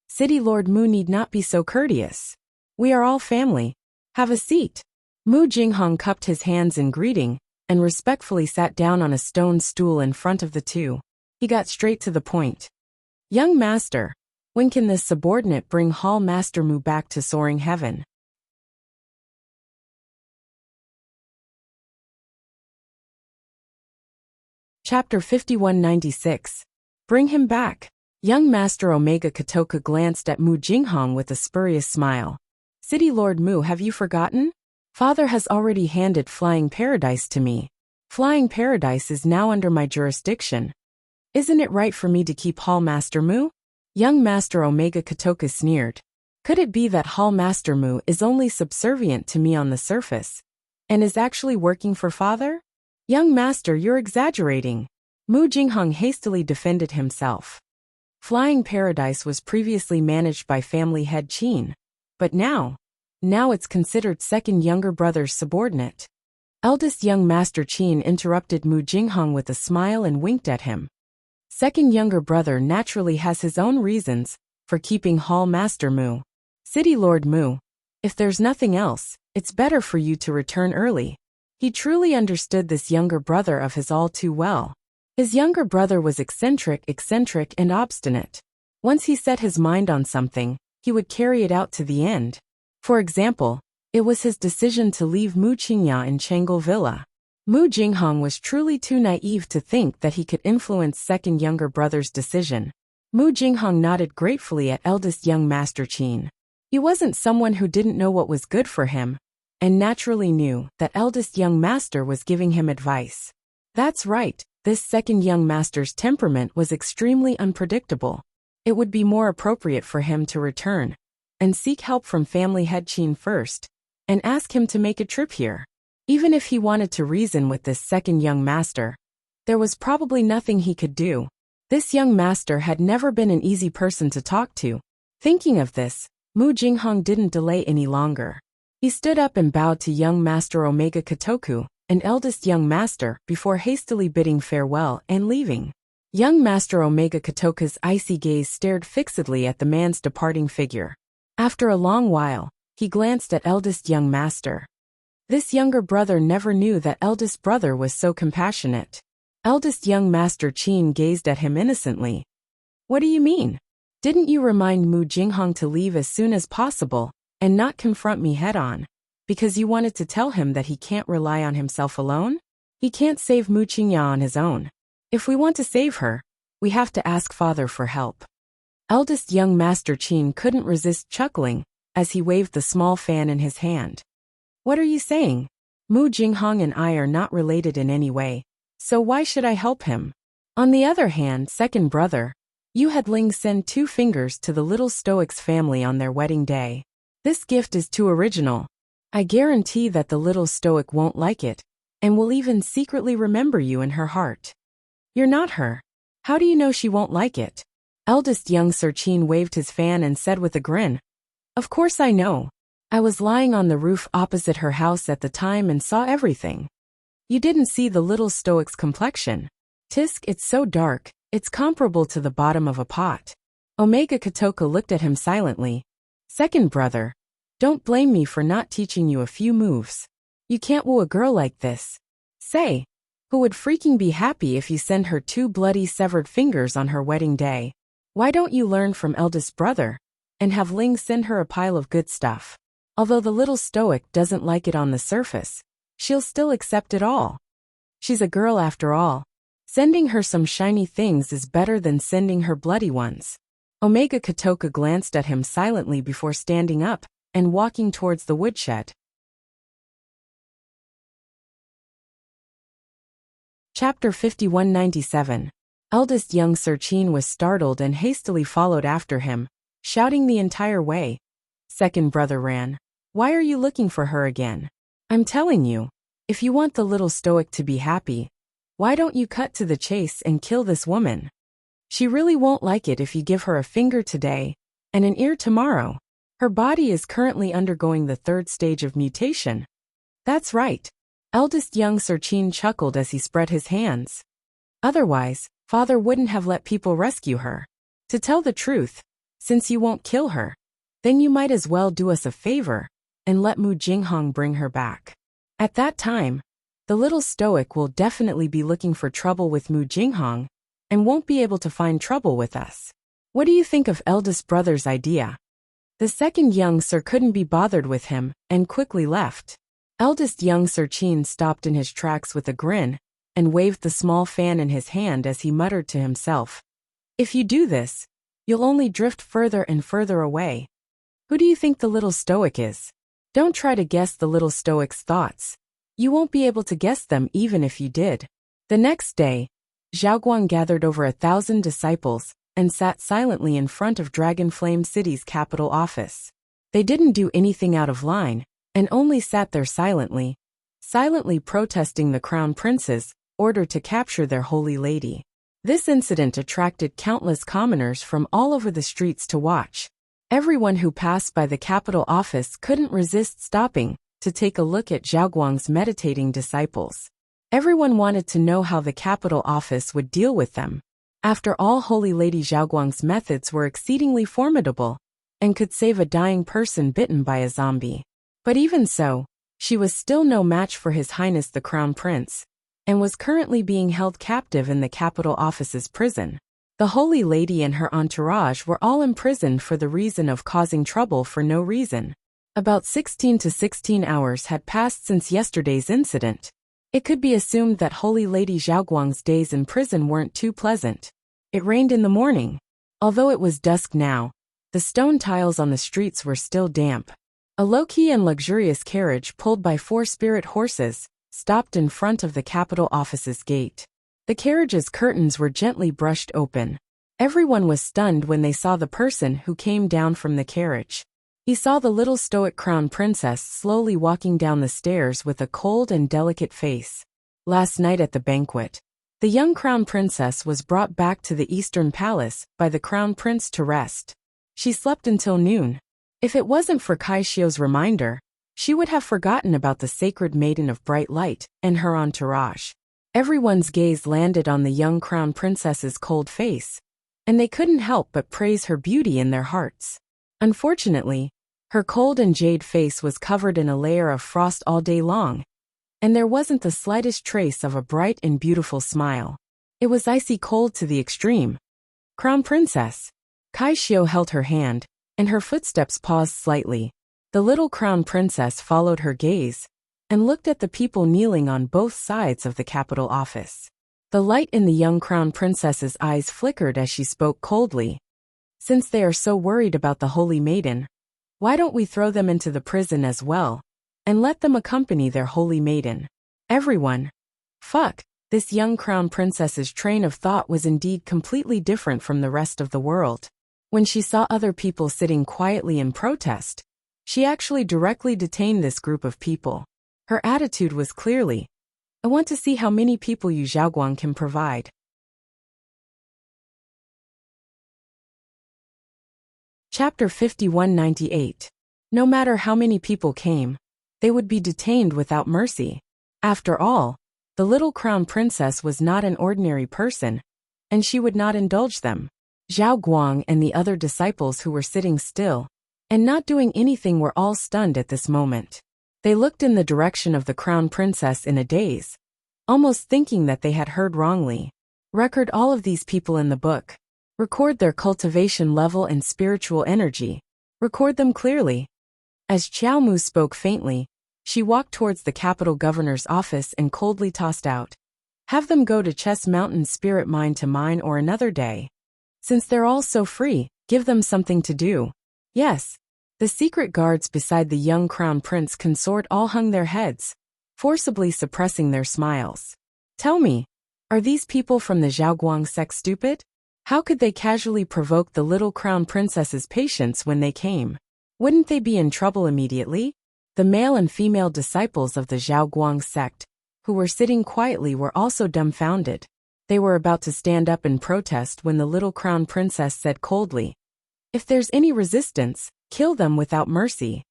City Lord Mu need not be so courteous. We are all family. Have a seat. Mu Jinghong cupped his hands in greeting and respectfully sat down on a stone stool in front of the two. He got straight to the point. Young master, when can this subordinate bring Hall Master Mu back to soaring heaven? Chapter 5196. Bring him back. Young Master Omega Kotoka glanced at Mu Jinghong with a spurious smile. City Lord Mu, have you forgotten? Father has already handed Flying Paradise to me. Flying Paradise is now under my jurisdiction. Isn't it right for me to keep Hall Master Mu? Young Master Omega Kotoka sneered. Could it be that Hall Master Mu is only subservient to me on the surface, and is actually working for father? Young Master, you're exaggerating. Mu Jinghong hastily defended himself. Flying Paradise was previously managed by family head Qin, but now it's considered second younger brother's subordinate. Eldest young Master Qin interrupted Mu Jinghong with a smile and winked at him. Second younger brother naturally has his own reasons for keeping Hall Master Mu. City Lord Mu, if there's nothing else, it's better for you to return early. He truly understood this younger brother of his all too well. His younger brother was eccentric and obstinate. Once he set his mind on something, he would carry it out to the end. For example, it was his decision to leave Mu Qingya in Changel Villa. Mu Jinghong was truly too naive to think that he could influence second younger brother's decision. Mu Jinghong nodded gratefully at eldest young Master Qin. He wasn't someone who didn't know what was good for him, and naturally knew that eldest young master was giving him advice. That's right. This second young master's temperament was extremely unpredictable. It would be more appropriate for him to return and seek help from family head Qin first, and ask him to make a trip here. Even if he wanted to reason with this second young master, there was probably nothing he could do. This young master had never been an easy person to talk to. Thinking of this, Mu Jinghong didn't delay any longer. He stood up and bowed to young Master Omega Kotoku, an eldest young master, before hastily bidding farewell and leaving. Young Master Omega Kotoka's icy gaze stared fixedly at the man's departing figure. After a long while, he glanced at eldest young master. This younger brother never knew that eldest brother was so compassionate. Eldest young Master Qin gazed at him innocently. What do you mean? Didn't you remind Mu Jinghong to leave as soon as possible and not confront me head-on? Because you wanted to tell him that he can't rely on himself alone? He can't save Mu Qingya on his own. If we want to save her, we have to ask father for help. Eldest young Master Qin couldn't resist chuckling as he waved the small fan in his hand. What are you saying? Mu Jinghong and I are not related in any way, so why should I help him? On the other hand, second brother, you had Ling send 2 fingers to the little Stoic's family on their wedding day. This gift is too original. I guarantee that the little Stoic won't like it, and will even secretly remember you in her heart. You're not her. How do you know she won't like it? Eldest young Sir Qin waved his fan and said with a grin. Of course I know. I was lying on the roof opposite her house at the time and saw everything. You didn't see the little Stoic's complexion. Tisk, it's so dark, it's comparable to the bottom of a pot. Omega Kotoka looked at him silently. Second brother, don't blame me for not teaching you a few moves. You can't woo a girl like this. Say, who would freaking be happy if you send her 2 bloody severed fingers on her wedding day? Why don't you learn from eldest brother and have Ling send her a pile of good stuff? Although the little Stoic doesn't like it on the surface, she'll still accept it all. She's a girl after all. Sending her some shiny things is better than sending her bloody ones. Omega Kotoka glanced at him silently before standing up and walking towards the woodshed. Chapter 5197. Eldest young Sir Qin was startled and hastily followed after him, shouting the entire way. Second brother ran. Why are you looking for her again? I'm telling you, if you want the little Stoic to be happy, why don't you cut to the chase and kill this woman? She really won't like it if you give her a finger today and an ear tomorrow. Her body is currently undergoing the 3rd stage of mutation. That's right. Eldest young Sir Qin chuckled as he spread his hands. Otherwise, father wouldn't have let people rescue her. To tell the truth, since you won't kill her, then you might as well do us a favor and let Mu Jinghong bring her back. At that time, the little Stoic will definitely be looking for trouble with Mu Jinghong and won't be able to find trouble with us. What do you think of eldest brother's idea? The second young Sir couldn't be bothered with him and quickly left. Eldest young Sir Qin stopped in his tracks with a grin and waved the small fan in his hand as he muttered to himself. If you do this, you'll only drift further and further away. Who do you think the little Stoic is? Don't try to guess the little Stoic's thoughts. You won't be able to guess them even if you did. The next day, Zhaoguang gathered over 1,000 disciples and sat silently in front of Dragonflame City's capital office. They didn't do anything out of line, and only sat there silently protesting the crown prince's order to capture their holy lady. This incident attracted countless commoners from all over the streets to watch. Everyone who passed by the capital office couldn't resist stopping to take a look at Zhaoguang's meditating disciples. Everyone wanted to know how the capital office would deal with them. After all, Holy Lady Zhaoguang's methods were exceedingly formidable and could save a dying person bitten by a zombie. But even so, she was still no match for His Highness the Crown Prince, and was currently being held captive in the capital office's prison. The Holy Lady and her entourage were all imprisoned for the reason of causing trouble for no reason. About 16 to 16 hours had passed since yesterday's incident. It could be assumed that Holy Lady Zhaoguang's days in prison weren't too pleasant. It rained in the morning. Although it was dusk now, the stone tiles on the streets were still damp. A low-key and luxurious carriage pulled by 4 spirit horses stopped in front of the capital office's gate. The carriage's curtains were gently brushed open. Everyone was stunned when they saw the person who came down from the carriage. He saw the little stoic crown princess slowly walking down the stairs with a cold and delicate face. Last night at the banquet, the young crown princess was brought back to the Eastern Palace by the crown prince to rest. She slept until noon. If it wasn't for Kai Xiu's reminder, she would have forgotten about the sacred maiden of bright light and her entourage. Everyone's gaze landed on the young crown princess's cold face, and they couldn't help but praise her beauty in their hearts. Unfortunately, her cold and jade face was covered in a layer of frost all day long, and there wasn't the slightest trace of a bright and beautiful smile. It was icy cold to the extreme. Crown Princess. Kai Xiu held her hand, and her footsteps paused slightly. The little crown princess followed her gaze and looked at the people kneeling on both sides of the capital office. The light in the young crown princess's eyes flickered as she spoke coldly. Since they are so worried about the holy maiden, why don't we throw them into the prison as well, and let them accompany their holy maiden? Everyone. Fuck. This young crown princess's train of thought was indeed completely different from the rest of the world. When she saw other people sitting quietly in protest, she actually directly detained this group of people. Her attitude was clearly, I want to see how many people you Zhaoguang can provide. Chapter 5198. No matter how many people came, they would be detained without mercy. After all, the little crown princess was not an ordinary person, and she would not indulge them. Zhaoguang and the other disciples who were sitting still and not doing anything were all stunned at this moment. They looked in the direction of the crown princess in a daze, almost thinking that they had heard wrongly. Record all of these people in the book. Record their cultivation level and spiritual energy. Record them clearly. As Qiao Mu spoke faintly, she walked towards the capital governor's office and coldly tossed out, have them go to Chess Mountain Spirit Mine to mine or another day. Since they're all so free, give them something to do. Yes. The secret guards beside the young crown prince consort all hung their heads, forcibly suppressing their smiles. Tell me, are these people from the Zhaoguang sect stupid? How could they casually provoke the little crown princess's patience when they came? Wouldn't they be in trouble immediately? The male and female disciples of the Zhaoguang sect, who were sitting quietly, were also dumbfounded. They were about to stand up in protest when the little crown princess said coldly, if there's any resistance, kill them without mercy.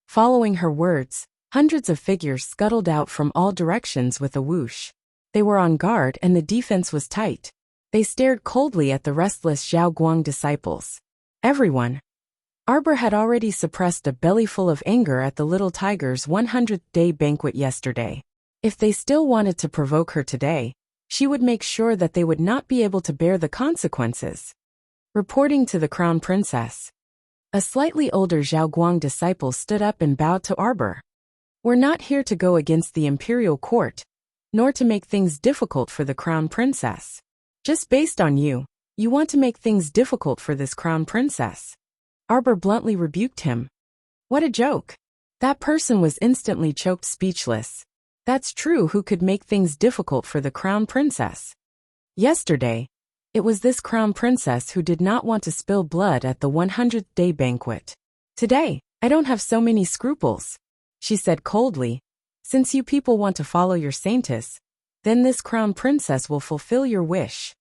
Following her words, hundreds of figures scuttled out from all directions with a whoosh. They were on guard and the defense was tight. They stared coldly at the restless Zhaoguang disciples. Everyone. Arbor had already suppressed a bellyful of anger at the little tiger's 100th day banquet yesterday. If they still wanted to provoke her today, she would make sure that they would not be able to bear the consequences. Reporting to the crown princess. A slightly older Zhaoguang disciple stood up and bowed to Arbor. We're not here to go against the imperial court, nor to make things difficult for the crown princess. Just based on you want to make things difficult for this crown princess. Arbor bluntly rebuked him. What a joke. That person was instantly choked speechless. That's true. Who could make things difficult for the crown princess? Yesterday, it was this crown princess who did not want to spill blood at the 100th day banquet. Today, I don't have so many scruples, she said coldly. Since you people want to follow your saintess, then this crown princess will fulfill your wish.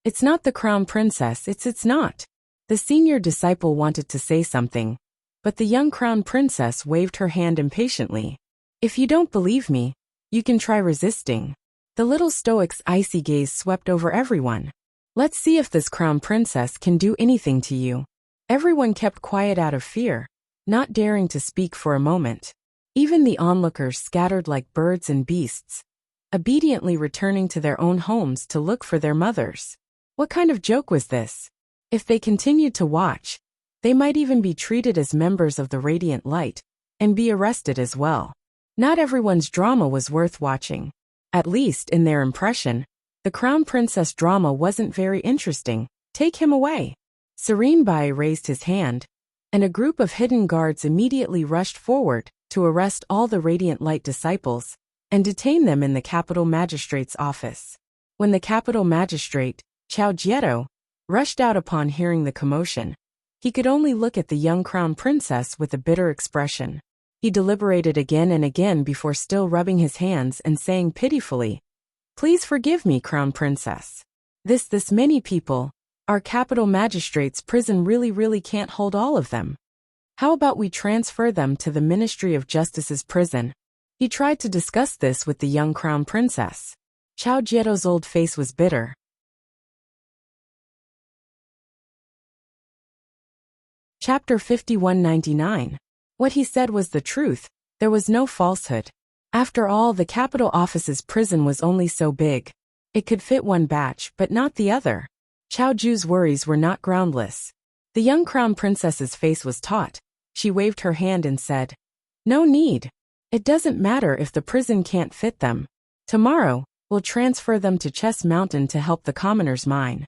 It's not the crown princess, it's not. The senior disciple wanted to say something, but the young crown princess waved her hand impatiently. If you don't believe me, you can try resisting. The little stoic's icy gaze swept over everyone. Let's see if this crown princess can do anything to you. Everyone kept quiet out of fear, not daring to speak for a moment. Even the onlookers scattered like birds and beasts, obediently returning to their own homes to look for their mothers. What kind of joke was this? If they continued to watch, they might even be treated as members of the Radiant Light, and be arrested as well. Not everyone's drama was worth watching. At least, in their impression, the Crown Princess drama wasn't very interesting. Take him away. Serene Bai raised his hand, and a group of hidden guards immediately rushed forward to arrest all the Radiant Light disciples and detain them in the capital magistrate's office. When the capital magistrate, Chao Jieto, rushed out upon hearing the commotion, he could only look at the young crown princess with a bitter expression. He deliberated again and again before still rubbing his hands and saying pitifully, "Please forgive me, crown princess. This many people, our capital magistrate's prison really can't hold all of them. How about we transfer them to the Ministry of Justice's prison?" He tried to discuss this with the young crown princess. Chao Jieto's old face was bitter. Chapter 5199. What he said was the truth. There was no falsehood. After all, the capital office's prison was only so big. It could fit one batch, but not the other. Chao Ju's worries were not groundless. The young crown princess's face was taut. She waved her hand and said, "No need. It doesn't matter if the prison can't fit them. Tomorrow, we'll transfer them to Chess Mountain to help the commoners mine."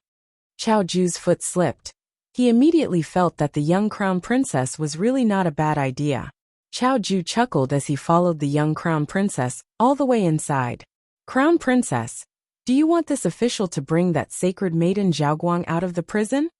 Chao Ju's foot slipped. He immediately felt that the young crown princess was really not a bad idea. Chao Ju chuckled as he followed the young crown princess all the way inside. "Crown princess, do you want this official to bring that sacred maiden Zhaoguang out of the prison?"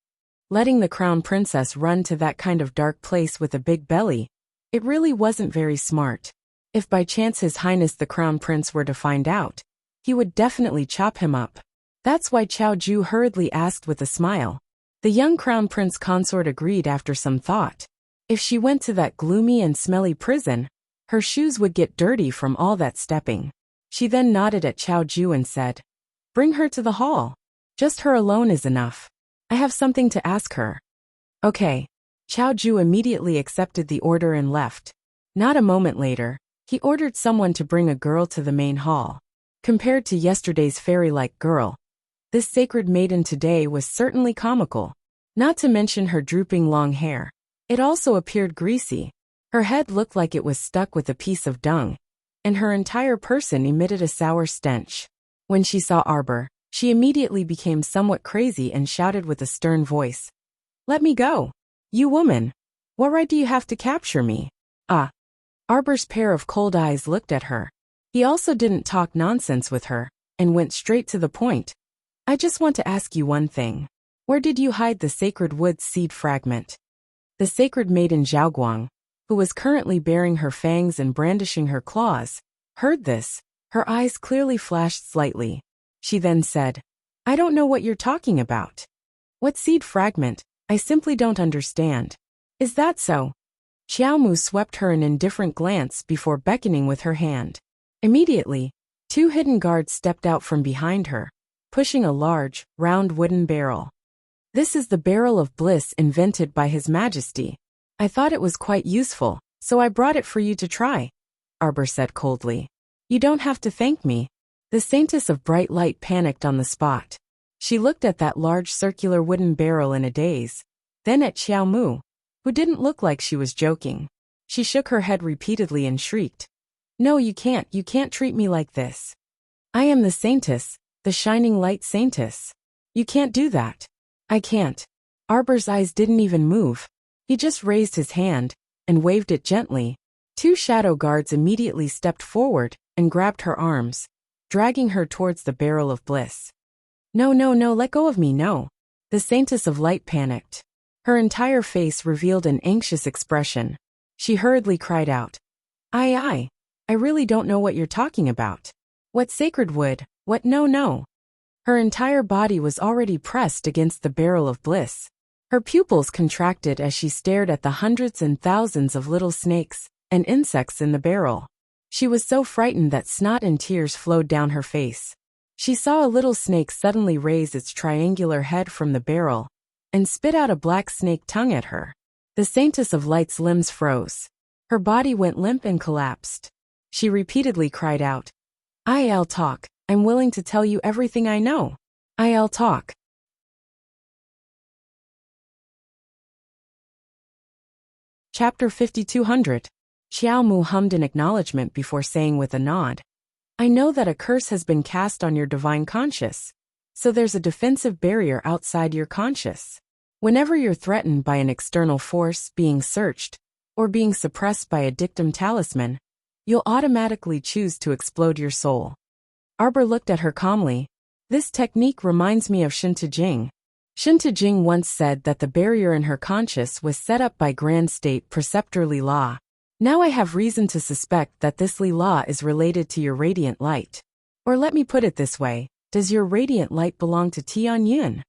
Letting the crown princess run to that kind of dark place with a big belly, it really wasn't very smart. If by chance His Highness the Crown Prince were to find out, he would definitely chop him up. That's why Chao Ju hurriedly asked with a smile. The young Crown Prince Consort agreed after some thought. If she went to that gloomy and smelly prison, her shoes would get dirty from all that stepping. She then nodded at Chao Ju and said, "Bring her to the hall. Just her alone is enough. I have something to ask her." "Okay." Chao Ju immediately accepted the order and left. Not a moment later, he ordered someone to bring a girl to the main hall. Compared to yesterday's fairy-like girl, this sacred maiden today was certainly comical. Not to mention her drooping long hair. It also appeared greasy. Her head looked like it was stuck with a piece of dung, and her entire person emitted a sour stench. When she saw Arbor, she immediately became somewhat crazy and shouted with a stern voice, "Let me go! You woman! What right do you have to capture me?" "Ah." Arbor's pair of cold eyes looked at her. He also didn't talk nonsense with her, and went straight to the point. "I just want to ask you one thing. Where did you hide the sacred wood seed fragment?" The sacred maiden Zhaoguang, who was currently baring her fangs and brandishing her claws, heard this. Her eyes clearly flashed slightly. She then said, "I don't know what you're talking about. What seed fragment? I simply don't understand." "Is that so?" Xiaomu swept her an indifferent glance before beckoning with her hand. Immediately, two hidden guards stepped out from behind her, pushing a large, round wooden barrel. "This is the barrel of bliss invented by His Majesty. I thought it was quite useful, so I brought it for you to try," Arbor said coldly. "You don't have to thank me." The Saintess of Bright Light panicked on the spot. She looked at that large circular wooden barrel in a daze, then at Xiaomu, who didn't look like she was joking. She shook her head repeatedly and shrieked, "No, you can't treat me like this. I am the Saintess, the Shining Light Saintess. You can't do that." "I can't." Arbor's eyes didn't even move. He just raised his hand and waved it gently. Two shadow guards immediately stepped forward and grabbed her arms, dragging her towards the barrel of bliss. No, no, no, let go of me, no. The Saintess of Light panicked. Her entire face revealed an anxious expression. She hurriedly cried out, I really don't know what you're talking about. What sacred wood, what no, no. Her entire body was already pressed against the barrel of bliss. Her pupils contracted as she stared at the hundreds and thousands of little snakes and insects in the barrel. She was so frightened that snot and tears flowed down her face. She saw a little snake suddenly raise its triangular head from the barrel and spit out a black snake tongue at her. The Saintess of Light's limbs froze. Her body went limp and collapsed. She repeatedly cried out, I'll talk. I'm willing to tell you everything I know. I'll talk. Chapter 5200. Xiao Mu hummed in acknowledgement before saying with a nod, I know that a curse has been cast on your divine conscious, so there's a defensive barrier outside your conscious. Whenever you're threatened by an external force, being searched, or being suppressed by a dictum talisman, you'll automatically choose to explode your soul. Arbor looked at her calmly. This technique reminds me of Shinta Jing. Shinta Jing once said that the barrier in her conscious was set up by Grand State Preceptor Li La. Now I have reason to suspect that this Li La is related to your radiant light. Or let me put it this way, does your radiant light belong to Tianyun?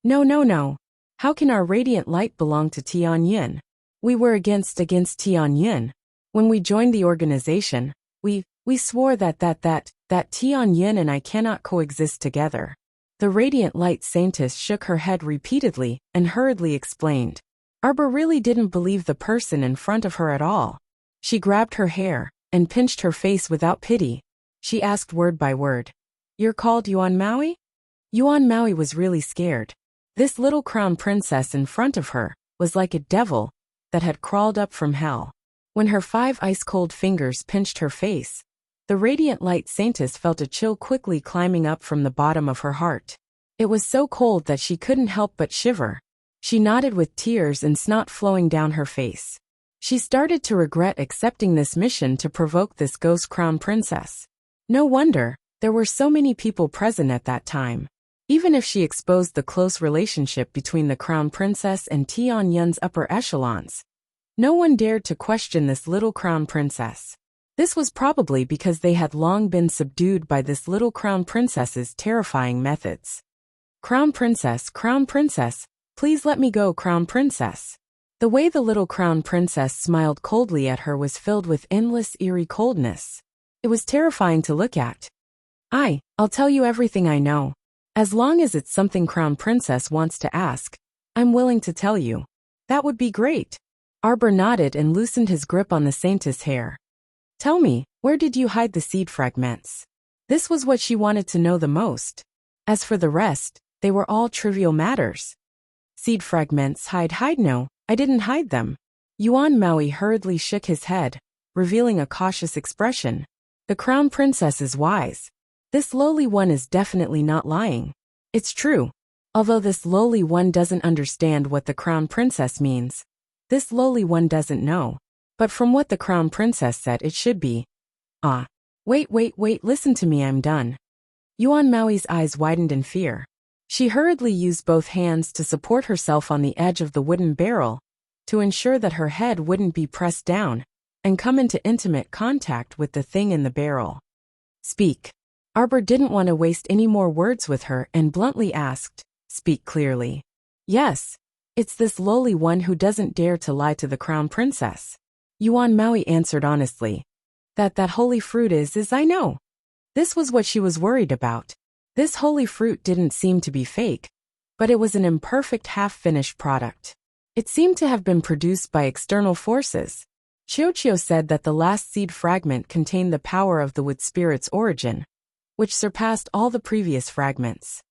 No, no, no. How can our radiant light belong to Tianyun? We were against Tianyun. When we joined the organization, we swore that Tianyun and I cannot coexist together. The Radiant Light Saintess shook her head repeatedly and hurriedly explained. Arbor really didn't believe the person in front of her at all. She grabbed her hair and pinched her face without pity. She asked word by word, You're called Yuan Maui? Yuan Maui was really scared. This little crown princess in front of her was like a devil that had crawled up from hell. When her 5 ice-cold fingers pinched her face, the Radiant Light Saintess felt a chill quickly climbing up from the bottom of her heart. It was so cold that she couldn't help but shiver. She nodded with tears and snot flowing down her face. She started to regret accepting this mission to provoke this ghost crown princess. No wonder, there were so many people present at that time. Even if she exposed the close relationship between the crown princess and Tianyun's upper echelons, no one dared to question this little crown princess. This was probably because they had long been subdued by this little crown princess's terrifying methods. Crown princess, please let me go, crown princess. The way the little crown princess smiled coldly at her was filled with endless eerie coldness. It was terrifying to look at. I'll tell you everything I know. As long as it's something crown princess wants to ask, I'm willing to tell you. That would be great. Arbor nodded and loosened his grip on the Saintess' hair. Tell me, where did you hide the seed fragments? This was what she wanted to know the most. As for the rest, they were all trivial matters. Seed fragments, hide no, I didn't hide them. Yuan Maui hurriedly shook his head, revealing a cautious expression. The crown princess is wise. This lowly one is definitely not lying. It's true. Although this lowly one doesn't understand what the crown princess means, this lowly one doesn't know. But from what the crown princess said, it should be. Wait, listen to me, I'm done. Yuan Maui's eyes widened in fear. She hurriedly used both hands to support herself on the edge of the wooden barrel, to ensure that her head wouldn't be pressed down and come into intimate contact with the thing in the barrel. Speak. Arbor didn't want to waste any more words with her and bluntly asked, Speak clearly. Yes. It's this lowly one who doesn't dare to lie to the crown princess. Yuan Maui answered honestly. That holy fruit is I know. This was what she was worried about. This holy fruit didn't seem to be fake, but it was an imperfect half-finished product. It seemed to have been produced by external forces. Chiochio said that the last seed fragment contained the power of the wood spirit's origin, which surpassed all the previous fragments.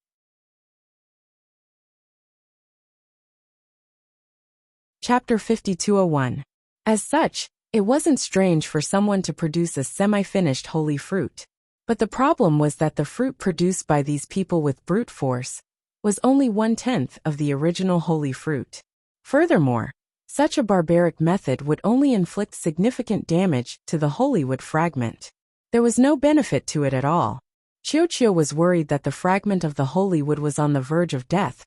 Chapter 5201. As such, it wasn't strange for someone to produce a semi-finished holy fruit. But the problem was that the fruit produced by these people with brute force was only 1/10 of the original holy fruit. Furthermore, such a barbaric method would only inflict significant damage to the holy wood fragment. There was no benefit to it at all. Chiochio was worried that the fragment of the holy wood was on the verge of death,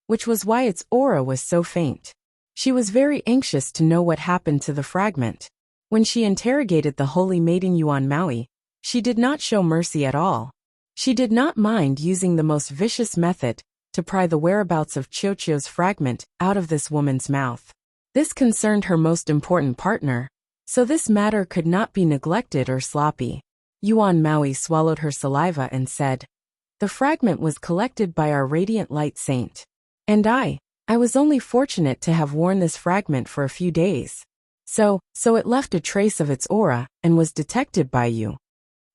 which was why its aura was so faint. She was very anxious to know what happened to the fragment. When she interrogated the holy maiden Yuan Maui, she did not show mercy at all. She did not mind using the most vicious method to pry the whereabouts of Chiochio's fragment out of this woman's mouth. This concerned her most important partner, so this matter could not be neglected or sloppy. Yuan Maui swallowed her saliva and said, "The fragment was collected by our radiant light saint. And I was only fortunate to have worn this fragment for a few days. So it left a trace of its aura and was detected by you."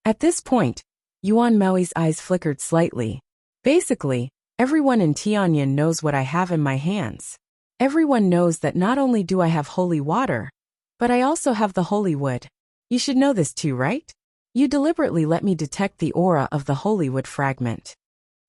At this point, Yuan Maui's eyes flickered slightly. Basically, everyone in Tianyin knows what I have in my hands. Everyone knows that not only do I have holy water, but I also have the holy wood. You should know this too, right? You deliberately let me detect the aura of the holy wood fragment.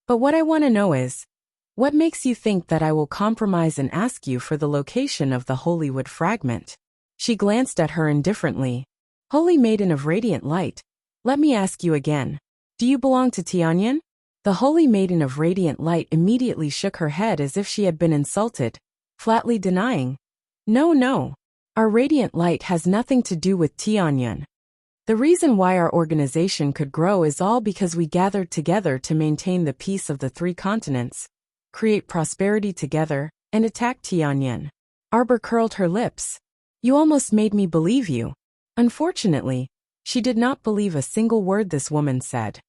But what I want to know is, what makes you think that I will compromise and ask you for the location of the holy wood fragment? She glanced at her indifferently. Holy Maiden of Radiant Light, let me ask you again. Do you belong to Tianyin? The Holy Maiden of Radiant Light immediately shook her head as if she had been insulted, flatly denying. No. Our Radiant Light has nothing to do with Tianyin. The reason why our organization could grow is all because we gathered together to maintain the peace of the 3 continents, create prosperity together, and attack Tianyin. Arbor curled her lips. You almost made me believe you. Unfortunately, she did not believe a single word this woman said.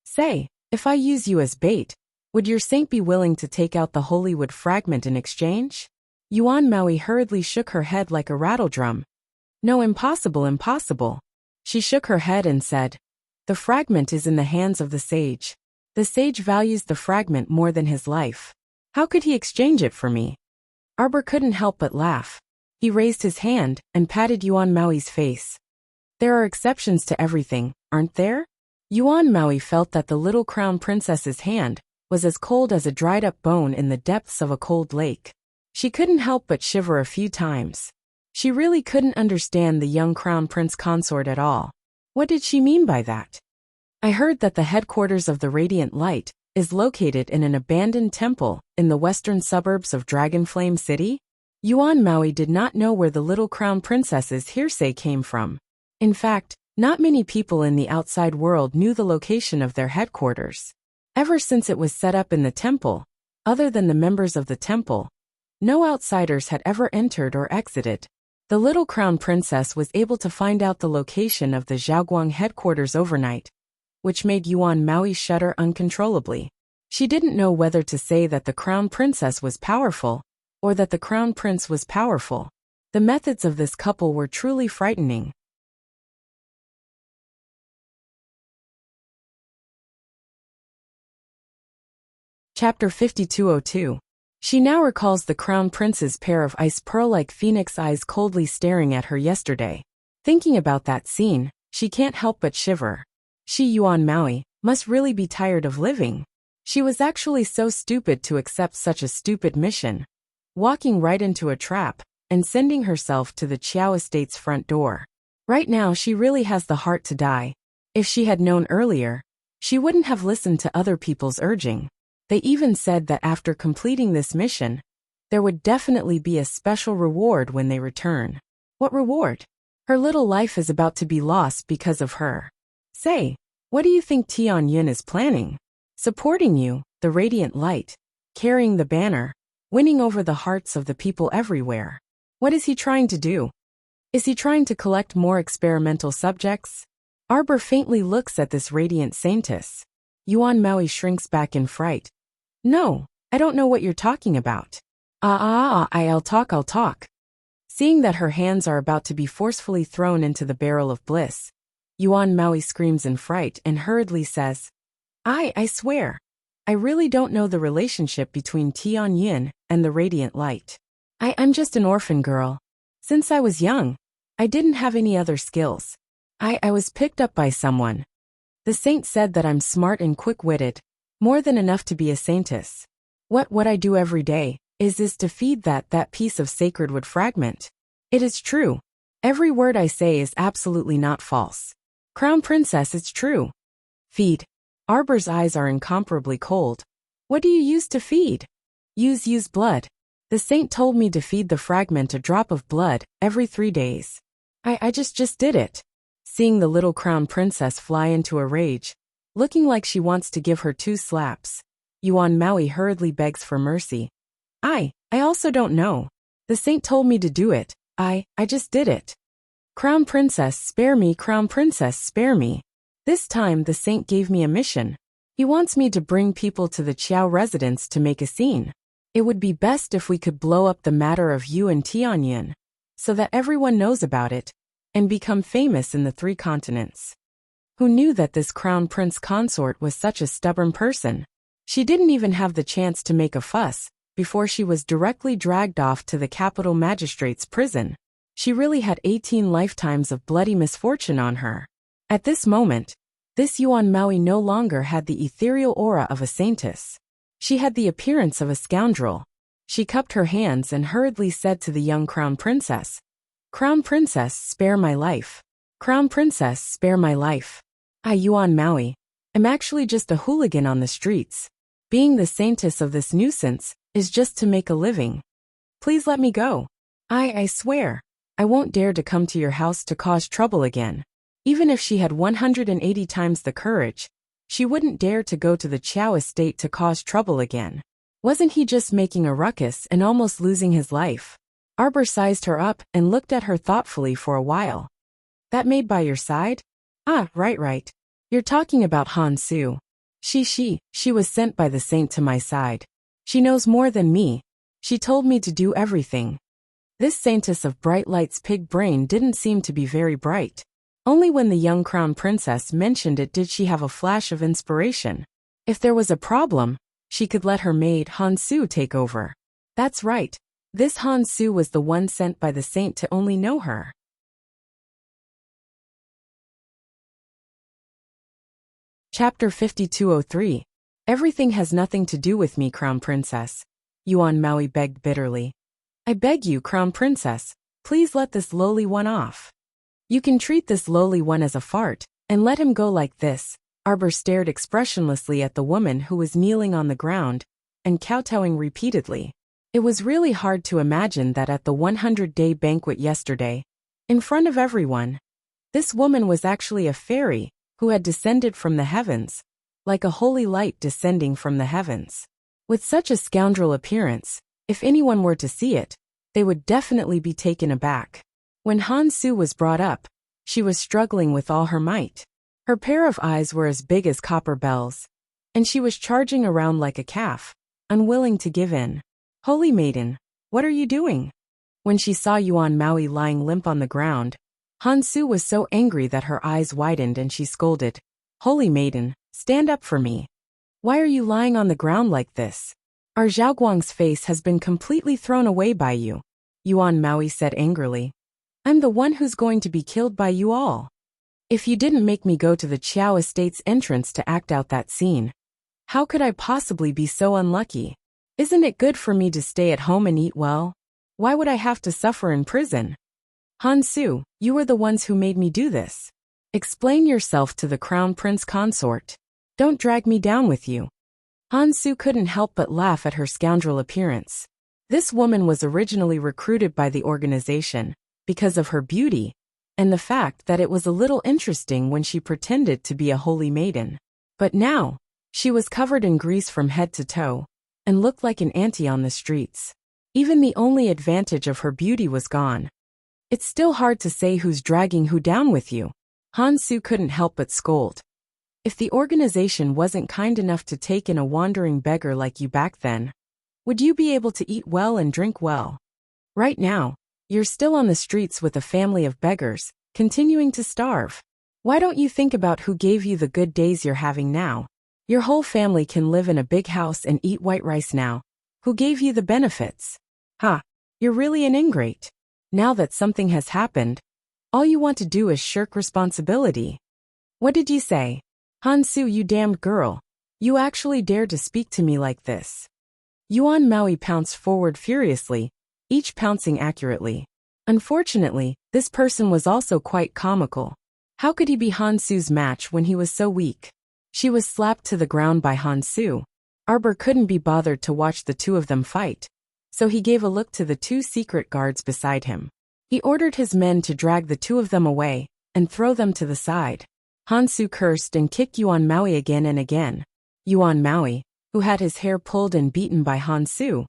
Say, if I use you as bait, would your saint be willing to take out the holy wood fragment in exchange? Yuan Maui hurriedly shook her head like a rattledrum. No, impossible. She shook her head and said, the fragment is in the hands of the sage. The sage values the fragment more than his life. How could he exchange it for me? Arbor couldn't help but laugh. He raised his hand and patted Yuan Maui's face. There are exceptions to everything, aren't there? Yuan Maui felt that the little crown princess's hand was as cold as a dried-up bone in the depths of a cold lake. She couldn't help but shiver a few times. She really couldn't understand the young crown prince consort at all. What did she mean by that? I heard that the headquarters of the Radiant Light is located in an abandoned temple in the western suburbs of Dragonflame City. Yuan Maui did not know where the little crown princess's hearsay came from. In fact, not many people in the outside world knew the location of their headquarters. Ever since it was set up in the temple, other than the members of the temple, no outsiders had ever entered or exited. The little crown princess was able to find out the location of the Zhaoguang headquarters overnight, which made Yuan Maui shudder uncontrollably. She didn't know whether to say that the crown princess was powerful, or that the crown prince was powerful. The methods of this couple were truly frightening. Chapter 5202. She now recalls the crown prince's pair of ice pearl-like phoenix eyes coldly staring at her yesterday. Thinking about that scene, she can't help but shiver. She, Yuan Maui, must really be tired of living. She was actually so stupid to accept such a stupid mission, walking right into a trap and sending herself to the Qiao estate's front door. Right now she really has the heart to die. If she had known earlier, she wouldn't have listened to other people's urging. They even said that after completing this mission, there would definitely be a special reward when they return. What reward? Her little life is about to be lost because of her. Say, what do you think Tianyin is planning? Supporting you, the Radiant Light, carrying the banner, winning over the hearts of the people everywhere. What is he trying to do? Is he trying to collect more experimental subjects? Arbor faintly looks at this radiant saintess. Yuan Maui shrinks back in fright. No, I don't know what you're talking about. I'll talk. Seeing that her hands are about to be forcefully thrown into the barrel of bliss, Yuan Maui screams in fright and hurriedly says, I swear, I really don't know the relationship between Tianyin and the Radiant Light. I'm just an orphan girl. Since I was young, I didn't have any other skills. I was picked up by someone. The saint said that I'm smart and quick-witted, more than enough to be a saintess. What I do every day is to feed that piece of sacred wood fragment. It is true. Every word I say is absolutely not false. Crown Princess, it's true. Feed. Arbor's eyes are incomparably cold. What do you use to feed? Use blood. The saint told me to feed the fragment a drop of blood every 3 days. I just did it. Seeing the little Crown Princess fly into a rage, looking like she wants to give her 2 slaps, Yuan Maui hurriedly begs for mercy. I also don't know. The saint told me to do it. I just did it. Crown Princess, spare me, Crown Princess, spare me. This time the saint gave me a mission. He wants me to bring people to the Qiao residence to make a scene. It would be best if we could blow up the matter of you and Tianyin, so that everyone knows about it, and become famous in the 3 continents. Who knew that this Crown Prince Consort was such a stubborn person? She didn't even have the chance to make a fuss before she was directly dragged off to the capital magistrate's prison. She really had 18 lifetimes of bloody misfortune on her. At this moment, this Yuan Maui no longer had the ethereal aura of a saintess. She had the appearance of a scoundrel. She cupped her hands and hurriedly said to the young Crown Princess, Crown Princess, spare my life. Crown Princess, spare my life. I, Yuan Maui, am actually just a hooligan on the streets. Being the saintess of this nuisance is just to make a living. Please let me go. I swear, I won't dare to come to your house to cause trouble again. Even if she had 180 times the courage, she wouldn't dare to go to the Qiao estate to cause trouble again. Wasn't he just making a ruckus and almost losing his life? Arbor sized her up and looked at her thoughtfully for a while. That maid by your side? Ah, right. You're talking about Han Su. She was sent by the saint to my side. She knows more than me. She told me to do everything. This saintess of bright light's pig brain didn't seem to be very bright. Only when the young Crown Princess mentioned it did she have a flash of inspiration. If there was a problem, she could let her maid Han Su take over. That's right. This Han Su was the one sent by the saint to only know her. Chapter 5203. Everything has nothing to do with me, Crown Princess. Yuan Maui begged bitterly. I beg you, Crown Princess, please let this lowly one off. You can treat this lowly one as a fart, and let him go like this. Arbor stared expressionlessly at the woman who was kneeling on the ground and kowtowing repeatedly. It was really hard to imagine that at the 100-day banquet yesterday, in front of everyone, this woman was actually a fairy who had descended from the heavens, like a holy light descending from the heavens. With such a scoundrel appearance, if anyone were to see it, they would definitely be taken aback. When Han Su was brought up, she was struggling with all her might. Her pair of eyes were as big as copper bells, and she was charging around like a calf, unwilling to give in. Holy maiden, what are you doing? When she saw Yuan Maui lying limp on the ground, Han Su was so angry that her eyes widened and she scolded, Holy maiden, stand up for me. Why are you lying on the ground like this? Our Zhaoguang's face has been completely thrown away by you, Yuan Maui said angrily. I'm the one who's going to be killed by you all. If you didn't make me go to the Qiao estate's entrance to act out that scene, how could I possibly be so unlucky? Isn't it good for me to stay at home and eat well? Why would I have to suffer in prison? Han Su, you were the ones who made me do this. Explain yourself to the Crown Prince Consort. Don't drag me down with you. Han Su couldn't help but laugh at her scoundrel appearance. This woman was originally recruited by the organization because of her beauty, and the fact that it was a little interesting when she pretended to be a holy maiden. But now, she was covered in grease from head to toe, and looked like an auntie on the streets. Even the only advantage of her beauty was gone. It's still hard to say who's dragging who down with you. Han Su couldn't help but scold. If the organization wasn't kind enough to take in a wandering beggar like you back then, would you be able to eat well and drink well? Right now, you're still on the streets with a family of beggars, continuing to starve. Why don't you think about who gave you the good days you're having now? Your whole family can live in a big house and eat white rice now. Who gave you the benefits? Ha! You're really an ingrate. Now that something has happened, all you want to do is shirk responsibility. What did you say? Han Su, you damned girl. You actually dared to speak to me like this. Yuan Maui pounced forward furiously, each pouncing accurately. Unfortunately, this person was also quite comical. How could he be Hansu's match when he was so weak? She was slapped to the ground by Hansu. Arbor couldn't be bothered to watch the two of them fight, so he gave a look to the two secret guards beside him. He ordered his men to drag the two of them away and throw them to the side. Hansu cursed and kicked Yuan Maui again and again. Yuan Maui, who had his hair pulled and beaten by Hansu,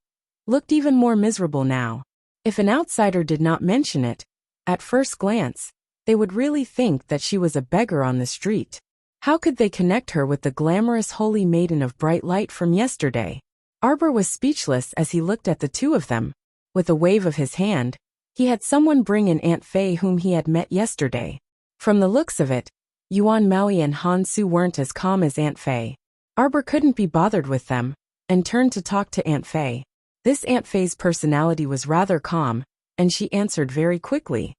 looked even more miserable now. If an outsider did not mention it, at first glance, they would really think that she was a beggar on the street. How could they connect her with the glamorous holy maiden of bright light from yesterday? Arbor was speechless as he looked at the two of them. With a wave of his hand, he had someone bring in Aunt Fei whom he had met yesterday. From the looks of it, Yuan Maui and Hansu weren't as calm as Aunt Fei. Arbor couldn't be bothered with them, and turned to talk to Aunt Fei. This Aunt Fei's personality was rather calm, and she answered very quickly.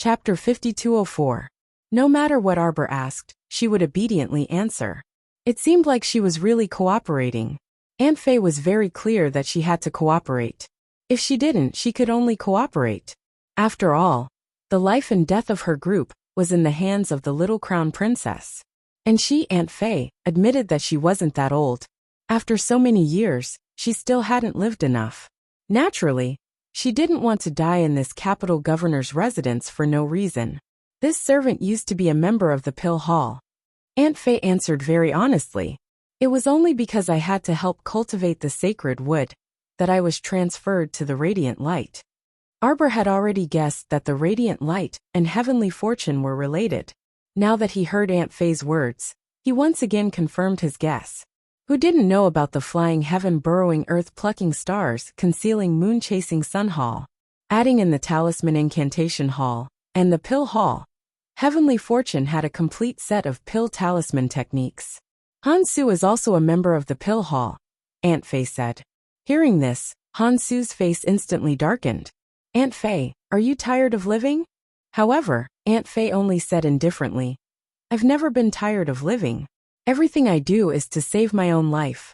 Chapter 5204. No matter what Arbor asked, she would obediently answer. It seemed like she was really cooperating. Aunt Fei was very clear that she had to cooperate. If she didn't, she could only cooperate. After all, the life and death of her group was in the hands of the little crown princess. And she, Aunt Fei, admitted that she wasn't that old. After so many years, she still hadn't lived enough. Naturally, she didn't want to die in this capital governor's residence for no reason. This servant used to be a member of the Pill Hall. Aunt Fei answered very honestly. It was only because I had to help cultivate the sacred wood that I was transferred to the Radiant Light. Arbor had already guessed that the Radiant Light and Heavenly Fortune were related. Now that he heard Aunt Fei's words, he once again confirmed his guess. Who didn't know about the flying heaven burrowing earth plucking stars concealing moon chasing sun hall? Adding in the talisman incantation hall and the pill hall, Heavenly Fortune had a complete set of pill talisman techniques. Hansu is also a member of the Pill Hall, Aunt Fei said. Hearing this, Hansu's face instantly darkened. Aunt Fei, are you tired of living? However, Aunt Fei only said indifferently, I've never been tired of living. Everything I do is to save my own life.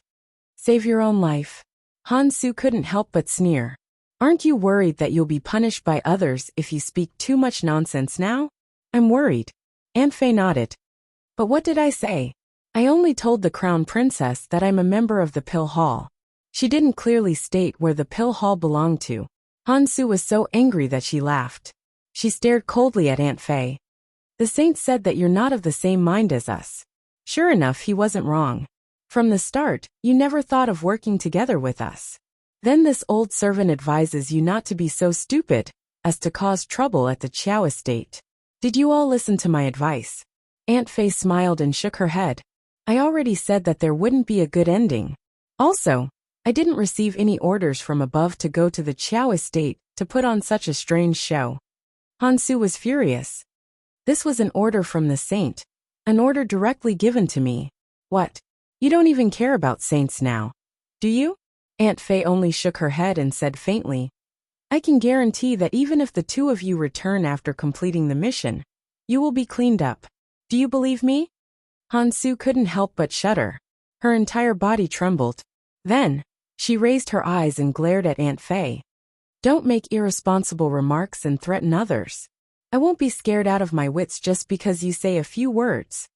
Save your own life? Hansu couldn't help but sneer. Aren't you worried that you'll be punished by others if you speak too much nonsense now? I'm worried. Aunt Fei nodded. But what did I say? I only told the Crown Princess that I'm a member of the Pill Hall. She didn't clearly state where the Pill Hall belonged to. Hansu was so angry that she laughed. She stared coldly at Aunt Fei. The saint said that you're not of the same mind as us. Sure enough, he wasn't wrong. From the start, you never thought of working together with us. Then this old servant advises you not to be so stupid as to cause trouble at the Qiao estate. Did you all listen to my advice? Aunt Fei smiled and shook her head. I already said that there wouldn't be a good ending. Also, I didn't receive any orders from above to go to the Qiao estate to put on such a strange show. Hansu was furious. This was an order from the saint, an order directly given to me. What? You don't even care about saints now, do you? Aunt Fei only shook her head and said faintly, I can guarantee that even if the two of you return after completing the mission, you will be cleaned up. Do you believe me? Hansu couldn't help but shudder. Her entire body trembled. Then, she raised her eyes and glared at Aunt Fei. Don't make irresponsible remarks and threaten others. I won't be scared out of my wits just because you say a few words.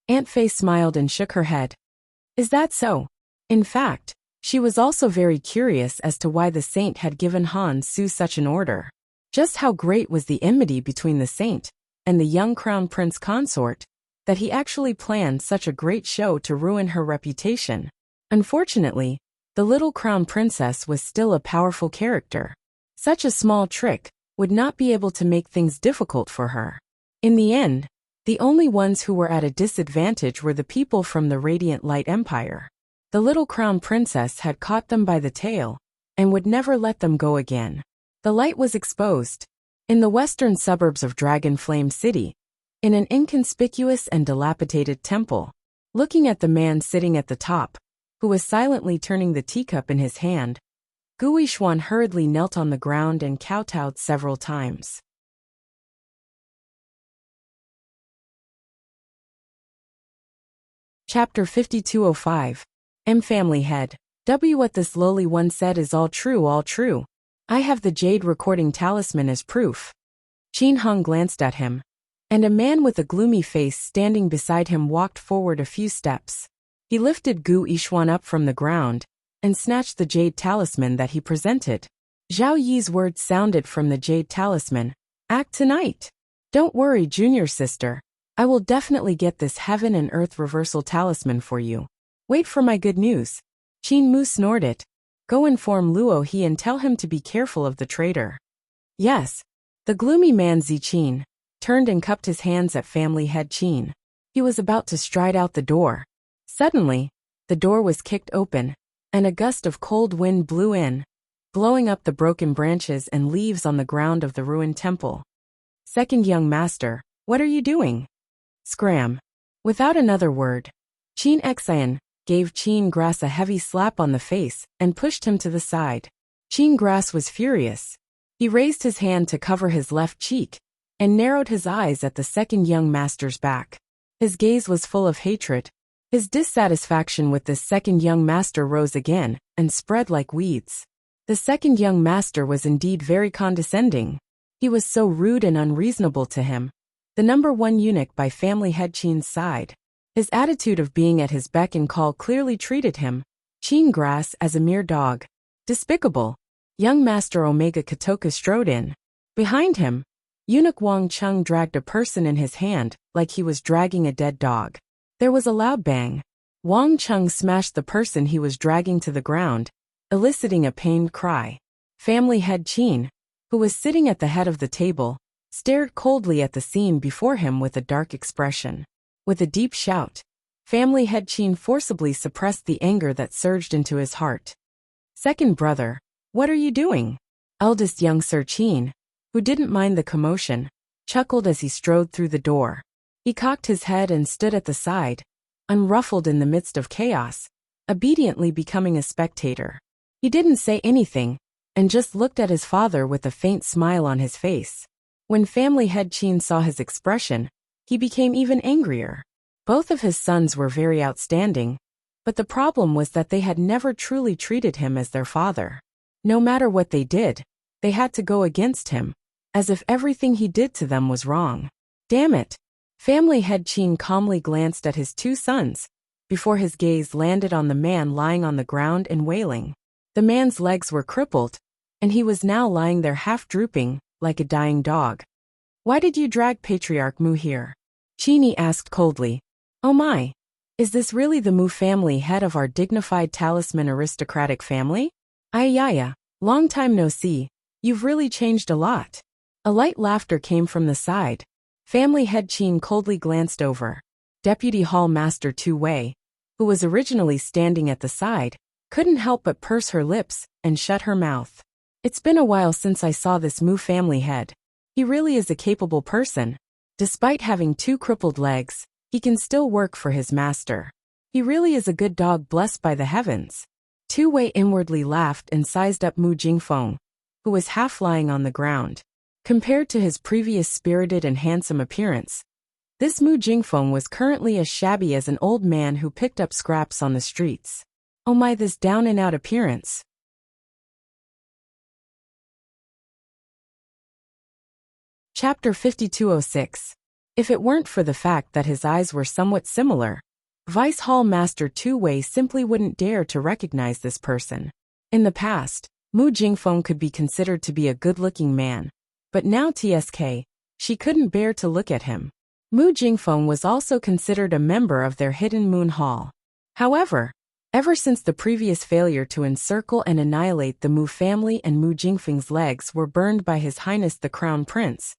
Aunt Fei smiled and shook her head. Is that so? In fact, she was also very curious as to why the saint had given Hansu such an order. Just how great was the enmity between the saint and the young crown prince consort, that he actually planned such a great show to ruin her reputation. Unfortunately, the little crown princess was still a powerful character. Such a small trick would not be able to make things difficult for her. In the end, the only ones who were at a disadvantage were the people from the Radiant Light Empire. The little crown princess had caught them by the tail and would never let them go again. The light was exposed. In the western suburbs of Dragon Flame City, in an inconspicuous and dilapidated temple, looking at the man sitting at the top, who was silently turning the teacup in his hand, Gui Xuan hurriedly knelt on the ground and kowtowed several times. Chapter 5205. M Family Head. What this lowly one said is all true, all true. I have the jade recording talisman as proof. Qin Heng glanced at him, and a man with a gloomy face standing beside him walked forward a few steps. He lifted Gu Yixuan up from the ground and snatched the jade talisman that he presented. Zhao Yi's words sounded from the jade talisman. Act tonight. Don't worry, junior sister. I will definitely get this heaven and earth reversal talisman for you. Wait for my good news. Qin Mu snorted. Go inform Luo He and tell him to be careful of the traitor. Yes. The gloomy man Ziqin turned and cupped his hands at family head Qin. He was about to stride out the door. Suddenly, the door was kicked open, and a gust of cold wind blew in, blowing up the broken branches and leaves on the ground of the ruined temple. Second young master, what are you doing? Scram. Without another word, Qin Xian gave Qin Grass a heavy slap on the face and pushed him to the side. Qin Grass was furious. He raised his hand to cover his left cheek and narrowed his eyes at the second young master's back. His gaze was full of hatred. His dissatisfaction with this second young master rose again and spread like weeds. The second young master was indeed very condescending. He was so rude and unreasonable to him, the number one eunuch by family head Qin's side. His attitude of being at his beck and call clearly treated him, Qin Grass, as a mere dog. Despicable. Young Master Omega Kotoka strode in. Behind him, eunuch Wang Chung dragged a person in his hand like he was dragging a dead dog. There was a loud bang. Wang Chung smashed the person he was dragging to the ground, eliciting a pained cry. Family head Qin, who was sitting at the head of the table, stared coldly at the scene before him with a dark expression. With a deep shout, family head Qin forcibly suppressed the anger that surged into his heart. Second brother, what are you doing? Eldest young Sir Qin, who didn't mind the commotion, chuckled as he strode through the door. He cocked his head and stood at the side, unruffled in the midst of chaos, obediently becoming a spectator. He didn't say anything, and just looked at his father with a faint smile on his face. When family head Qin saw his expression, he became even angrier. Both of his sons were very outstanding, but the problem was that they had never truly treated him as their father. No matter what they did, they had to go against him, as if everything he did to them was wrong. Damn it! Family head Qin calmly glanced at his two sons, before his gaze landed on the man lying on the ground and wailing. The man's legs were crippled, and he was now lying there half-drooping, like a dying dog. Why did you drag Patriarch Mu here? Qin asked coldly. Oh my! Is this really the Mu family head of our dignified talisman aristocratic family? Ayaya, long time no see, you've really changed a lot. A light laughter came from the side. Family head Qin coldly glanced over. Deputy Hall Master Tu Wei, who was originally standing at the side, couldn't help but purse her lips and shut her mouth. It's been a while since I saw this Mu family head. He really is a capable person. Despite having two crippled legs, he can still work for his master. He really is a good dog blessed by the heavens. Tu Wei inwardly laughed and sized up Mu Jingfeng, who was half lying on the ground. Compared to his previous spirited and handsome appearance, this Mu Jingfeng was currently as shabby as an old man who picked up scraps on the streets. Oh my, this down-and-out appearance. Chapter 5206. If it weren't for the fact that his eyes were somewhat similar, Vice Hall Master Tu Wei simply wouldn't dare to recognize this person. In the past, Mu Jingfeng could be considered to be a good-looking man, but now she couldn't bear to look at him. Mu Jingfeng was also considered a member of their Hidden Moon Hall. However, ever since the previous failure to encircle and annihilate the Mu family and Mu Jingfeng's legs were burned by His Highness the Crown Prince,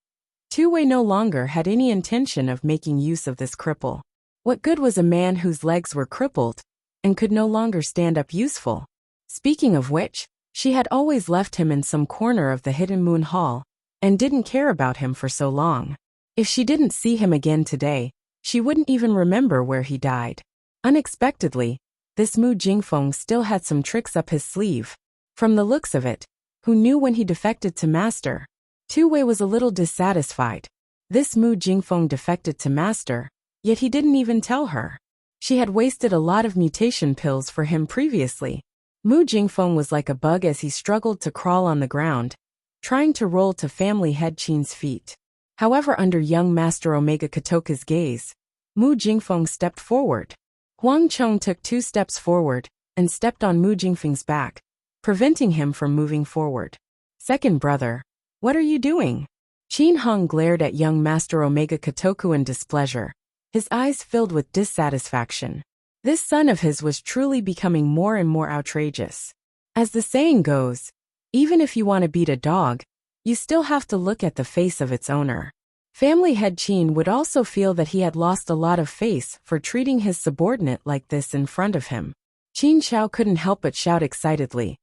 Tu Wei no longer had any intention of making use of this cripple. What good was a man whose legs were crippled and could no longer stand up useful? Speaking of which, she had always left him in some corner of the Hidden Moon Hall and didn't care about him for so long. If she didn't see him again today, she wouldn't even remember where he died. Unexpectedly, this Mu Jingfeng still had some tricks up his sleeve. From the looks of it, who knew when he defected to Master? Tu Wei was a little dissatisfied. This Mu Jingfeng defected to Master, yet he didn't even tell her. She had wasted a lot of mutation pills for him previously. Mu Jingfeng was like a bug as he struggled to crawl on the ground, trying to roll to family head Qin's feet. However, under young Master Omega Kotoka's gaze, Mu Jingfeng stepped forward. Huang Chong took 2 steps forward and stepped on Mu Jingfeng's back, preventing him from moving forward. Second brother, what are you doing? Qin Hong glared at young Master Omega Kotoku in displeasure, his eyes filled with dissatisfaction. This son of his was truly becoming more and more outrageous. As the saying goes, even if you want to beat a dog, you still have to look at the face of its owner. Family head Qin would also feel that he had lost a lot of face for treating his subordinate like this in front of him. Qin Chao couldn't help but shout excitedly,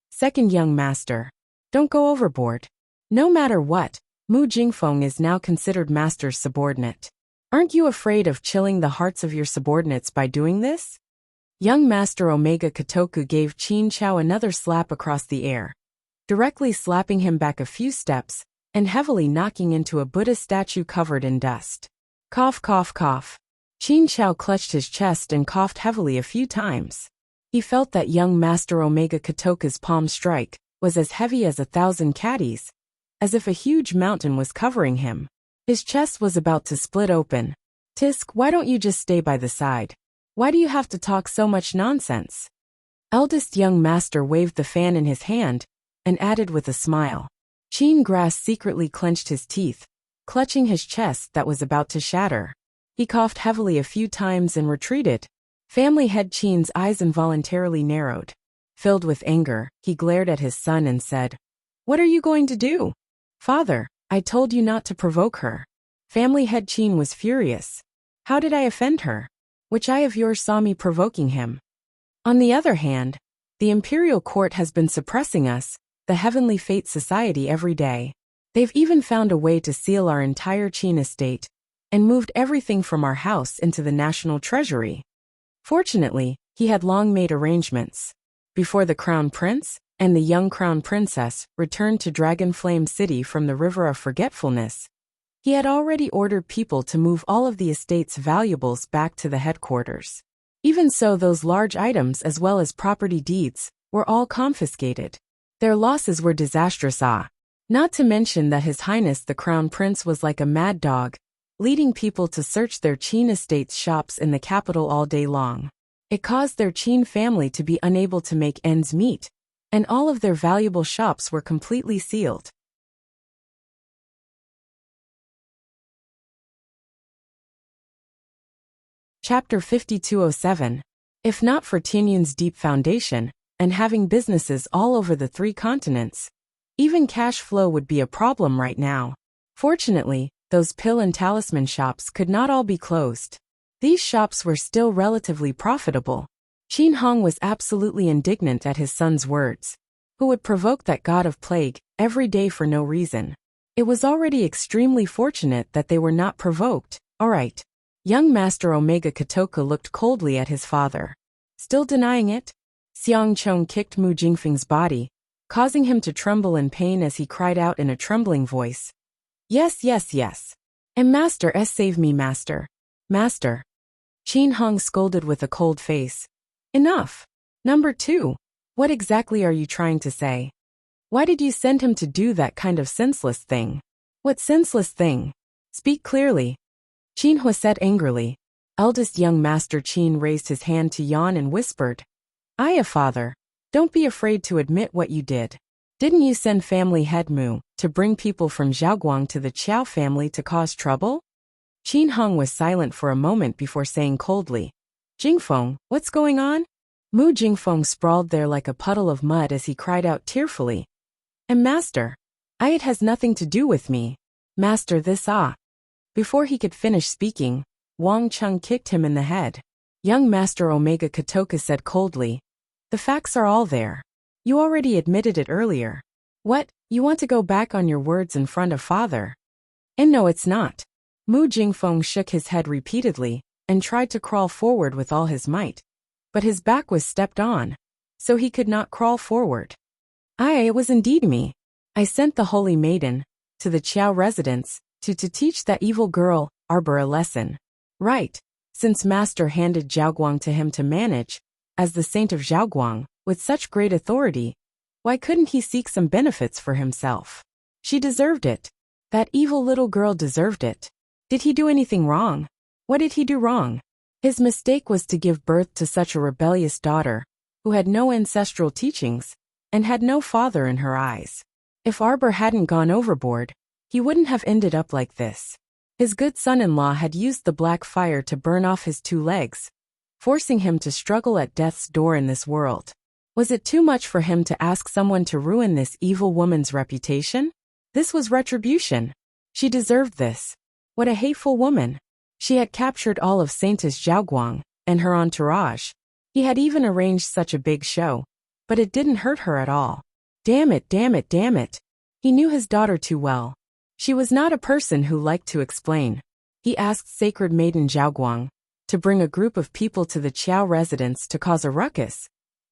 "Second young master, don't go overboard. No matter what, Mu Jingfeng is now considered master's subordinate. Aren't you afraid of chilling the hearts of your subordinates by doing this?" Young Master Omega Kotoku gave Qin Chao another slap across the air, directly slapping him back a few steps and heavily knocking into a Buddha statue covered in dust. Cough, cough, cough. Qin Chao clutched his chest and coughed heavily a few times. He felt that young Master Omega Kotoku's palm strike was as heavy as 1,000 caddies, as if a huge mountain was covering him. His chest was about to split open. "Tisk, why don't you just stay by the side? Why do you have to talk so much nonsense?" Eldest young master waved the fan in his hand and added with a smile. Qin Grass secretly clenched his teeth, clutching his chest that was about to shatter. He coughed heavily a few times and retreated. Family head Qin's eyes involuntarily narrowed. Filled with anger, he glared at his son and said, "What are you going to do?" "Father, I told you not to provoke her." Family head Qin was furious. "How did I offend her? Which eye of yours saw me provoking him?" On the other hand, the imperial court has been suppressing us, the Heavenly Fate Society, every day. They've even found a way to seal our entire Qin estate and moved everything from our house into the national treasury. Fortunately, he had long made arrangements. Before the crown prince and the young crown princess returned to Dragonflame City from the River of Forgetfulness, he had already ordered people to move all of the estate's valuables back to the headquarters. Even so, those large items as well as property deeds were all confiscated. Their losses were disastrous, not to mention that His Highness the Crown Prince was like a mad dog, leading people to search their Qin estate's shops in the capital all day long. It caused their Qin family to be unable to make ends meet, and all of their valuable shops were completely sealed. Chapter 5207. If not for Tianyun's deep foundation, and having businesses all over the 3 continents, even cash flow would be a problem right now. Fortunately, those pill and talisman shops could not all be closed. These shops were still relatively profitable. Qin Hong was absolutely indignant at his son's words. Who would provoke that god of plague every day for no reason? It was already extremely fortunate that they were not provoked. All right. Young Master Omega Kotoku looked coldly at his father. Still denying it? Xiang Chong kicked Mu Jingfeng's body, causing him to tremble in pain as he cried out in a trembling voice. "Yes, yes, yes. And Master save me, Master. Master." Qin Hong scolded with a cold face. "Enough. Number 2. What exactly are you trying to say? Why did you send him to do that kind of senseless thing?" "What senseless thing? Speak clearly." Qin Hua said angrily. Eldest young Master Qin raised his hand to yawn and whispered, "Aya, father, don't be afraid to admit what you did. Didn't you send family head Mu to bring people from Zhaoguang to the Qiao family to cause trouble?" Qin Hong was silent for a moment before saying coldly, "Jingfeng, what's going on?" Mu Jingfeng sprawled there like a puddle of mud as he cried out tearfully, "And Master, it has nothing to do with me. Master, this Before he could finish speaking, Wang Chung kicked him in the head. Young Master Omega Kotoku said coldly, "The facts are all there. You already admitted it earlier. What, you want to go back on your words in front of father?" "And no, it's not." Mu Jingfeng shook his head repeatedly and tried to crawl forward with all his might, but his back was stepped on, so he could not crawl forward. It was indeed me. I sent the Holy Maiden to the Qiao residence to teach that evil girl, Arbor, a lesson. Right, since Master handed Zhaoguang to him to manage, as the Saint of Zhaoguang, with such great authority, why couldn't he seek some benefits for himself? She deserved it. That evil little girl deserved it. Did he do anything wrong? What did he do wrong? His mistake was to give birth to such a rebellious daughter, who had no ancestral teachings, and had no father in her eyes. If Arbor hadn't gone overboard, he wouldn't have ended up like this. His good son-in-law had used the black fire to burn off his 2 legs, forcing him to struggle at death's door in this world. Was it too much for him to ask someone to ruin this evil woman's reputation? This was retribution. She deserved this. What a hateful woman. She had captured all of Saintess Zhaoguang and her entourage. He had even arranged such a big show, but it didn't hurt her at all. Damn it, damn it, damn it. He knew his daughter too well. She was not a person who liked to explain. He asked Sacred Maiden Zhaoguang to bring a group of people to the Qiao residence to cause a ruckus,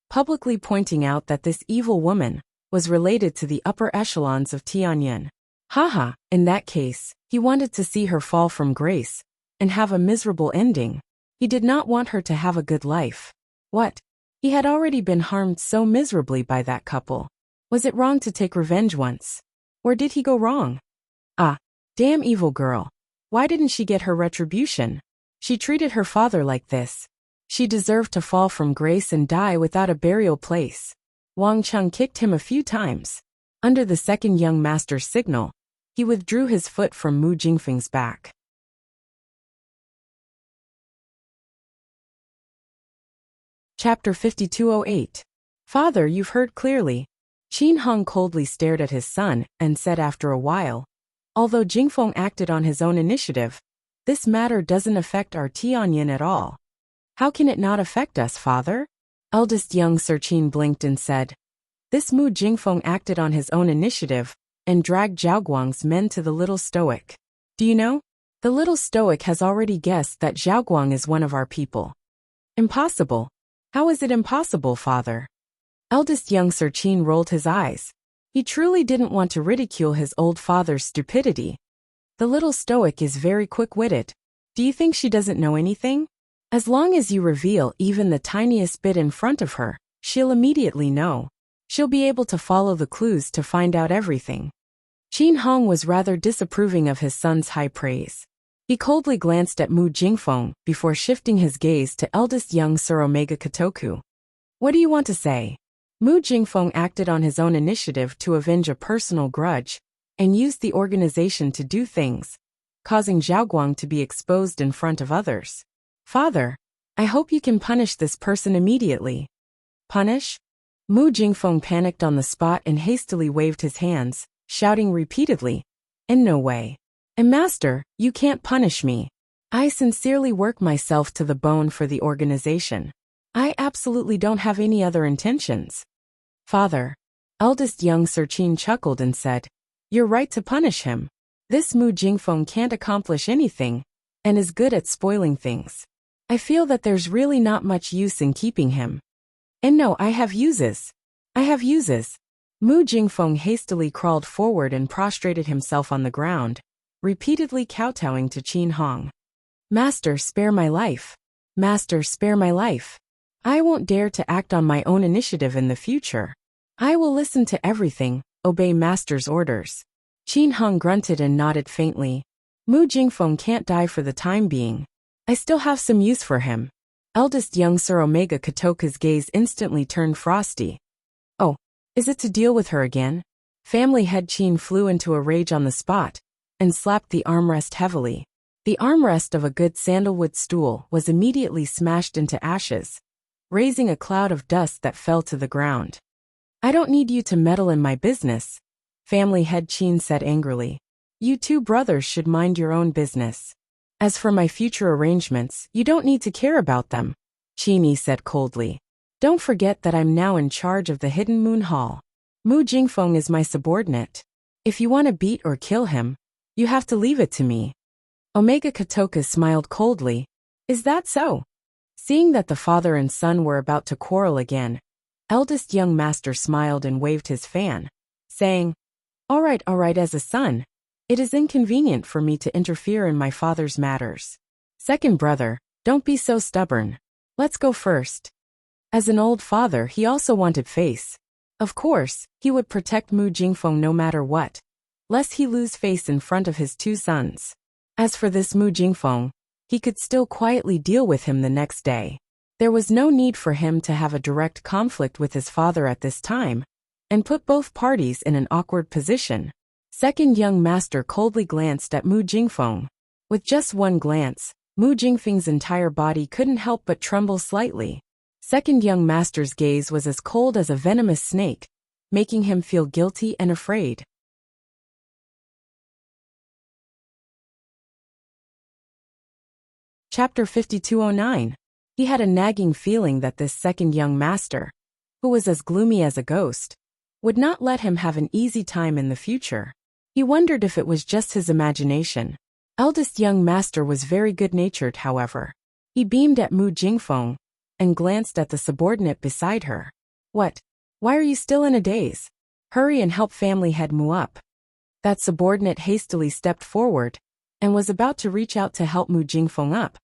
publicly pointing out that this evil woman was related to the upper echelons of Tianyin. Haha, in that case, he wanted to see her fall from grace and have a miserable ending. He did not want her to have a good life. What? He had already been harmed so miserably by that couple. Was it wrong to take revenge once? Or did he go wrong? Ah, damn evil girl. Why didn't she get her retribution? She treated her father like this. She deserved to fall from grace and die without a burial place. Wang Cheng kicked him a few times. Under the second young master's signal, he withdrew his foot from Mu Jingfeng's back. Chapter 5208. Father, you've heard clearly. Qin Hong coldly stared at his son and said after a while, although Jingfeng acted on his own initiative, this matter doesn't affect our Tianyin at all. How can it not affect us, father? Eldest young Sir Qin blinked and said, this Mu Jingfeng acted on his own initiative and dragged Zhaoguang's men to the Little Stoic. Do you know? The Little Stoic has already guessed that Zhaoguang is one of our people. Impossible. How is it impossible, father? Eldest young Sir Qin rolled his eyes. He truly didn't want to ridicule his old father's stupidity. The Little Stoic is very quick-witted. Do you think she doesn't know anything? As long as you reveal even the tiniest bit in front of her, she'll immediately know. She'll be able to follow the clues to find out everything. Qin Hong was rather disapproving of his son's high praise. He coldly glanced at Mu Jingfeng before shifting his gaze to eldest young Sir Omega Kotoku. What do you want to say? Mu Jingfeng acted on his own initiative to avenge a personal grudge, and used the organization to do things, causing Zhaoguang to be exposed in front of others. Father, I hope you can punish this person immediately. Punish? Mu Jingfeng panicked on the spot and hastily waved his hands, shouting repeatedly, in no way. And master, you can't punish me. I sincerely work myself to the bone for the organization. I absolutely don't have any other intentions. Father, eldest young Sir Qin chuckled and said, you're right to punish him. This Mu Jingfeng can't accomplish anything, and is good at spoiling things. I feel that there's really not much use in keeping him. And no, I have uses. I have uses. Mu Jingfeng hastily crawled forward and prostrated himself on the ground, repeatedly kowtowing to Qin Hong. Master, spare my life. Master, spare my life. I won't dare to act on my own initiative in the future. I will listen to everything, obey master's orders. Qin Hong grunted and nodded faintly. Mu Jingfeng can't die for the time being. I still have some use for him. Eldest young Sir Omega Kotoku's gaze instantly turned frosty. Oh, is it to deal with her again? Family head Qin flew into a rage on the spot, and slapped the armrest heavily. The armrest of a good sandalwood stool was immediately smashed into ashes, raising a cloud of dust that fell to the ground. I don't need you to meddle in my business, family head Qin said angrily. You two brothers should mind your own business. As for my future arrangements, you don't need to care about them, Qin said coldly. Don't forget that I'm now in charge of the Hidden Moon Hall. Mu Jingfeng is my subordinate. If you want to beat or kill him, you have to leave it to me. Omega Kotoku smiled coldly. Is that so? Seeing that the father and son were about to quarrel again, eldest young master smiled and waved his fan, saying, all right, as a son, it is inconvenient for me to interfere in my father's matters. Second brother, don't be so stubborn. Let's go first. As an old father, he also wanted face. Of course, he would protect Mu Jingfeng no matter what, lest he lose face in front of his two sons. As for this Mu Jingfeng, he could still quietly deal with him the next day. There was no need for him to have a direct conflict with his father at this time, and put both parties in an awkward position. Second young master coldly glanced at Mu Jingfeng. With just one glance, Mu Jingfeng's entire body couldn't help but tremble slightly. Second young master's gaze was as cold as a venomous snake, making him feel guilty and afraid. Chapter 5209. He had a nagging feeling that this second young master, who was as gloomy as a ghost, would not let him have an easy time in the future. He wondered if it was just his imagination. Eldest young master was very good-natured, however. He beamed at Mu Jingfeng and glanced at the subordinate beside her. What? Why are you still in a daze? Hurry and help family head Mu up. That subordinate hastily stepped forward and was about to reach out to help Mu Jingfeng up.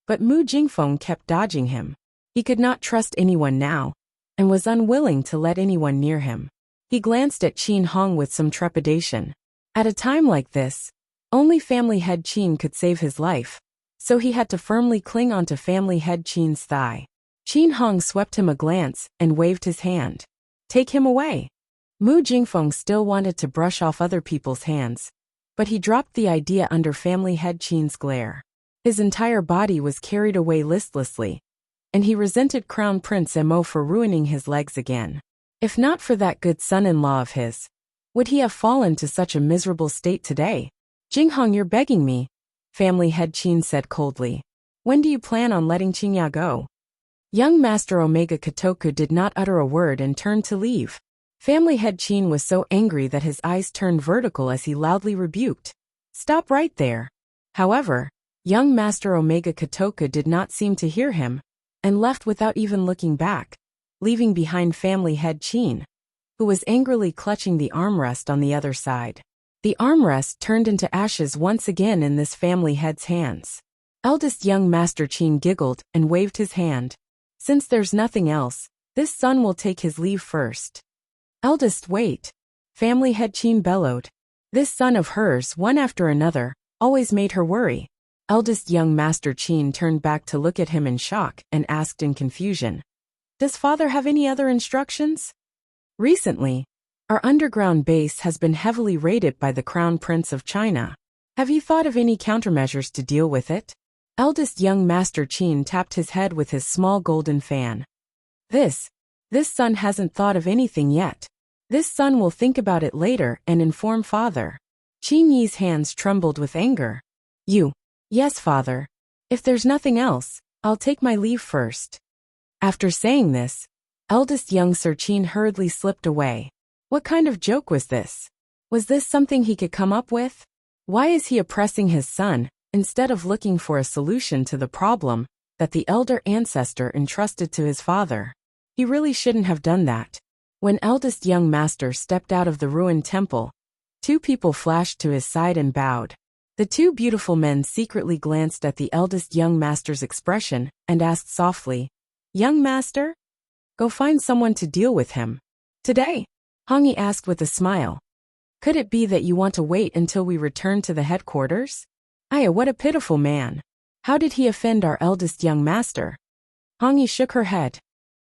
But Mu Jingfeng kept dodging him. He could not trust anyone now, and was unwilling to let anyone near him. He glanced at Qin Hong with some trepidation. At a time like this, only family head Qin could save his life, so he had to firmly cling onto family head Qin's thigh. Qin Hong swept him a glance and waved his hand. Take him away. Mu Jingfeng still wanted to brush off other people's hands, but he dropped the idea under family head Qin's glare. His entire body was carried away listlessly, and he resented Crown Prince Mo for ruining his legs again. If not for that good son-in-law of his, would he have fallen to such a miserable state today? Jinghong, you're begging me, family head Qin said coldly. When do you plan on letting Qingya go? Young Master Omega Kotoku did not utter a word and turned to leave. Family head Qin was so angry that his eyes turned vertical as he loudly rebuked. Stop right there. However, young Master Omega Kotoku did not seem to hear him, and left without even looking back, leaving behind family head Qin, who was angrily clutching the armrest on the other side. The armrest turned into ashes once again in this family head's hands. Eldest young Master Qin giggled and waved his hand. Since there's nothing else, this son will take his leave first. Eldest, wait. Family head Qin bellowed. This son of hers, one after another, always made her worry. Eldest young Master Qin turned back to look at him in shock and asked in confusion. Does father have any other instructions? Recently, our underground base has been heavily raided by the Crown Prince of China. Have you thought of any countermeasures to deal with it? Eldest young Master Qin tapped his head with his small golden fan. This son hasn't thought of anything yet. This son will think about it later and inform father. Qin Yi's hands trembled with anger. Yes, father. If there's nothing else, I'll take my leave first. After saying this, eldest young Sir Qin hurriedly slipped away. What kind of joke was this? Was this something he could come up with? Why is he oppressing his son, instead of looking for a solution to the problem that the elder ancestor entrusted to his father? He really shouldn't have done that. When eldest young master stepped out of the ruined temple, two people flashed to his side and bowed. The two beautiful men secretly glanced at the eldest young master's expression and asked softly, Young master? Go find someone to deal with him. Today? Hongyi asked with a smile. Could it be that you want to wait until we return to the headquarters? Aya, what a pitiful man. How did he offend our eldest young master? Hongyi shook her head.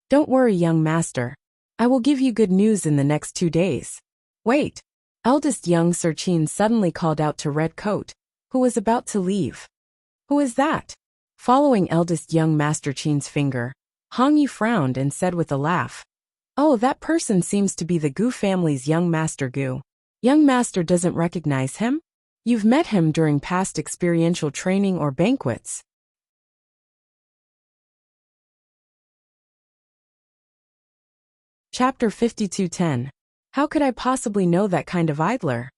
Don't worry, young master. I will give you good news in the next 2 days. Wait. Eldest young Sir Qin suddenly called out to Red Coat, who was about to leave. Who is that? Following eldest young Master Qin's finger, Hongyi frowned and said with a laugh. Oh, that person seems to be the Gu family's young Master Gu. Young master doesn't recognize him? You've met him during past experiential training or banquets. Chapter 5210. How could I possibly know that kind of idler?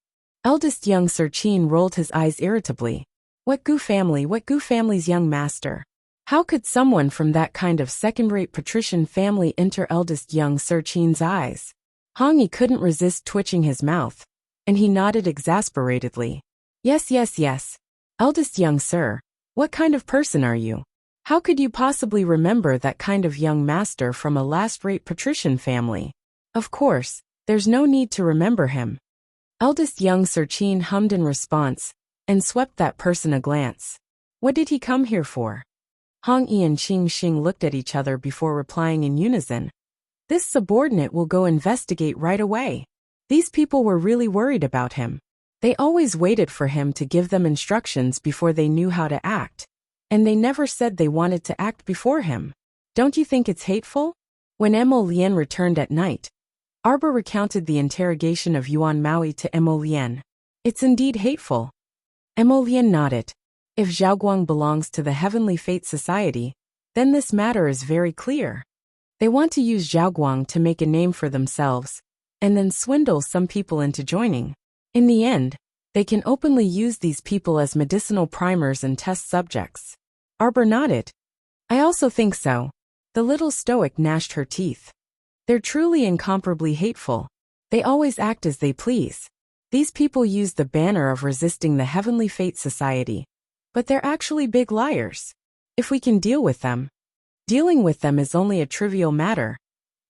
Eldest young Sir Qin rolled his eyes irritably. What Gu family's young master? How could someone from that kind of second-rate patrician family enter eldest young Sir Qin's eyes? Hongyi couldn't resist twitching his mouth, and he nodded exasperatedly. Yes. Eldest young sir, what kind of person are you? How could you possibly remember that kind of young master from a last-rate patrician family? Of course, there's no need to remember him. Eldest young Sir Chin hummed in response, and swept that person a glance. What did he come here for? Hong Yi and Qing Xing looked at each other before replying in unison. This subordinate will go investigate right away. These people were really worried about him. They always waited for him to give them instructions before they knew how to act. And they never said they wanted to act before him. Don't you think it's hateful? When Mo Lian returned at night, Arbor recounted the interrogation of Yuan Maui to Mo Lian. It's indeed hateful. Mo Lian nodded. If Zhaoguang belongs to the Heavenly Fate Society, then this matter is very clear. They want to use Zhaoguang to make a name for themselves, and then swindle some people into joining. In the end, they can openly use these people as medicinal primers and test subjects. Arbor nodded. I also think so. The little stoic gnashed her teeth. They're truly incomparably hateful. They always act as they please. These people use the banner of resisting the Heavenly Fate Society. But they're actually big liars. If we can deal with them. Dealing with them is only a trivial matter,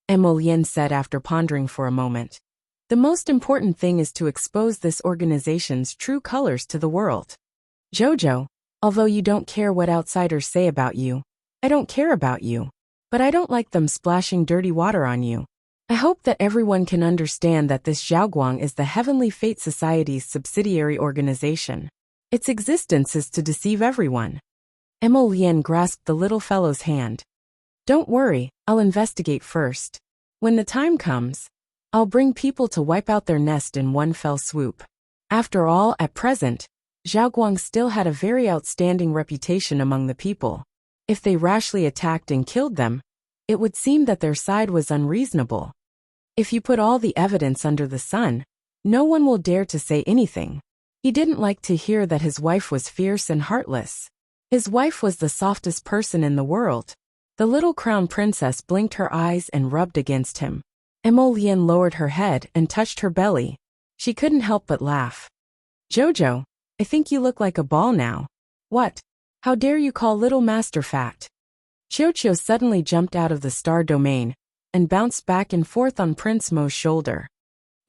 Mo Lian said after pondering for a moment. The most important thing is to expose this organization's true colors to the world. Jojo, although you don't care what outsiders say about you, I don't care about you. But I don't like them splashing dirty water on you. I hope that everyone can understand that this Zhaoguang is the Heavenly Fate Society's subsidiary organization. Its existence is to deceive everyone. Mo Lian grasped the little fellow's hand. Don't worry, I'll investigate first. When the time comes, I'll bring people to wipe out their nest in one fell swoop. After all, at present, Zhaoguang still had a very outstanding reputation among the people. If they rashly attacked and killed them, it would seem that their side was unreasonable. If you put all the evidence under the sun, no one will dare to say anything. He didn't like to hear that his wife was fierce and heartless. His wife was the softest person in the world. The little crown princess blinked her eyes and rubbed against him. Mo Lian lowered her head and touched her belly. She couldn't help but laugh. Jojo, I think you look like a ball now. What? How dare you call little master fat? Qiuqiu suddenly jumped out of the star domain and bounced back and forth on Prince Mo's shoulder.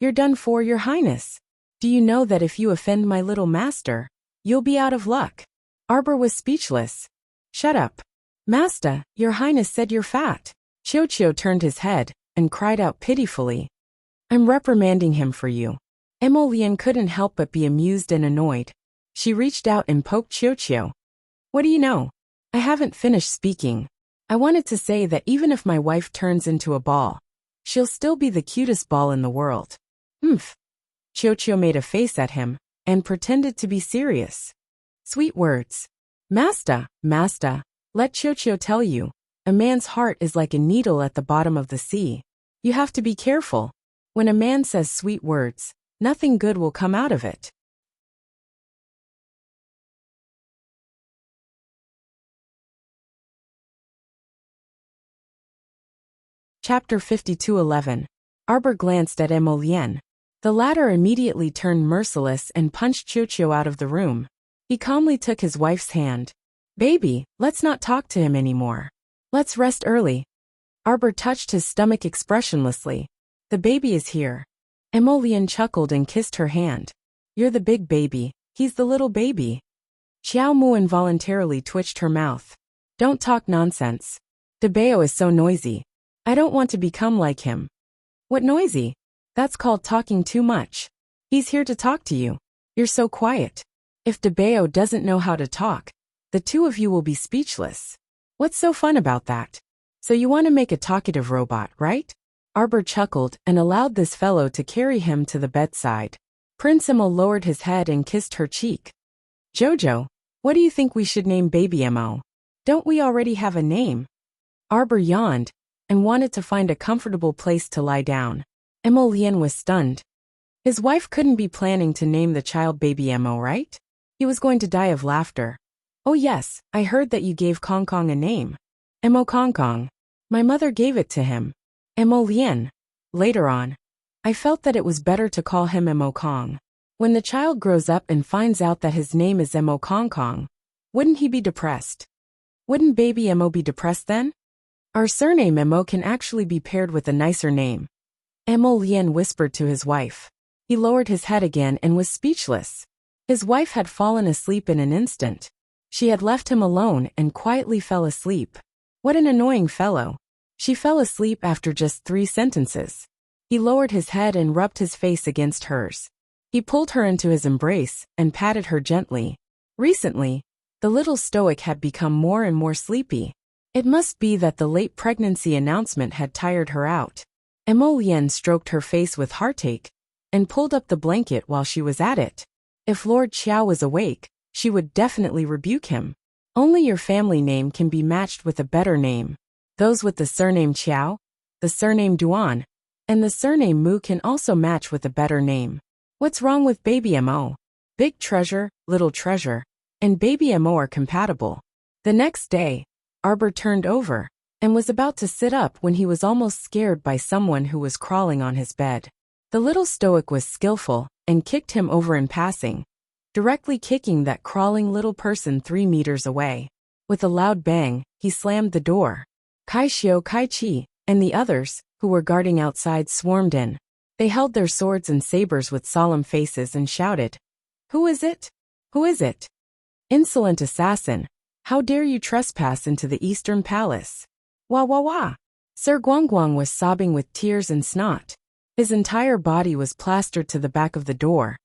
You're done for, Your Highness. Do you know that if you offend my little master, you'll be out of luck? Arbor was speechless. Shut up. Master, Your Highness said you're fat. Qiuqiu turned his head and cried out pitifully. I'm reprimanding him for you. Mo Lian couldn't help but be amused and annoyed. She reached out and poked Qiuqiu. What do you know? I haven't finished speaking. I wanted to say that even if my wife turns into a ball, she'll still be the cutest ball in the world. Humph. Qiuqiu made a face at him and pretended to be serious. Sweet words. Master, let Qiuqiu tell you, a man's heart is like a needle at the bottom of the sea. You have to be careful. When a man says sweet words, nothing good will come out of it. Chapter 52:11. Arbor glanced at Mo Lian. The latter immediately turned merciless and punched Qiuqiu out of the room. He calmly took his wife's hand. Baby, let's not talk to him anymore. Let's rest early. Arbor touched his stomach expressionlessly. The baby is here. Mo Lian chuckled and kissed her hand. You're the big baby, he's the little baby. Xiao Mu involuntarily twitched her mouth. Don't talk nonsense. Debao is so noisy. I don't want to become like him. What noisy? That's called talking too much. He's here to talk to you. You're so quiet. If Debao doesn't know how to talk, the two of you will be speechless. What's so fun about that? So you want to make a talkative robot, right? Arbor chuckled and allowed this fellow to carry him to the bedside. Prince Mo lowered his head and kissed her cheek. Jojo, what do you think we should name baby Mo? Don't we already have a name? Arbor yawned and wanted to find a comfortable place to lie down. Mo Lian was stunned. His wife couldn't be planning to name the child baby Mo, right? He was going to die of laughter. Oh yes, I heard that you gave Kong Kong a name. Mo Kong Kong. My mother gave it to him. Mo Lian. Later on, I felt that it was better to call him Mo Kong. When the child grows up and finds out that his name is Mo Kong Kong, wouldn't he be depressed? Wouldn't baby Mo be depressed then? Our surname Mo can actually be paired with a nicer name. Mo Lien whispered to his wife. He lowered his head again and was speechless. His wife had fallen asleep in an instant. She had left him alone and quietly fell asleep. What an annoying fellow. She fell asleep after just 3 sentences. He lowered his head and rubbed his face against hers. He pulled her into his embrace and patted her gently. Recently, the little stoic had become more and more sleepy. It must be that the late pregnancy announcement had tired her out. Mo Lien stroked her face with heartache and pulled up the blanket while she was at it. If Lord Qiao was awake, she would definitely rebuke him. Only your family name can be matched with a better name. Those with the surname Qiao, the surname Duan, and the surname Mu can also match with a better name. What's wrong with baby Mo? Big treasure, little treasure, and baby Mo are compatible. The next day, Arbor turned over and was about to sit up when he was almost scared by someone who was crawling on his bed. The little stoic was skillful and kicked him over in passing, directly kicking that crawling little person 3 meters away. With a loud bang, he slammed the door. Kai Xiu, Kai Chi, and the others, who were guarding outside, swarmed in. They held their swords and sabers with solemn faces and shouted, "Who is it? Who is it? Insolent assassin! How dare you trespass into the Eastern Palace?" Wah wah wah! Sir Guangguang was sobbing with tears and snot. His entire body was plastered to the back of the door,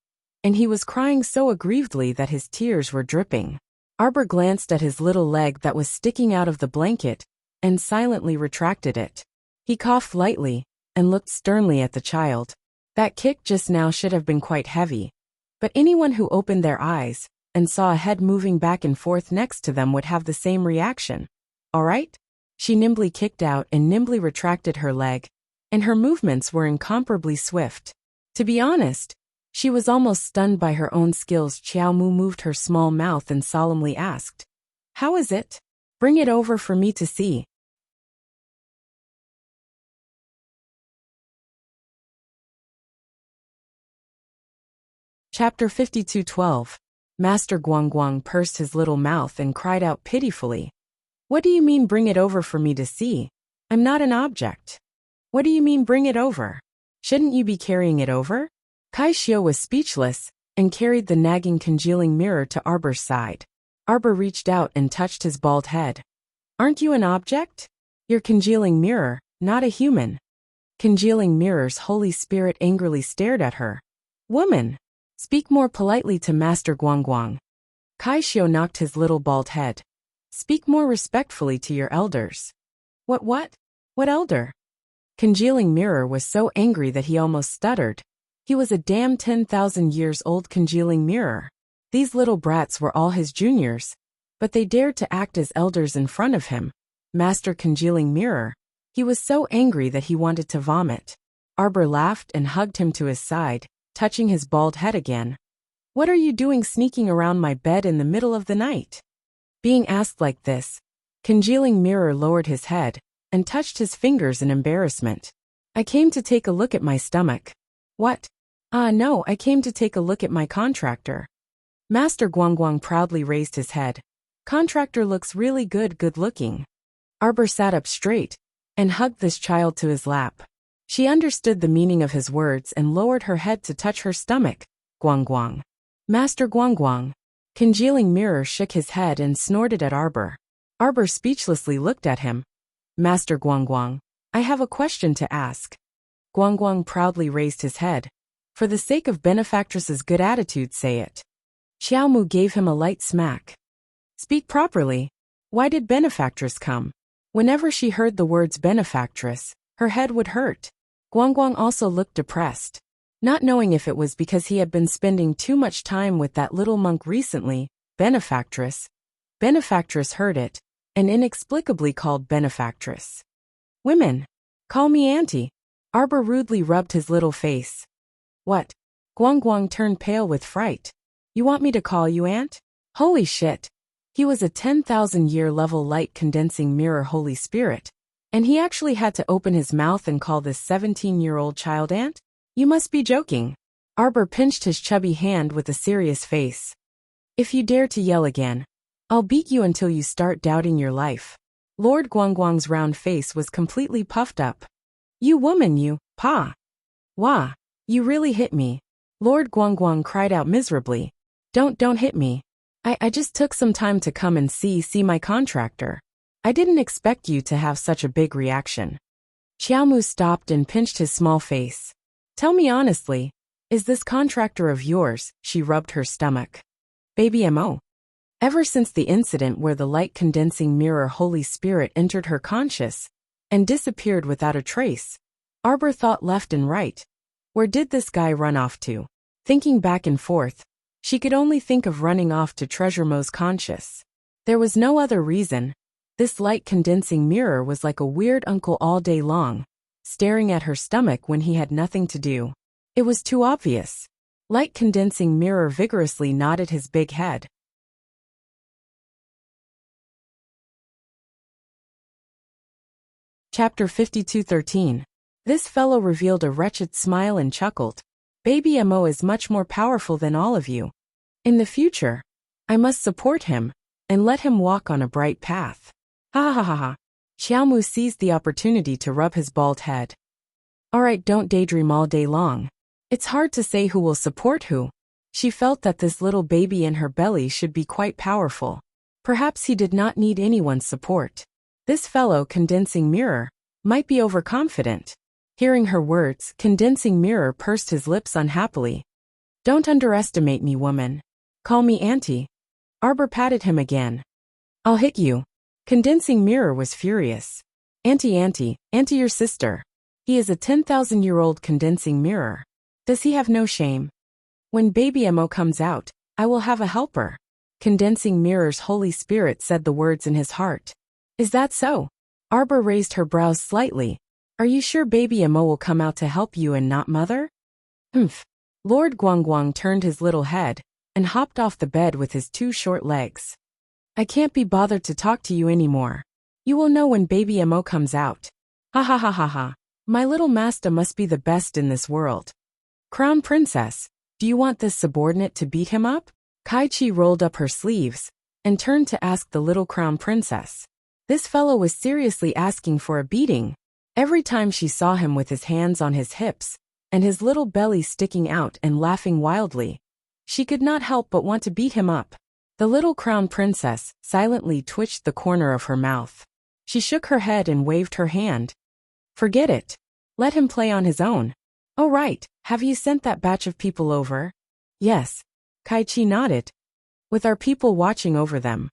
and he was crying so aggrievedly that his tears were dripping. Arbor glanced at his little leg that was sticking out of the blanket and silently retracted it. He coughed lightly and looked sternly at the child. That kick just now should have been quite heavy, but anyone who opened their eyes and saw a head moving back and forth next to them would have the same reaction. All right? She nimbly kicked out and nimbly retracted her leg, and her movements were incomparably swift. To be honest, she was almost stunned by her own skills. Qiao Mu moved her small mouth and solemnly asked, "How is it? Bring it over for me to see." Chapter 52:12. Master Guangguang pursed his little mouth and cried out pitifully. "What do you mean bring it over for me to see? I'm not an object." "What do you mean bring it over? Shouldn't you be carrying it over?" Kai Xiu was speechless and carried the nagging congealing mirror to Arbor's side. Arbor reached out and touched his bald head. "Aren't you an object? You're congealing mirror, not a human." Congealing mirror's holy spirit angrily stared at her. "Woman! Speak more politely to Master Guangguang." Kai Xiu knocked his little bald head. "Speak more respectfully to your elders." What? What elder?" Congealing mirror was so angry that he almost stuttered. He was a damn 10,000 years old congealing mirror. These little brats were all his juniors, but they dared to act as elders in front of him. Master congealing mirror. He was so angry that he wanted to vomit. Arbor laughed and hugged him to his side, touching his bald head again. "What are you doing sneaking around my bed in the middle of the night?" Being asked like this, congealing mirror lowered his head and touched his fingers in embarrassment. "I came to take a look at my stomach." "What?" No, I came to take a look at my contractor." Master Guangguang proudly raised his head. "Contractor looks really good looking." Arbor sat up straight and hugged this child to his lap. She understood the meaning of his words and lowered her head to touch her stomach. "Guangguang. Master Guangguang." Congealing mirror shook his head and snorted at Arbor. Arbor speechlessly looked at him. "Master Guangguang, I have a question to ask." Guangguang proudly raised his head. "For the sake of benefactress's good attitude, say it." Xiao Mu gave him a light smack. "Speak properly. Why did benefactress come?" Whenever she heard the words benefactress, her head would hurt. Guangguang also looked depressed. Not knowing if it was because he had been spending too much time with that little monk recently, benefactress. Benefactress heard it, and inexplicably called benefactress. "Women, call me auntie." Arbor rudely rubbed his little face. "What?" Guangguang turned pale with fright. "You want me to call you aunt?" Holy shit. He was a 10,000-year level light condensing mirror holy spirit, and he actually had to open his mouth and call this 17-year-old child aunt? You must be joking. Arbor pinched his chubby hand with a serious face. "If you dare to yell again, I'll beat you until you start doubting your life. Lord Guangguang's round face was completely puffed up. You woman, you, pa. Wah. You really hit me. Lord Guangguang cried out miserably. Don't hit me. I just took some time to come and see my contractor. I didn't expect you to have such a big reaction. Xiaomu stopped and pinched his small face. Tell me honestly, is this contractor of yours? She rubbed her stomach. Baby Mo. Ever since the incident where the light condensing mirror Holy Spirit entered her conscious and disappeared without a trace, Arbor thought left and right. Where did this guy run off to? Thinking back and forth, she could only think of running off to Treasure Mo's conscious. There was no other reason. This light condensing mirror was like a weird uncle all day long, staring at her stomach when he had nothing to do. It was too obvious. Light condensing mirror vigorously nodded his big head. Chapter 52:13. This fellow revealed a wretched smile and chuckled. Baby Mo is much more powerful than all of you. In the future, I must support him and let him walk on a bright path. Ha ha ha ha. Xiaomu seized the opportunity to rub his bald head. Alright, don't daydream all day long. It's hard to say who will support who. She felt that this little baby in her belly should be quite powerful. Perhaps he did not need anyone's support. This fellow condensing mirror might be overconfident. Hearing her words, condensing mirror pursed his lips unhappily. Don't underestimate me, woman. Call me auntie. Arbor patted him again. I'll hit you. Condensing mirror was furious. Auntie your sister. He is a 10,000-year-old condensing mirror. Does he have no shame? When Baby Mo comes out, I will have a helper. Condensing mirror's Holy Spirit said the words in his heart. Is that so? Arbor raised her brows slightly. Are you sure Baby Mo will come out to help you and not mother? Humph. Lord Guangguang turned his little head and hopped off the bed with his two short legs. I can't be bothered to talk to you anymore. You will know when Baby Mo comes out. Ha ha ha ha ha. My little master must be the best in this world. Crown Princess, do you want this subordinate to beat him up? Kai Chi rolled up her sleeves and turned to ask the little Crown Princess. This fellow was seriously asking for a beating. Every time she saw him with his hands on his hips and his little belly sticking out and laughing wildly, she could not help but want to beat him up. The little Crown Princess silently twitched the corner of her mouth. She shook her head and waved her hand. Forget it. Let him play on his own. Oh right, have you sent that batch of people over? Yes. Kai Chi nodded. With our people watching over them,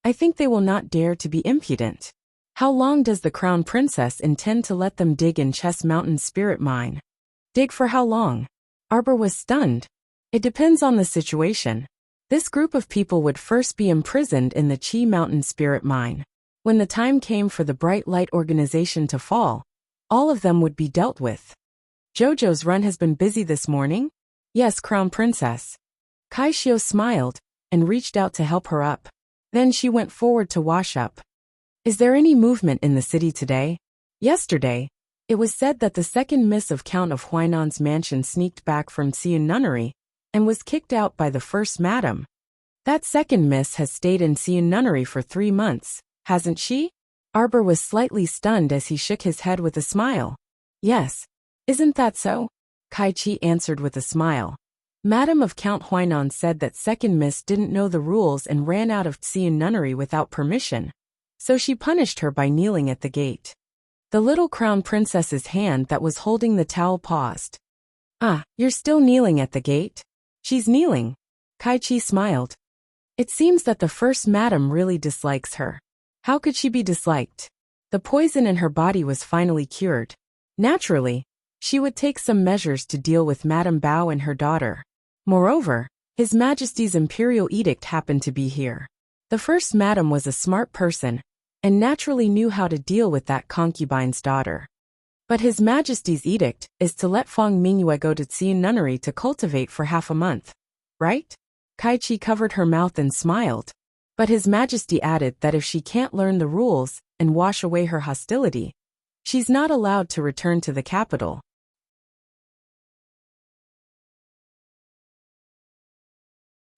I think they will not dare to be impudent. How long does the Crown Princess intend to let them dig in Chess Mountain Spirit Mine? Dig for how long? Arbor was stunned. It depends on the situation. This group of people would first be imprisoned in the Chi Mountain Spirit Mine. When the time came for the Bright Light Organization to fall, all of them would be dealt with. Jojo's run has been busy this morning? Yes, Crown Princess. Kai Shio smiled and reached out to help her up. Then she went forward to wash up. Is there any movement in the city today? Yesterday, it was said that the second miss of Count of Huainan's mansion sneaked back from Xian Nunnery and was kicked out by the first madam. That second miss has stayed in Xian Nunnery for 3 months, hasn't she? Arbor was slightly stunned as he shook his head with a smile. Yes. Isn't that so? Kai Chi answered with a smile. Madam of Count Huainan said that second miss didn't know the rules and ran out of Xian Nunnery without permission, so she punished her by kneeling at the gate. The little Crown Princess's hand that was holding the towel paused. Ah, you're still kneeling at the gate? She's kneeling. Kai Chi smiled. It seems that the first madam really dislikes her. How could she be disliked? The poison in her body was finally cured. Naturally, she would take some measures to deal with Madame Bao and her daughter. Moreover, His Majesty's imperial edict happened to be here. The first madam was a smart person and naturally knew how to deal with that concubine's daughter. But His Majesty's edict is to let Feng Mingyue go to Xian Nunnery to cultivate for half a month, right? Kai Chi covered her mouth and smiled. But His Majesty added that if she can't learn the rules and wash away her hostility, she's not allowed to return to the capital.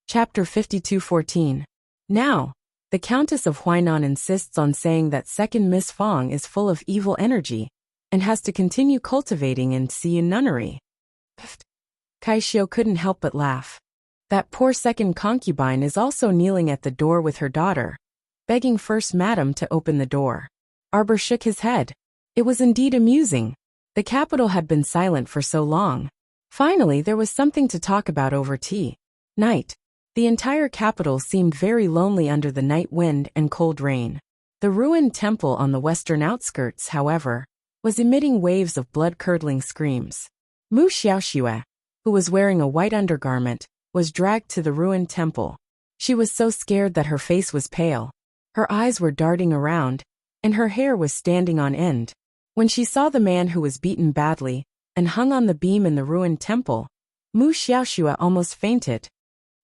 Chapter 52:14. Now, The Countess of Huainan insists on saying that second Miss Fong is full of evil energy and has to continue cultivating in Xiyu nunnery. Kai Xiu couldn't help but laugh. That poor second concubine is also kneeling at the door with her daughter, begging First Madam to open the door. Arbor shook his head. It was indeed amusing. The capital had been silent for so long. Finally, there was something to talk about over tea. Night. The entire capital seemed very lonely under the night wind and cold rain. The ruined temple on the western outskirts, however, was emitting waves of blood-curdling screams. Mu Xiaoxue, who was wearing a white undergarment, was dragged to the ruined temple. She was so scared that her face was pale. Her eyes were darting around, and her hair was standing on end. When she saw the man who was beaten badly and hung on the beam in the ruined temple, Mu Xiaoxue almost fainted.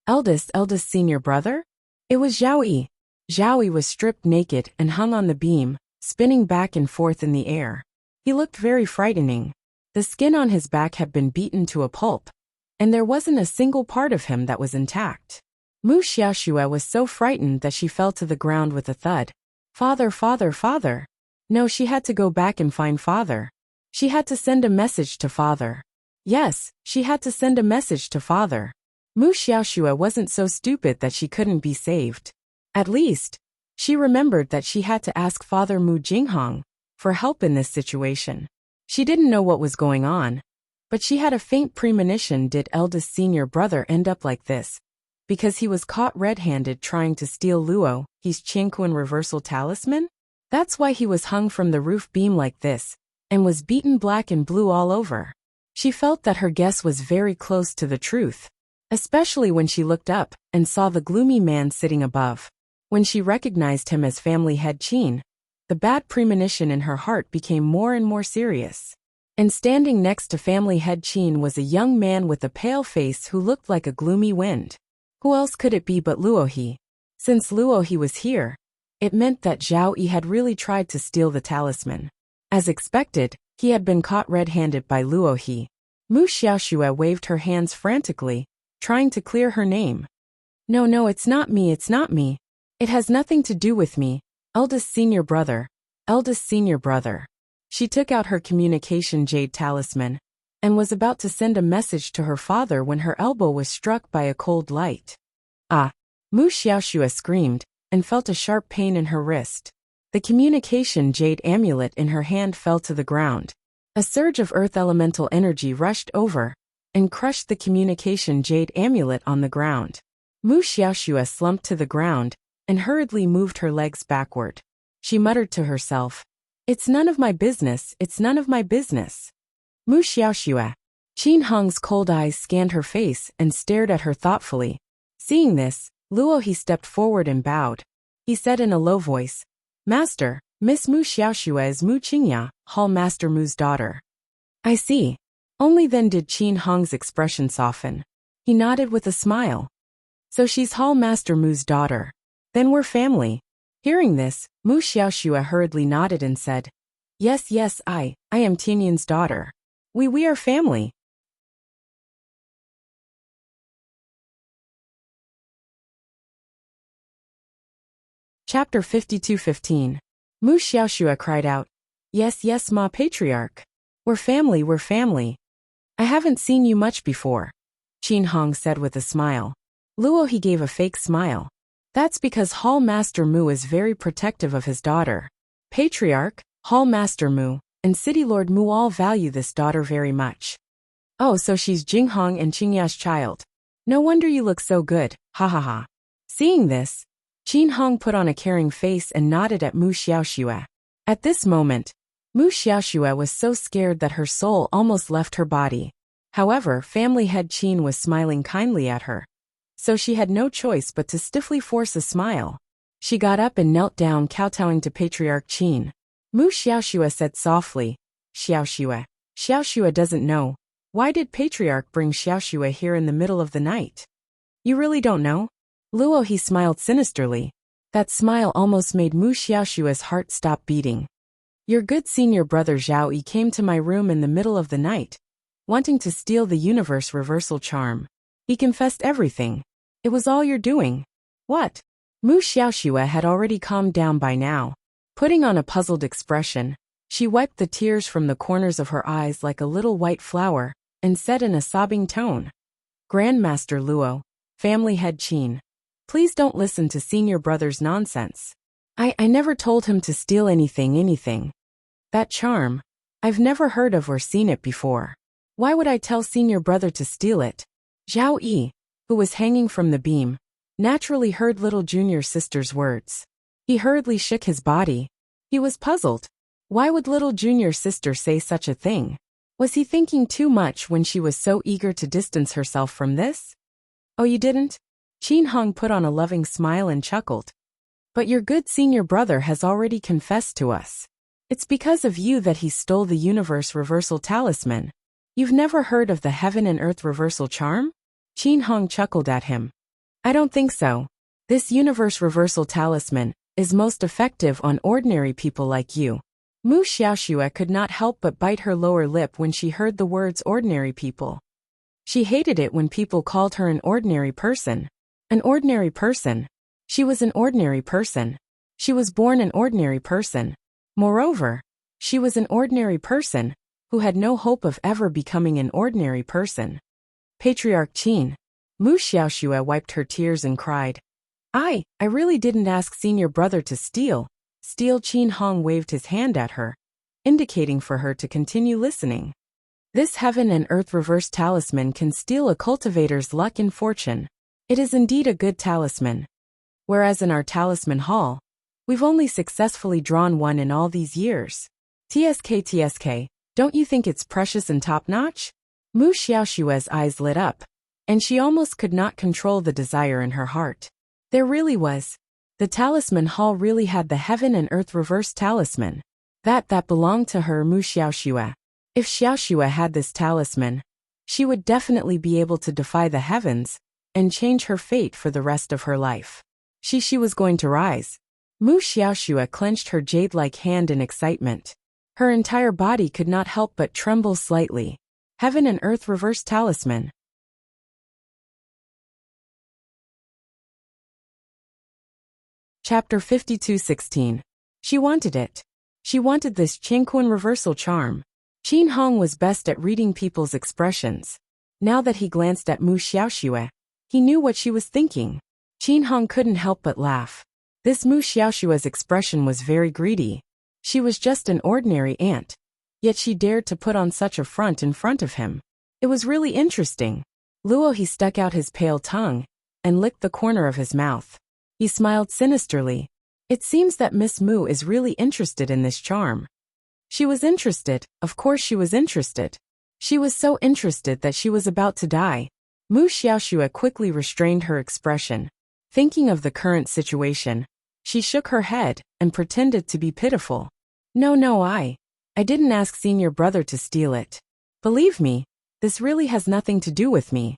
Eldest senior brother? It was Zhao Yi. Zhao Yi was stripped naked and hung on the beam, spinning back and forth in the air. He looked very frightening. The skin on his back had been beaten to a pulp, and there wasn't a single part of him that was intact. Mu Xiaoxue was so frightened that she fell to the ground with a thud. Father, father, father. No, she had to go back and find father. She had to send a message to father. Yes, she had to send a message to father. Mu Xiaoxue wasn't so stupid that she couldn't be saved. At least, she remembered that she had to ask Father Mu Jinghong for help in this situation. She didn't know what was going on, but she had a faint premonition did eldest senior brother end up like this, because he was caught red-handed trying to steal Luo, his Qingquan reversal talisman? That's why he was hung from the roof beam like this, and was beaten black and blue all over. She felt that her guess was very close to the truth, especially when she looked up and saw the gloomy man sitting above. When she recognized him as family head Qin, the bad premonition in her heart became more and more serious. And standing next to family head Qin was a young man with a pale face who looked like a gloomy wind. Who else could it be but Luohi? Since Luohi was here, it meant that Zhao Yi had really tried to steal the talisman. As expected, he had been caught red-handed by Luohi. Mu Xiaoxue waved her hands frantically, trying to clear her name. No, it's not me, it's not me. It has nothing to do with me. Eldest senior brother. Eldest senior brother. She took out her communication jade talisman and was about to send a message to her father when her elbow was struck by a cold light. Ah! Mu Xiaoxue screamed and felt a sharp pain in her wrist. The communication jade amulet in her hand fell to the ground. A surge of earth elemental energy rushed over and crushed the communication jade amulet on the ground. Mu Xiaoxue slumped to the ground and hurriedly moved her legs backward. She muttered to herself, "It's none of my business, it's none of my business." Mu Xiaoxue. Qin Hong's cold eyes scanned her face and stared at her thoughtfully. Seeing this, Luohi stepped forward and bowed. He said in a low voice, "Master, Miss Mu Xiaoxue is Mu Qingya, Hall Master Mu's daughter." "I see." Only then did Qin Hong's expression soften. He nodded with a smile. "So she's Hall Master Mu's daughter. Then we're family." Hearing this, Mu Xiaoxue hurriedly nodded and said, Yes, I am Tianyan's daughter. We are family." Chapter 52:15. Mu Xiaoxue cried out, Yes, Ma Patriarch. We're family. I haven't seen you much before," Qin Hong said with a smile. Luohi gave a fake smile. "That's because Hall Master Mu is very protective of his daughter. Patriarch, Hall Master Mu, and City Lord Mu all value this daughter very much." "Oh, so she's Jinghong and Qingya's child. No wonder you look so good, ha ha ha." Seeing this, Qin Hong put on a caring face and nodded at Mu Xiaoxue. At this moment, Mu Xiaoxue was so scared that her soul almost left her body. However, family head Qin was smiling kindly at her, so she had no choice but to stiffly force a smile. She got up and knelt down, kowtowing to Patriarch Qin. Mu Xiaoxue said softly, Xiaoxue doesn't know. Why did Patriarch bring Xiaoxue here in the middle of the night?" "You really don't know?" Luohi smiled sinisterly. That smile almost made Mu Xiaoxue's heart stop beating. "Your good senior brother Zhao Yi came to my room in the middle of the night, wanting to steal the universe reversal charm. He confessed everything. It was all your doing." "What?" Mu Xiaoxue had already calmed down by now. Putting on a puzzled expression, she wiped the tears from the corners of her eyes like a little white flower, and said in a sobbing tone, "Grandmaster Luo, family head Qin, please don't listen to senior brother's nonsense. I never told him to steal anything. That charm, I've never heard of or seen it before. Why would I tell senior brother to steal it?" Zhao Yi, who was hanging from the beam, naturally heard little junior sister's words. He hurriedly shook his body. He was puzzled. Why would little junior sister say such a thing? Was he thinking too much when she was so eager to distance herself from this? "Oh, you didn't?" Qin Hong put on a loving smile and chuckled. "But your good senior brother has already confessed to us. It's because of you that he stole the universe reversal talisman. You've never heard of the heaven and earth reversal charm?" Qin Hong chuckled at him. "I don't think so. This universe reversal talisman is most effective on ordinary people like you." Mu Xiaoxue could not help but bite her lower lip when she heard the words ordinary people. She hated it when people called her an ordinary person. An ordinary person. She was an ordinary person. She was born an ordinary person. Moreover, she was an ordinary person who had no hope of ever becoming an ordinary person. Patriarch Qin. Mu Xiaoxue wiped her tears and cried, I really didn't ask senior brother to steal. Qin Hong waved his hand at her, indicating for her to continue listening. This heaven and earth reverse talisman can steal a cultivator's luck and fortune. It is indeed a good talisman. Whereas in our talisman hall, we've only successfully drawn one in all these years. TSK, don't you think it's precious and top-notch? Mu Xiaoxue's eyes lit up, and she almost could not control the desire in her heart. There really was. The talisman hall really had the heaven and earth reverse talisman. That belonged to her, Mu Xiaoxue. If Xiaoxue had this talisman, she would definitely be able to defy the heavens and change her fate for the rest of her life. She was going to rise. Mu Xiaoxue clenched her jade-like hand in excitement. Her entire body could not help but tremble slightly. Heaven and earth reverse talisman. Chapter 52:16. She wanted it. She wanted this Qingquan reversal charm. Qin Hong was best at reading people's expressions. Now that he glanced at Mu Xiaoxue, he knew what she was thinking. Qin Hong couldn't help but laugh. This Mu Xiaoxue's expression was very greedy. She was just an ordinary ant, yet she dared to put on such a front in front of him. It was really interesting. Luo he stuck out his pale tongue and licked the corner of his mouth. He smiled sinisterly. It seems that Miss Mu is really interested in this charm. She was interested, of course she was interested. She was so interested that she was about to die. Mu Xiaoxue quickly restrained her expression. Thinking of the current situation, she shook her head and pretended to be pitiful. No, I didn't ask senior brother to steal it. Believe me, this really has nothing to do with me.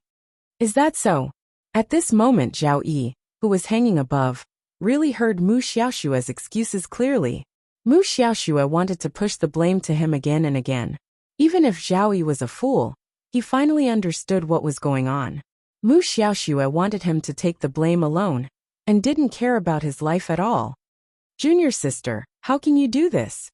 Is that so? At this moment Zhao Yi, who was hanging above, really heard Mu Xiaoxue's excuses clearly. Mu Xiaoxue wanted to push the blame to him again and again. Even if Zhao Yi was a fool, he finally understood what was going on. Mu Xiaoxue wanted him to take the blame alone, and didn't care about his life at all. Junior sister, how can you do this?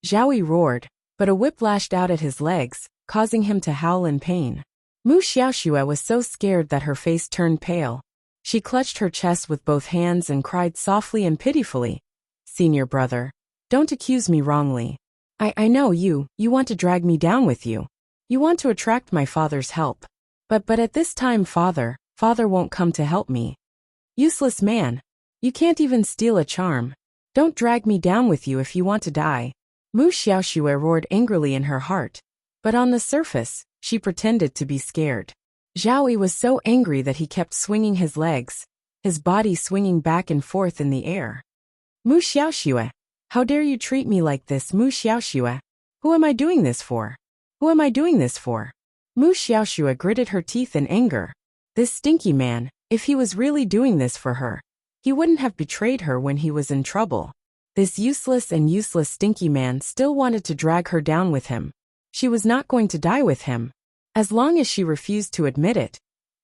Zhao Yi roared, but a whip lashed out at his legs, causing him to howl in pain. Mu Xiaoxue was so scared that her face turned pale. She clutched her chest with both hands and cried softly and pitifully. Senior brother, don't accuse me wrongly. I know you want to drag me down with you. You want to attract my father's help. But at this time father won't come to help me. Useless man. You can't even steal a charm. Don't drag me down with you if you want to die. Mu Xiaoxue roared angrily in her heart. But on the surface, she pretended to be scared. Zhao Yi was so angry that he kept swinging his legs, his body swinging back and forth in the air. Mu Xiaoxue, how dare you treat me like this, Mu Xiaoxue? Who am I doing this for? Who am I doing this for? Mu Xiaoxue gritted her teeth in anger. This stinky man, if he was really doing this for her, he wouldn't have betrayed her when he was in trouble. This useless stinky man still wanted to drag her down with him. She was not going to die with him. As long as she refused to admit it,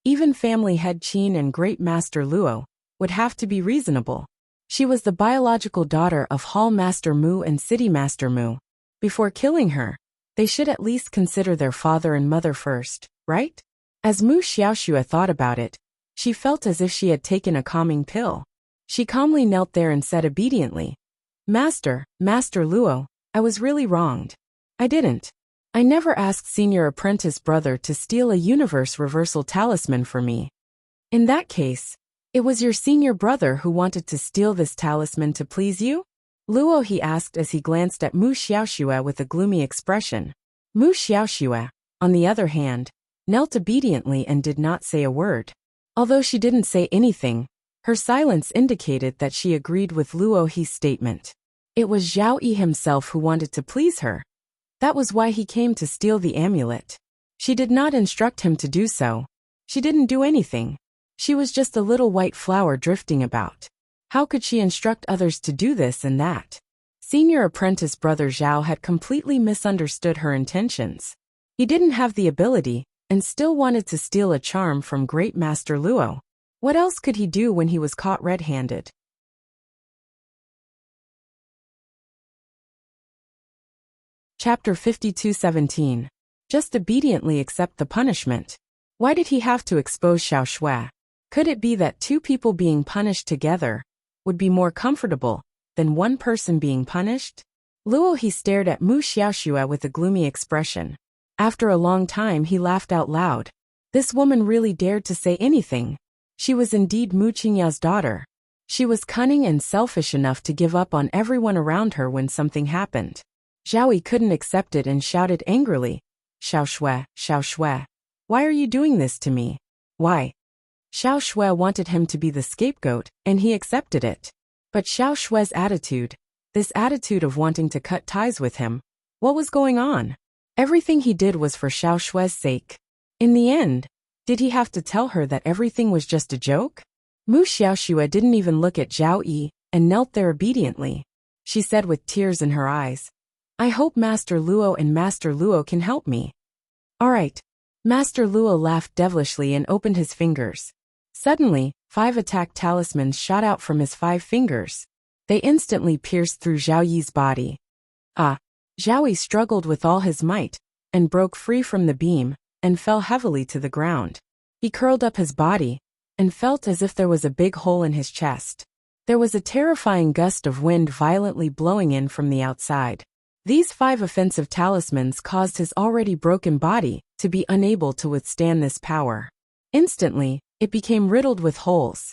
even family head Qin and great master Luo would have to be reasonable. She was the biological daughter of Hall Master Mu and City Master Mu. Before killing her, they should at least consider their father and mother first, right? As Mu Xiaoxue thought about it, she felt as if she had taken a calming pill. She calmly knelt there and said obediently, Master Luo, I was really wronged. I didn't. I never asked senior apprentice brother to steal a universe reversal talisman for me. In that case, it was your senior brother who wanted to steal this talisman to please you? Luo, he asked as he glanced at Mu Xiaoxue with a gloomy expression. Mu Xiaoxue, on the other hand, knelt obediently and did not say a word. Although she didn't say anything, her silence indicated that she agreed with Luo He's statement. It was Zhao Yi himself who wanted to please her. That was why he came to steal the amulet. She did not instruct him to do so. She didn't do anything. She was just a little white flower drifting about. How could she instruct others to do this and that? Senior apprentice brother Zhao had completely misunderstood her intentions. He didn't have the ability, and still wanted to steal a charm from Great Master Luo. What else could he do when he was caught red-handed? Chapter 52:17. Just obediently accept the punishment. Why did he have to expose Xiaoshui? Could it be that two people being punished together would be more comfortable than one person being punished? Luo He stared at Mu Xiaoxue with a gloomy expression. After a long time he laughed out loud. This woman really dared to say anything. She was indeed Mu Qingya's daughter. She was cunning and selfish enough to give up on everyone around her when something happened. Zhao Yi couldn't accept it and shouted angrily, Xiaoshui, why are you doing this to me? Why? Xiaoshui wanted him to be the scapegoat, and he accepted it. But Xiaoshui's attitude, this attitude of wanting to cut ties with him, what was going on? Everything he did was for Xiaoshui's sake. In the end, did he have to tell her that everything was just a joke? Mu Xiaoxue didn't even look at Zhao Yi and knelt there obediently. She said with tears in her eyes, I hope Master Luo and Master Luo can help me. All right. Master Luo laughed devilishly and opened his fingers. Suddenly, 5 attack talismans shot out from his 5 fingers. They instantly pierced through Zhao Yi's body. Zhao Yi struggled with all his might, and broke free from the beam, and fell heavily to the ground. He curled up his body, and felt as if there was a big hole in his chest. There was a terrifying gust of wind violently blowing in from the outside. These 5 offensive talismans caused his already broken body to be unable to withstand this power. Instantly, it became riddled with holes.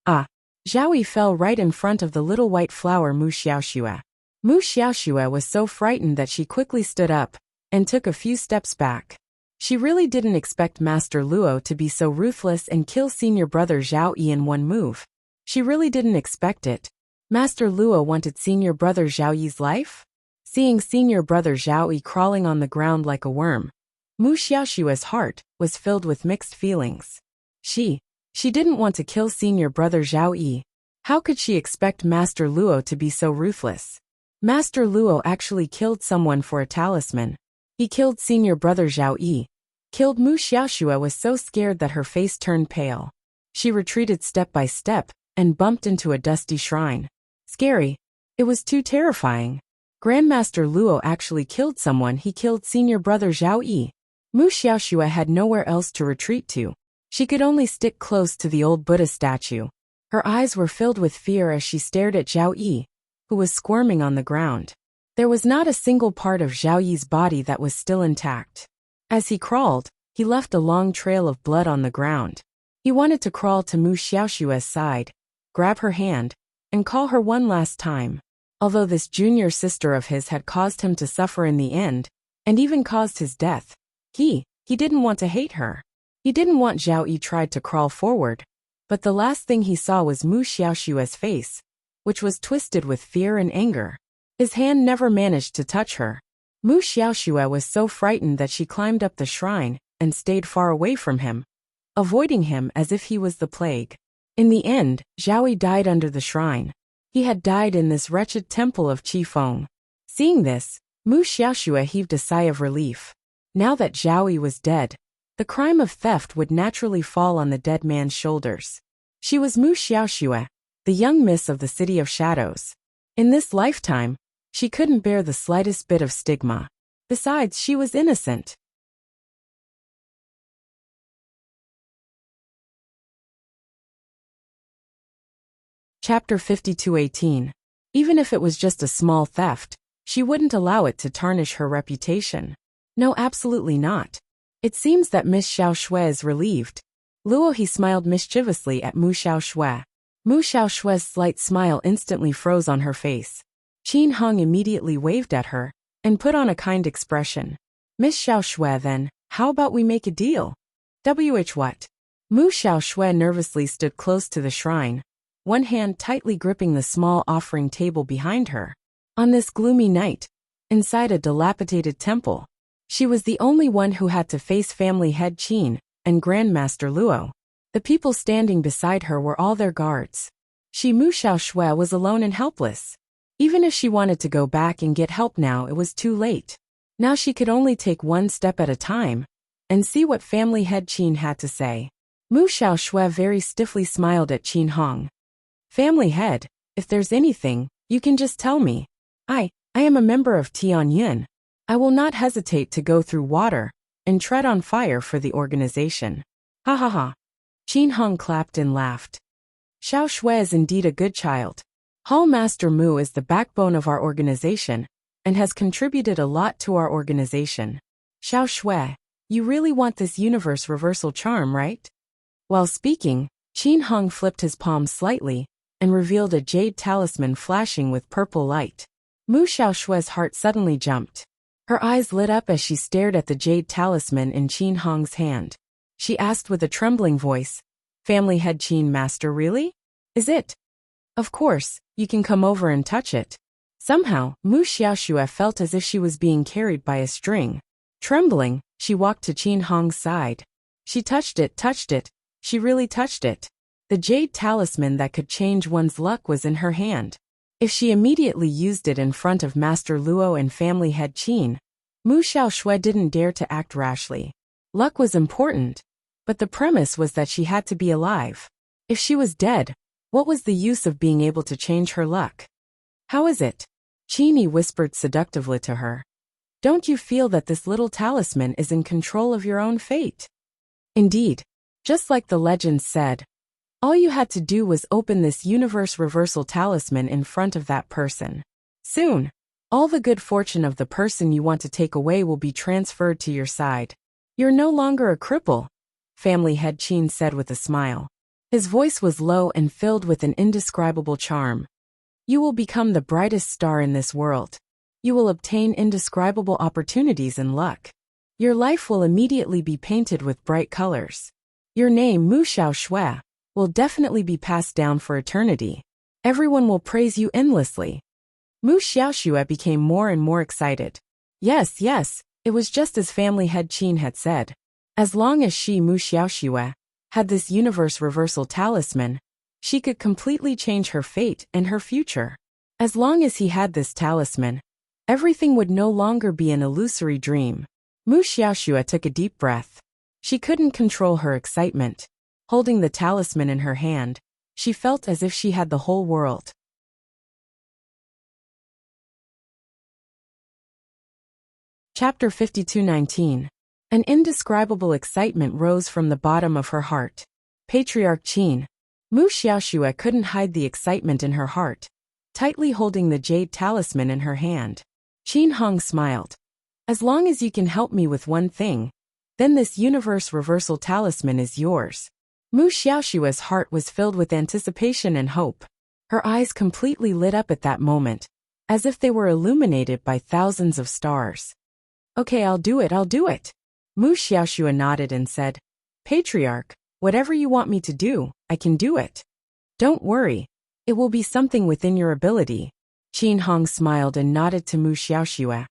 Zhao Yi fell right in front of the little white flower Mu Xiaoxue. Mu Xiaoxue was so frightened that she quickly stood up and took a few steps back. She really didn't expect Master Luo to be so ruthless and kill senior brother Zhao Yi in one move. She really didn't expect it. Master Luo wanted senior brother Zhao Yi's life? Seeing senior brother Zhao Yi crawling on the ground like a worm, Mu Xiaoxue's heart was filled with mixed feelings. She didn't want to kill senior brother Zhao Yi. How could she expect Master Luo to be so ruthless? Master Luo actually killed someone for a talisman. He killed senior brother Zhao Yi. Killed Mu Xiaoxue was so scared that her face turned pale. She retreated step by step and bumped into a dusty shrine. Scary. It was too terrifying. Grandmaster Luo actually killed someone. He killed senior brother Zhao Yi. Mu Xiaoxue had nowhere else to retreat to. She could only stick close to the old Buddha statue. Her eyes were filled with fear as she stared at Zhao Yi, who was squirming on the ground. There was not a single part of Zhao Yi's body that was still intact. As he crawled, he left a long trail of blood on the ground. He wanted to crawl to Mu Xiaoxue's side, grab her hand, and call her one last time. Although this junior sister of his had caused him to suffer in the end, and even caused his death, he didn't want to hate her. He didn't want Zhao Yi tried to crawl forward, but the last thing he saw was Mu Xiaoxue's face, which was twisted with fear and anger. His hand never managed to touch her. Mu Xiaoxue was so frightened that she climbed up the shrine and stayed far away from him, avoiding him as if he was the plague. In the end, Zhao Yi died under the shrine. He had died in this wretched temple of Qifeng. Seeing this, Mu Xiaoxue heaved a sigh of relief. Now that Zhao Yi was dead, the crime of theft would naturally fall on the dead man's shoulders. She was Mu Xiaoxue, the young miss of the City of Shadows. In this lifetime, she couldn't bear the slightest bit of stigma. Besides, she was innocent. Chapter 52:18. Even if it was just a small theft, she wouldn't allow it to tarnish her reputation. No, absolutely not. It seems that Miss Xiaoxue is relieved. Luo he smiled mischievously at Mu Xiaoxue. Mu Xiaoxue's slight smile instantly froze on her face. Qin Hong immediately waved at her and put on a kind expression. Miss Xiaoxue, then, how about we make a deal? What? Mu Xiaoxue nervously stood close to the shrine, one hand tightly gripping the small offering table behind her. On this gloomy night, inside a dilapidated temple, she was the only one who had to face family head Qin and Grandmaster Luo. The people standing beside her were all their guards. She, Mu Xiaoxue, was alone and helpless. Even if she wanted to go back and get help now, it was too late. Now she could only take one step at a time and see what family head Qin had to say. Mu Xiaoxue very stiffly smiled at Qin Hong. Family head, if there's anything, you can just tell me. I am a member of Tianyun. I will not hesitate to go through water and tread on fire for the organization. Ha ha ha. Qin Hong clapped and laughed. Xiaoxue is indeed a good child. Hall Master Mu is the backbone of our organization and has contributed a lot to our organization. Xiaoxue, you really want this universe reversal charm, right? While speaking, Qin Hong flipped his palm slightly and revealed a jade talisman flashing with purple light. Mu Xiaoxue's heart suddenly jumped. Her eyes lit up as she stared at the jade talisman in Qin Hong's hand. She asked with a trembling voice, Family head Qin Master, really? Is it? Of course, you can come over and touch it. Somehow, Mu Xiaoxue felt as if she was being carried by a string. Trembling, she walked to Qin Hong's side. She touched it, she really touched it. The jade talisman that could change one's luck was in her hand. If she immediately used it in front of Master Luo and family head Qin, Mu Xiaoxue didn't dare to act rashly. Luck was important, but the premise was that she had to be alive. If she was dead, what was the use of being able to change her luck? How is it? Qin whispered seductively to her. Don't you feel that this little talisman is in control of your own fate? Indeed, just like the legend said, all you had to do was open this universe reversal talisman in front of that person. Soon, all the good fortune of the person you want to take away will be transferred to your side. You're no longer a cripple, family head Qin said with a smile. His voice was low and filled with an indescribable charm. You will become the brightest star in this world. You will obtain indescribable opportunities and luck. Your life will immediately be painted with bright colors. Your name, Mu Xiaoxue, will definitely be passed down for eternity. Everyone will praise you endlessly. Mu Xiaoxue became more and more excited. Yes, it was just as family head Qin had said. As long as she, Mu Xiaoxue, had this universe reversal talisman, she could completely change her fate and her future. As long as he had this talisman, everything would no longer be an illusory dream. Mu Xiaoxue took a deep breath. She couldn't control her excitement. Holding the talisman in her hand, she felt as if she had the whole world. Chapter 52:19. An indescribable excitement rose from the bottom of her heart. Patriarch Qin. Mu Xiaoxue couldn't hide the excitement in her heart, tightly holding the jade talisman in her hand. Qin Hong smiled. As long as you can help me with one thing, then this universe reversal talisman is yours. Mu Xiaoxue's heart was filled with anticipation and hope. Her eyes completely lit up at that moment, as if they were illuminated by thousands of stars. Okay, I'll do it. Mu Xiaoxue nodded and said, Patriarch, whatever you want me to do, I can do it. Don't worry, it will be something within your ability. Qin Hong smiled and nodded to Mu Xiaoxue.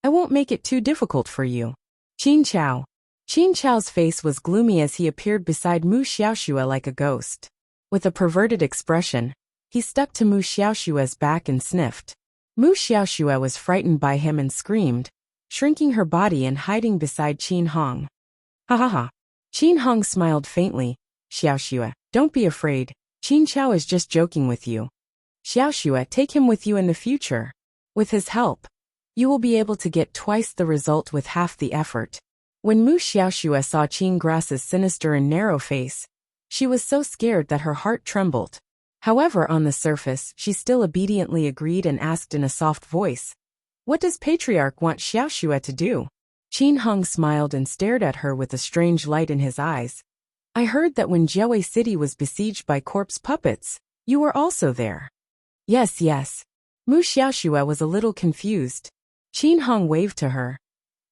I won't make it too difficult for you. Qin Chao. Qin Chao's face was gloomy as he appeared beside Mu Xiaoxue like a ghost. With a perverted expression, he stuck to Mu Xiaoxue's back and sniffed. Mu Xiaoxue was frightened by him and screamed, shrinking her body and hiding beside Qin Hong. Ha ha ha. Qin Hong smiled faintly. Xiaoxue, don't be afraid. Qin Chao is just joking with you. Xiaoxue, take him with you in the future. With his help, you will be able to get twice the result with half the effort. When Mu Xiaoxue saw Qin Grass's sinister and narrow face, she was so scared that her heart trembled. However, on the surface, she still obediently agreed and asked in a soft voice, "What does Patriarch want Xiaoxue to do?" Qin Heng smiled and stared at her with a strange light in his eyes. "I heard that when Jiawei City was besieged by corpse puppets, you were also there." Yes. Mu Xiaoxue was a little confused. Qin Heng waved to her.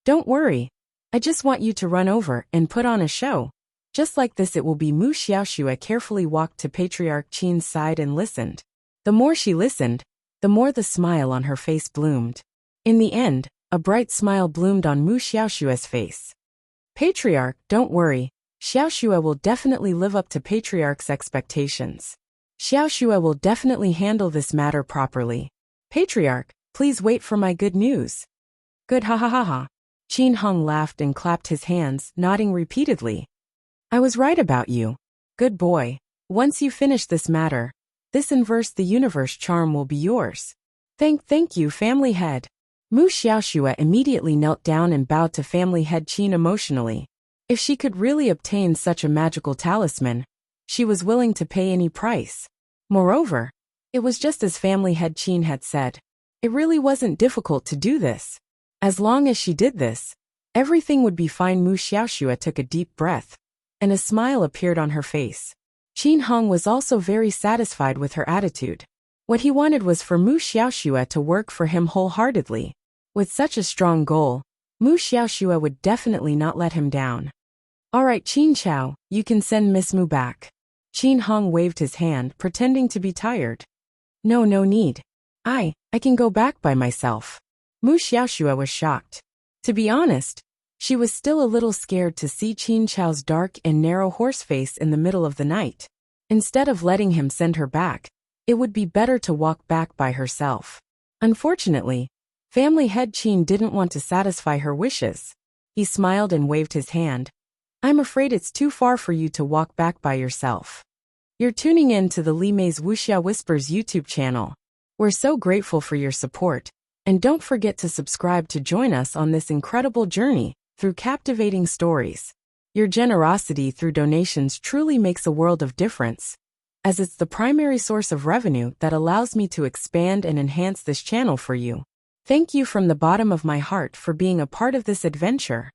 "Don't worry. I just want you to run over and put on a show. Just like this it will be." Mu Xiaoxue carefully walked to Patriarch Qin's side and listened. The more she listened, the more the smile on her face bloomed. In the end, a bright smile bloomed on Mu Xiaoxue's face. "Patriarch, don't worry. Xiaoxue will definitely live up to Patriarch's expectations. Xiaoxue will definitely handle this matter properly. Patriarch, please wait for my good news." "Good, ha ha ha ha." Qin Heng laughed and clapped his hands, nodding repeatedly. "I was right about you. Good boy. Once you finish this matter, this inverse the universe charm will be yours." Thank you, family head." Mu Xiaoxue immediately knelt down and bowed to family head Qin emotionally. If she could really obtain such a magical talisman, she was willing to pay any price. Moreover, it was just as family head Qin had said. It really wasn't difficult to do this. As long as she did this, everything would be fine. Mu Xiaoxue took a deep breath, and a smile appeared on her face. Qin Heng was also very satisfied with her attitude. What he wanted was for Mu Xiaoxue to work for him wholeheartedly. With such a strong goal, Mu Xiaoxue would definitely not let him down. "All right, Qin Chao, you can send Miss Mu back." Qin Heng waved his hand, pretending to be tired. No need. I can go back by myself." Mu Xiaoxue was shocked. To be honest, she was still a little scared to see Qin Chao's dark and narrow horse face in the middle of the night. Instead of letting him send her back, it would be better to walk back by herself. Unfortunately, family head Qin didn't want to satisfy her wishes. He smiled and waved his hand. "I'm afraid it's too far for you to walk back by yourself. You're tuning in to the Li Mei's Wuxia Whispers YouTube channel. We're so grateful for your support, and don't forget to subscribe to join us on this incredible journey through captivating stories. Your generosity through donations truly makes a world of difference, as it's the primary source of revenue that allows me to expand and enhance this channel for you. Thank you from the bottom of my heart for being a part of this adventure."